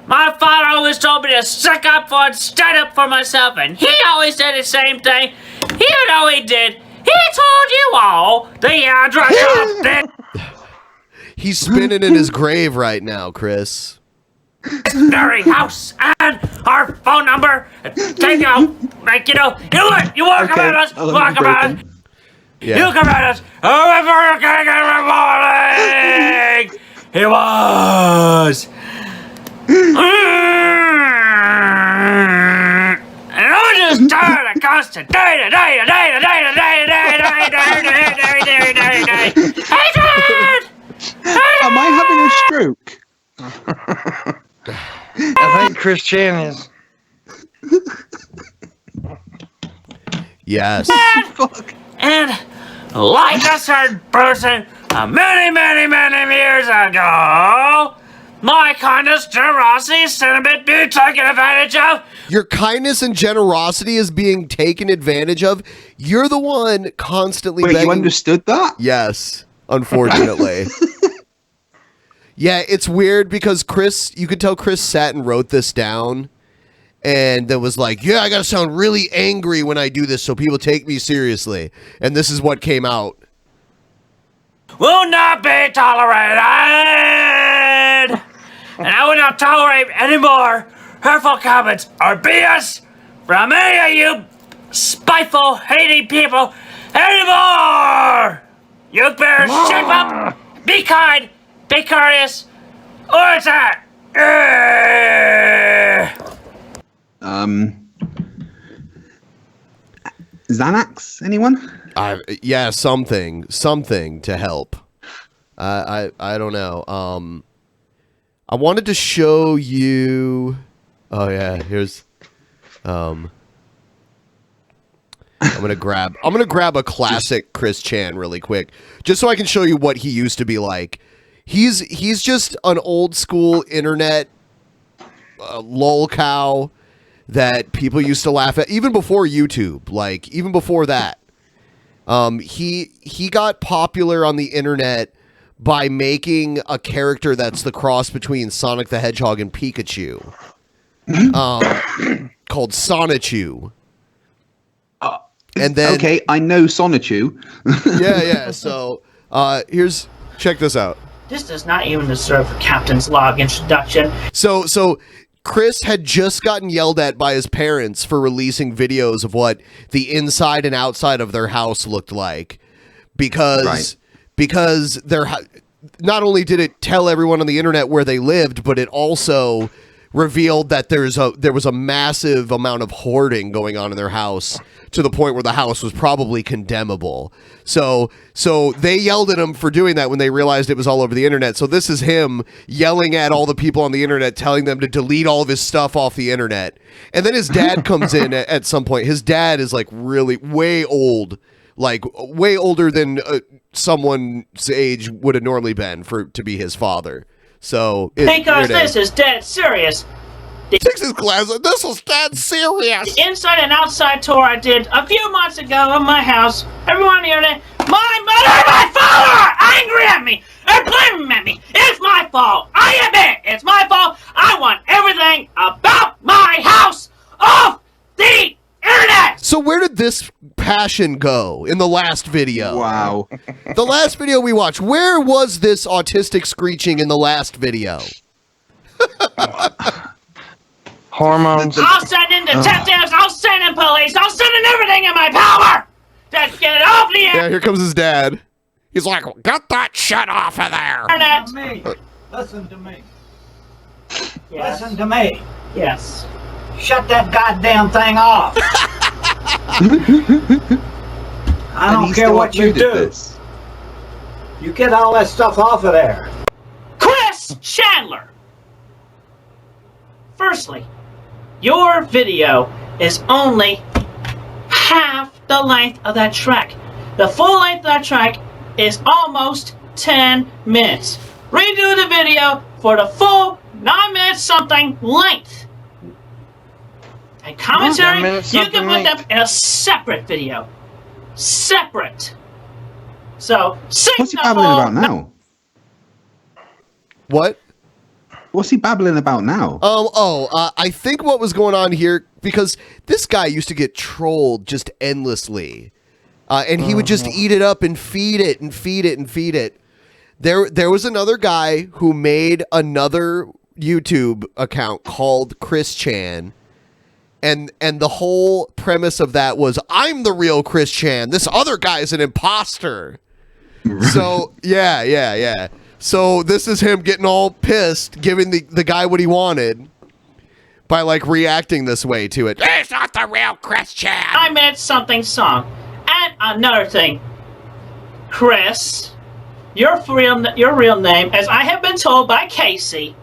My father always told me to stick up for and stand up for myself, and he always did the same thing. You know he did. He told you all the address of He's spinning in his grave right now, Chris. this very house and our phone number. Take out, like, you know what? You walk about us. Walk about us. Yeah. You come at us. Every morning. He was. And I'm just tired of constant day. Hatred! Am I having a stroke? I think Chris Chan is. Yes. And like a certain person many years ago, my kindness, generosity, sentiment being taken advantage of. Your kindness and generosity is being taken advantage of. You're the one constantly Wait, begging. you understood that? Yes, unfortunately. Yeah, it's weird because you could tell Chris sat and wrote this down and then was like, yeah, I gotta sound really angry when I do this so people take me seriously. And this is what came out. Will not be tolerated! And I will not tolerate any more hurtful comments or BS from any of you spiteful, hating people anymore! You better shape up, be kind, be courteous, or attack! Xanax, anyone? Yeah, something to help. I don't know. I wanted to show you. Oh yeah, here's. I'm gonna grab a classic Chris Chan really quick, just so I can show you what he used to be like. He's just an old school internet lol cow that people used to laugh at, even before YouTube. Like even before that, he got popular on the internet by making a character that's the cross between Sonic the Hedgehog and Pikachu, called Sonichu. And then okay, I know Sonichu. yeah. So check this out. This does not even deserve a captain's log introduction. So Chris had just gotten yelled at by his parents for releasing videos of what the inside and outside of their house looked like, because not only did it tell everyone on the internet where they lived, but it also revealed that there was a massive amount of hoarding going on in their house, to the point where the house was probably condemnable. So they yelled at him for doing that when they realized it was all over the internet. So this is him yelling at all the people on the internet, telling them to delete all of his stuff off the internet. And then his dad comes in at some point. His dad is like really way old, like way older than someone's age would have normally been to be his father. So Because this is dead serious. Takes his glasses. This is dead serious. The inside and outside tour I did a few months ago of my house. Everyone on the internet, my mother and my father are angry at me and blaming fault. I admit it's my fault. I want everything about my house off the internet. So where did this passion go in the last video? Wow. The last video we watched, where was this autistic screeching in the last video? Hormones. I'll send in detectives. I'll send in police. I'll send in everything in my power to get it off the Yeah, here comes his dad. He's like, get that shit off of there. internet. Listen to me. Yes. Listen to me. Yes. Shut that goddamn thing off. I don't care what you do. You get all that stuff off of there. Chris Chandler. Firstly, your video is only half the length of that track. The full length of that track is almost 10 minutes. Redo the video for the full 9 minutes something length. And commentary, you can put them in a separate video. Separate. So, What's he babbling about now? What? What's he babbling about now? I think what was going on here, because this guy used to get trolled just endlessly. And he would just eat it up and feed it and feed it and feed it. There was another guy who made another YouTube account called Chris Chan. And the whole premise of that was, I'm the real Chris Chan. This other guy is an imposter. So, yeah. So this is him getting all pissed, giving the guy what he wanted by like reacting this way to it. It's not the real Chris Chan. 9 minutes something song. And another thing, Chris, your real name, as I have been told by Casey,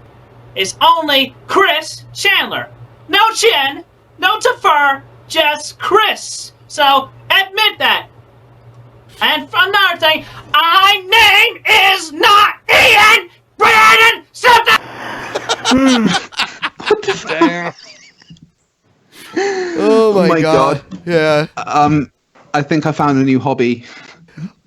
is only Chris Chandler. No chin, no defer, just Chris. So admit that. And another thing, my name is not Ian Brandon something. Damn. Oh my god. Yeah. I think I found a new hobby.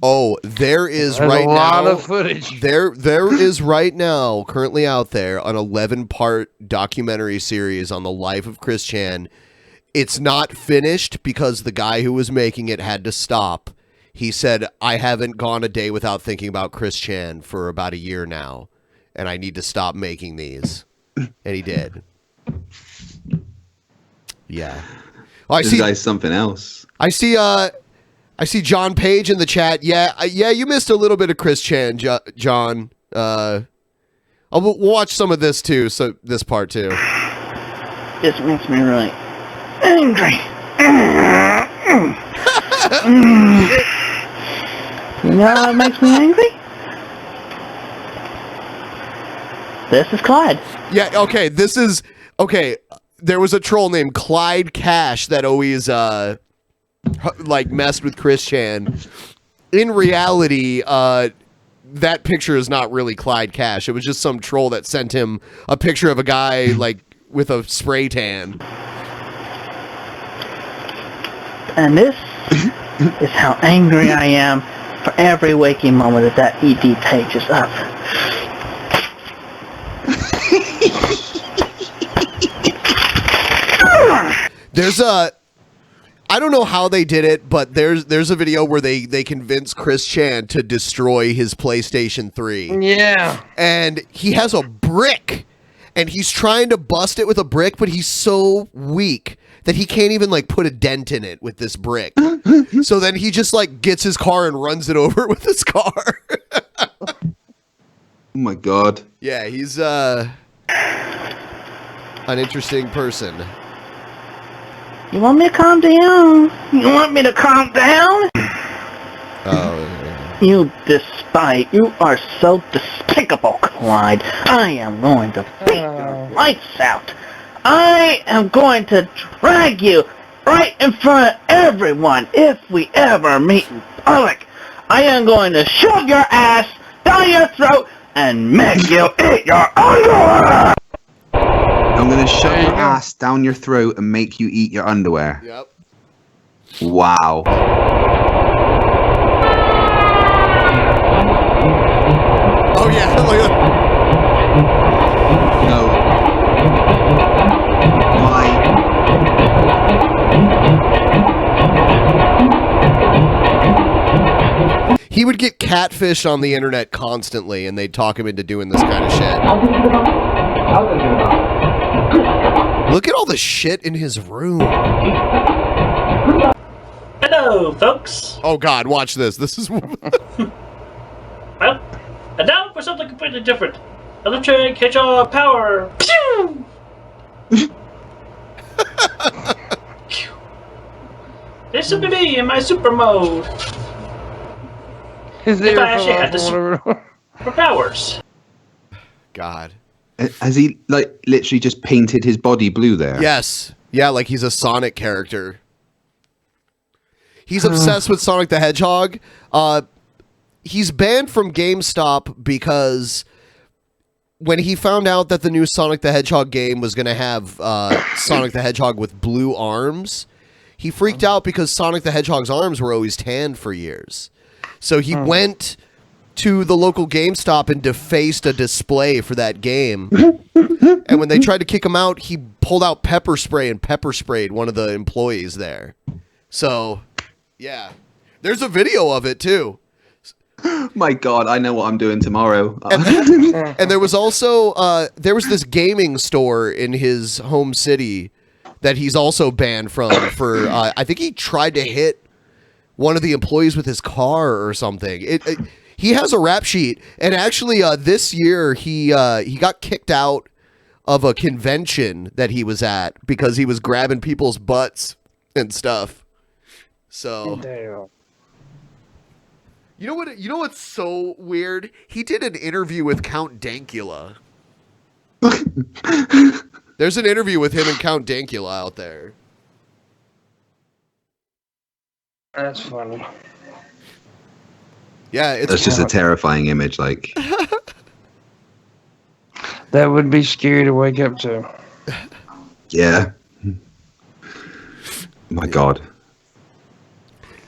Oh, there is There's right a now. lot of footage. There is right now, currently out there, an 11-part documentary series on the life of Chris Chan. It's not finished because the guy who was making it had to stop. He said, I haven't gone a day without thinking about Chris Chan for about a year now, and I need to stop making these. And he did. Yeah. Oh, This guy's something else. I see John Page in the chat. Yeah, you missed a little bit of Chris Chan, John. We'll watch some of this too. So this part too. This makes me really angry. You know what makes me angry? This is Clyde. Yeah. Okay. This is okay. There was a troll named Clyde Cash that always like messed with Chris Chan. In reality, that picture is not really Clyde Cash. It was just some troll that sent him a picture of a guy like with a spray tan. And this is how angry I am for every waking moment that ED page is up. There's I don't know how they did it, but there's a video where they convince Chris Chan to destroy his PlayStation 3. Yeah. And he has a brick, and he's trying to bust it with a brick, but he's so weak that he can't even like put a dent in it with this brick. So then he just like gets his car and runs it over with his car. Oh my god. Yeah, he's an interesting person. You want me to calm down? You want me to calm down? Oh, You are so despicable, Clyde. I am going to beat your lights out. I am going to drag you right in front of everyone if we ever meet in public. I am going to shove your ass down your throat and make you eat your underwear. I'm going to shove your ass down your throat and make you eat your underwear. Yep. Wow. Oh yeah, look at that. would get catfished on the internet constantly, and they'd talk him into doing this kind of shit. Look at all the shit in his room. Hello, folks. Oh God, watch this. This is. Well, and now for something completely different. Electric hedgehog power. Pew! This would be me in my super mode. His if I actually had the superpowers. God. Has he like literally just painted his body blue there? Yes. Yeah, like he's a Sonic character. He's obsessed with Sonic the Hedgehog. He's banned from GameStop because when he found out that the new Sonic the Hedgehog game was going to have Sonic the Hedgehog with blue arms, he freaked out because Sonic the Hedgehog's arms were always tanned for years. So he went to the local GameStop and defaced a display for that game. And when they tried to kick him out, he pulled out pepper spray and pepper sprayed one of the employees there. So, yeah. There's a video of it, too. My God, I know what I'm doing tomorrow. And there was also, there was this gaming store in his home city that he's also banned from for, I think he tried to hit one of the employees with his car or something. He has a rap sheet, and actually this year he got kicked out of a convention that he was at because he was grabbing people's butts and stuff. So, you know what's so weird? He did an interview with Count Dankula. There's an interview with him and Count Dankula out there. That's funny. Yeah, it's just a terrifying image. Like that would be scary to wake up to. Yeah. My God.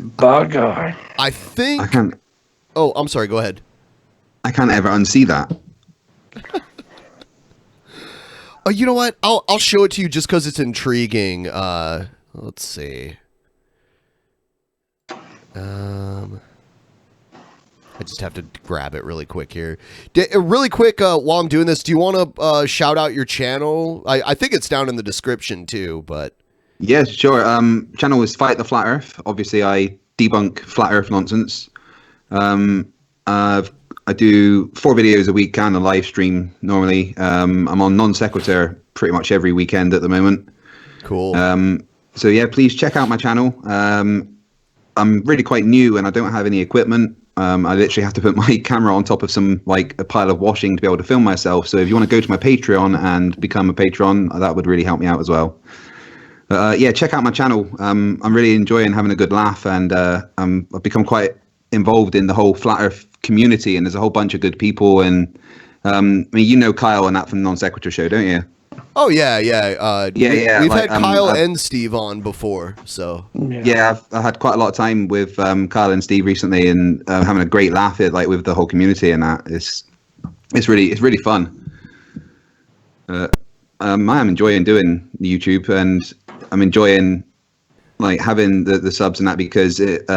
By God. I think. I can't. Oh, I'm sorry. Go ahead. I can't ever unsee that. Oh, you know what? I'll show it to you just because it's intriguing. Let's see. I just have to grab it really quick here. Really quick, while I'm doing this, do you want to shout out your channel? I think it's down in the description too, but... Yes, sure. Channel is Fight the Flat Earth. Obviously, I debunk flat Earth nonsense. I do 4 videos a week and a live stream normally. I'm on Non Sequitur pretty much every weekend at the moment. Cool. So yeah, please check out my channel. I'm really quite new and I don't have any equipment. I literally have to put my camera on top of a pile of washing to be able to film myself. So if you want to go to my Patreon and become a patron, that would really help me out as well. Yeah, check out my channel. I'm really enjoying having a good laugh, and I've become quite involved in the whole Flat Earth community, and there's a whole bunch of good people. And I mean, you know Kyle and that from the Non Sequitur show, don't you? Oh yeah. We've like, had Kyle and Steve on before, so yeah, I've had quite a lot of time with Kyle and Steve recently, and having a great laugh with the whole community, and that it's really fun. I am enjoying doing YouTube, and I'm enjoying like having the subs and that, because it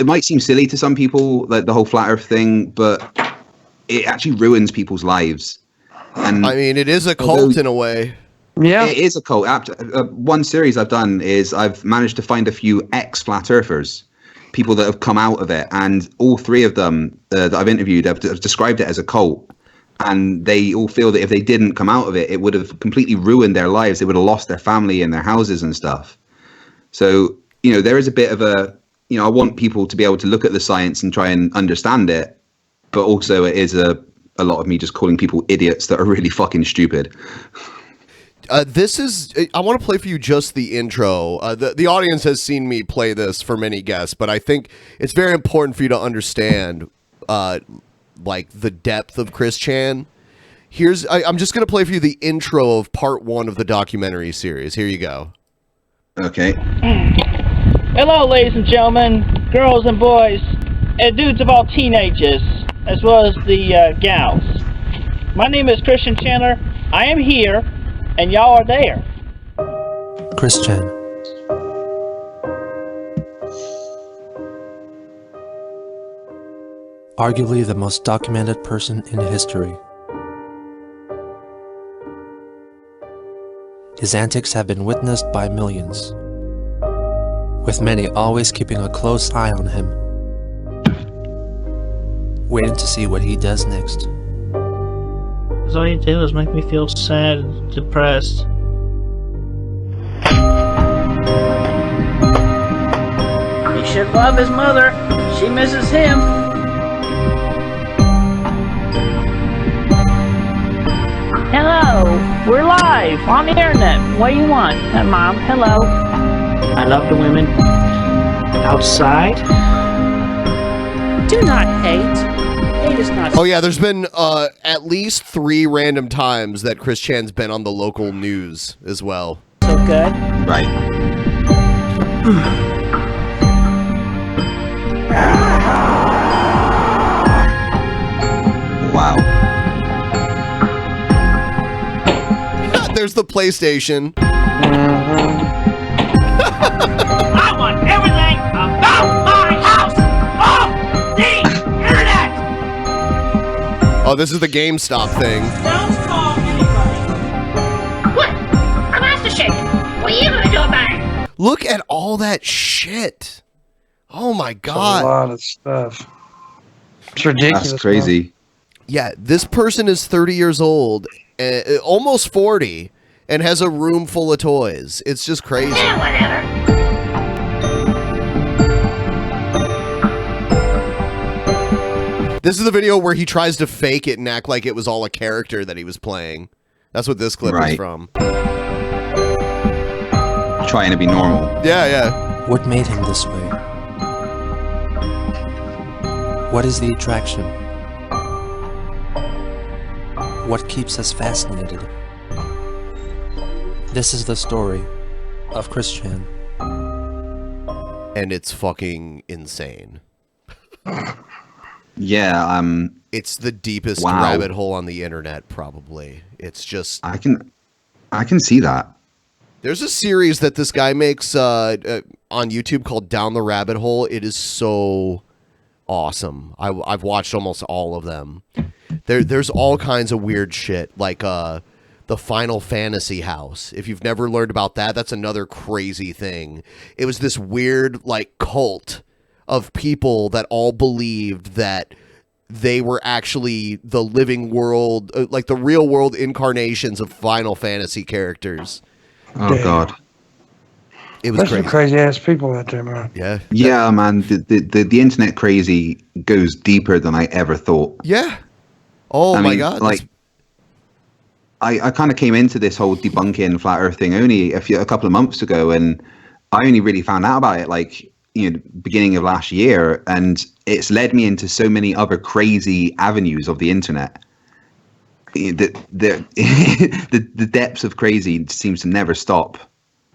might seem silly to some people, like the whole Flat Earth thing, but it actually ruins people's lives. And I mean, it is a cult in a way. Yeah, it is a cult. One series I've done is I've managed to find a few ex-Flat Earthers, people that have come out of it, and all 3 of them that I've interviewed have described it as a cult. And they all feel that if they didn't come out of it, it would have completely ruined their lives. They would have lost their family and their houses and stuff. So, there is a bit of a, I want people to be able to look at the science and try and understand it. But also it is a lot of me just calling people idiots that are really fucking stupid. I want to play for you just the intro. The audience has seen me play this for many guests, but I think it's very important for you to understand like the depth of Chris Chan. I'm just going to play for you the intro of part 1 of the documentary series. Here you go. Okay. Hello, ladies and gentlemen, girls and boys, and dudes of all teenagers, as well as the gals. My name is Christian Chandler. I am here, and y'all are there. Chris Chan. Arguably the most documented person in history. His antics have been witnessed by millions, with many always keeping a close eye on him, waiting to see what he does next. All you do is make me feel sad and depressed. He should love his mother. She misses him. Hello, we're live on the internet. What do you want? Mom, hello. I love the women outside. Do not hate. Hate is not. Oh yeah, there's been at least 3 random times that Chris Chan's been on the local news as well. So good. Right. Wow. There's the PlayStation. I want everything about my house off the internet! Oh, this is the GameStop thing. Don't call anybody. What? I'm Master Shake. What are you gonna do about it? Look at all that shit. Oh my god. A lot of stuff. It's ridiculous. That's crazy. Yeah, this person is 30 years old, almost 40, and has a room full of toys. It's just crazy. Yeah, whatever. This is the video where he tries to fake it and act like it was all a character that he was playing. That's what this clip is Right. from. Trying to be normal. Yeah, yeah. What made him this way? What is the attraction? What keeps us fascinated? This is the story of Chris Chan. And it's fucking insane. Yeah, it's the deepest wow. rabbit hole on the internet, probably. It's just I can see that. There's a series that this guy makes on YouTube called Down the Rabbit Hole. It is so awesome. I've watched almost all of them. There's all kinds of weird shit, like the Final Fantasy house. If you've never learned about that, that's another crazy thing. It was this weird like cult of people that all believed that they were actually the living world, like the real world incarnations of Final Fantasy characters. Oh God. It was There's crazy. some crazy ass people out there, man. Yeah. Yeah, man. The internet crazy goes deeper than I ever thought. Yeah. Oh I my mean, God. Like, I kind of came into this whole debunking flat Earth thing only a couple of months ago, and I only really found out about it like beginning of last year, and it's led me into so many other crazy avenues of the internet. The depths of crazy seems to never stop.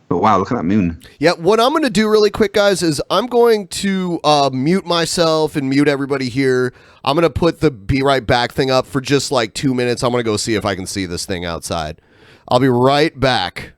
But wow, look at that moon. Yeah, what I'm going to do really quick, guys, is I'm going to mute myself and mute everybody here. I'm going to put the be right back thing up for just like 2 minutes. I'm going to go see if I can see this thing outside. I'll be right back.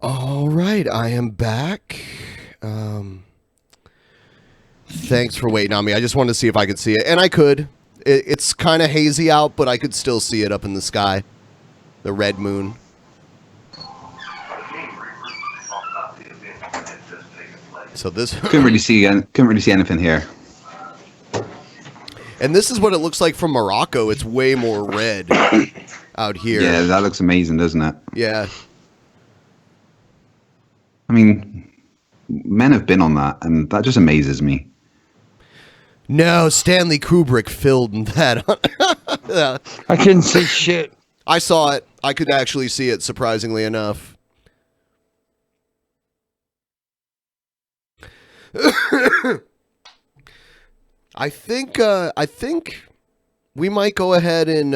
All right, I am back. Thanks for waiting on me. I just wanted to see if I could see it, and I could. It's kind of hazy out, but I could still see it up in the sky. The red moon. So this couldn't really see anything here. And this is what it looks like from Morocco. It's way more red out here. Yeah, that looks amazing, doesn't it? Yeah. I mean, men have been on that, and that just amazes me. No, Stanley Kubrick filmed that. Yeah. I couldn't see shit. I saw it. I could actually see it, surprisingly enough. I think we might go ahead and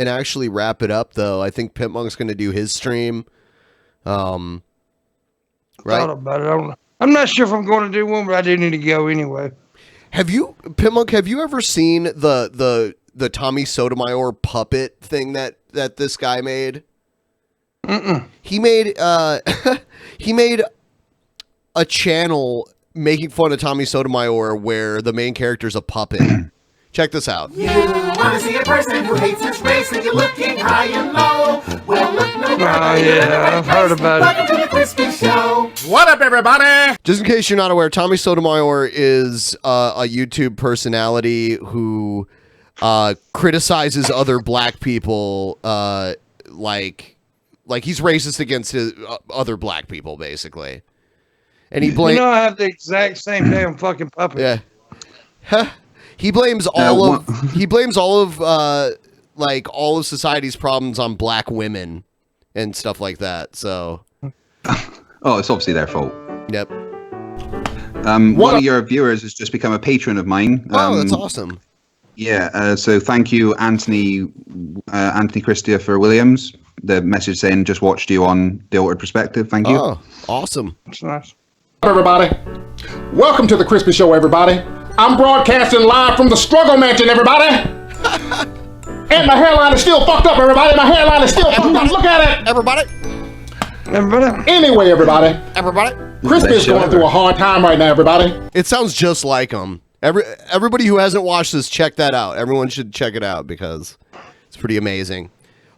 actually wrap it up, though. I think Pimpmonk's going to do his stream. Right? Thought about it. I'm not sure if I'm going to do one, but I do need to go anyway. Pimpmonk, have you ever seen the Tommy Sotomayor puppet thing that this guy made? He made he made a channel making fun of Tommy Sotomayor where the main character's a puppet. Check this out. You want to see a person who hates his race and you're looking high and low? Well, look no further. Yeah, I've heard about it. Welcome to the Crispy Show. What up, everybody? Just in case you're not aware, Tommy Sotomayor is a YouTube personality who criticizes other black people, like he's racist against other black people, basically. And he blames. You know, I have the exact same damn fucking puppet. Yeah. He blames all of all of society's problems on black women and stuff like that. So. Oh, it's obviously their fault. Yep. One of your viewers has just become a patron of mine. Oh, that's awesome. Yeah. So thank you, Anthony Christopher Williams. The message saying just watched you on The Altered Perspective. Thank you. Oh, awesome. That's nice. Everybody, welcome to the Crispy Show, everybody. I'm broadcasting live from the Struggle Mansion, everybody. And my hairline is still fucked up, everybody. My hairline is still fucked up. Look at it, everybody. Anyway, everybody. Crispy is going through a hard time right now, everybody. It sounds just like him. Everybody who hasn't watched this, check that out. Everyone should check it out because it's pretty amazing.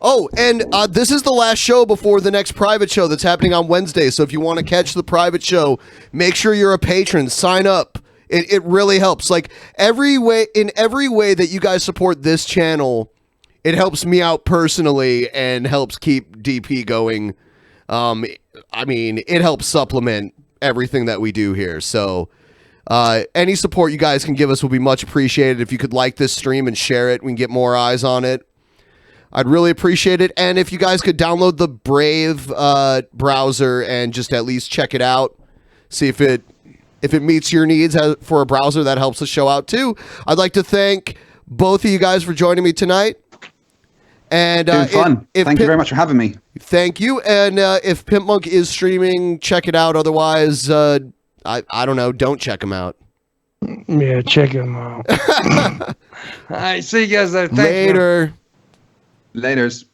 Oh, and this is the last show before the next private show that's happening on Wednesday. So if you want to catch the private show, make sure you're a patron. Sign up. It really helps. Like in every way that you guys support this channel, it helps me out personally and helps keep DP going. I mean, it helps supplement everything that we do here. So any support you guys can give us will be much appreciated. If you could like this stream and share it, we can get more eyes on it. I'd really appreciate it. And if you guys could download the Brave browser and just at least check it out, see if it meets your needs for a browser, that helps the show out too. I'd like to thank both of you guys for joining me tonight. And fun. Thank you very much for having me. Thank you. And if Pimpmunk is streaming, check it out. Otherwise, I don't know. Don't check him out. Yeah, check him out. All right, see you guys there. Thank you. Later. Laters.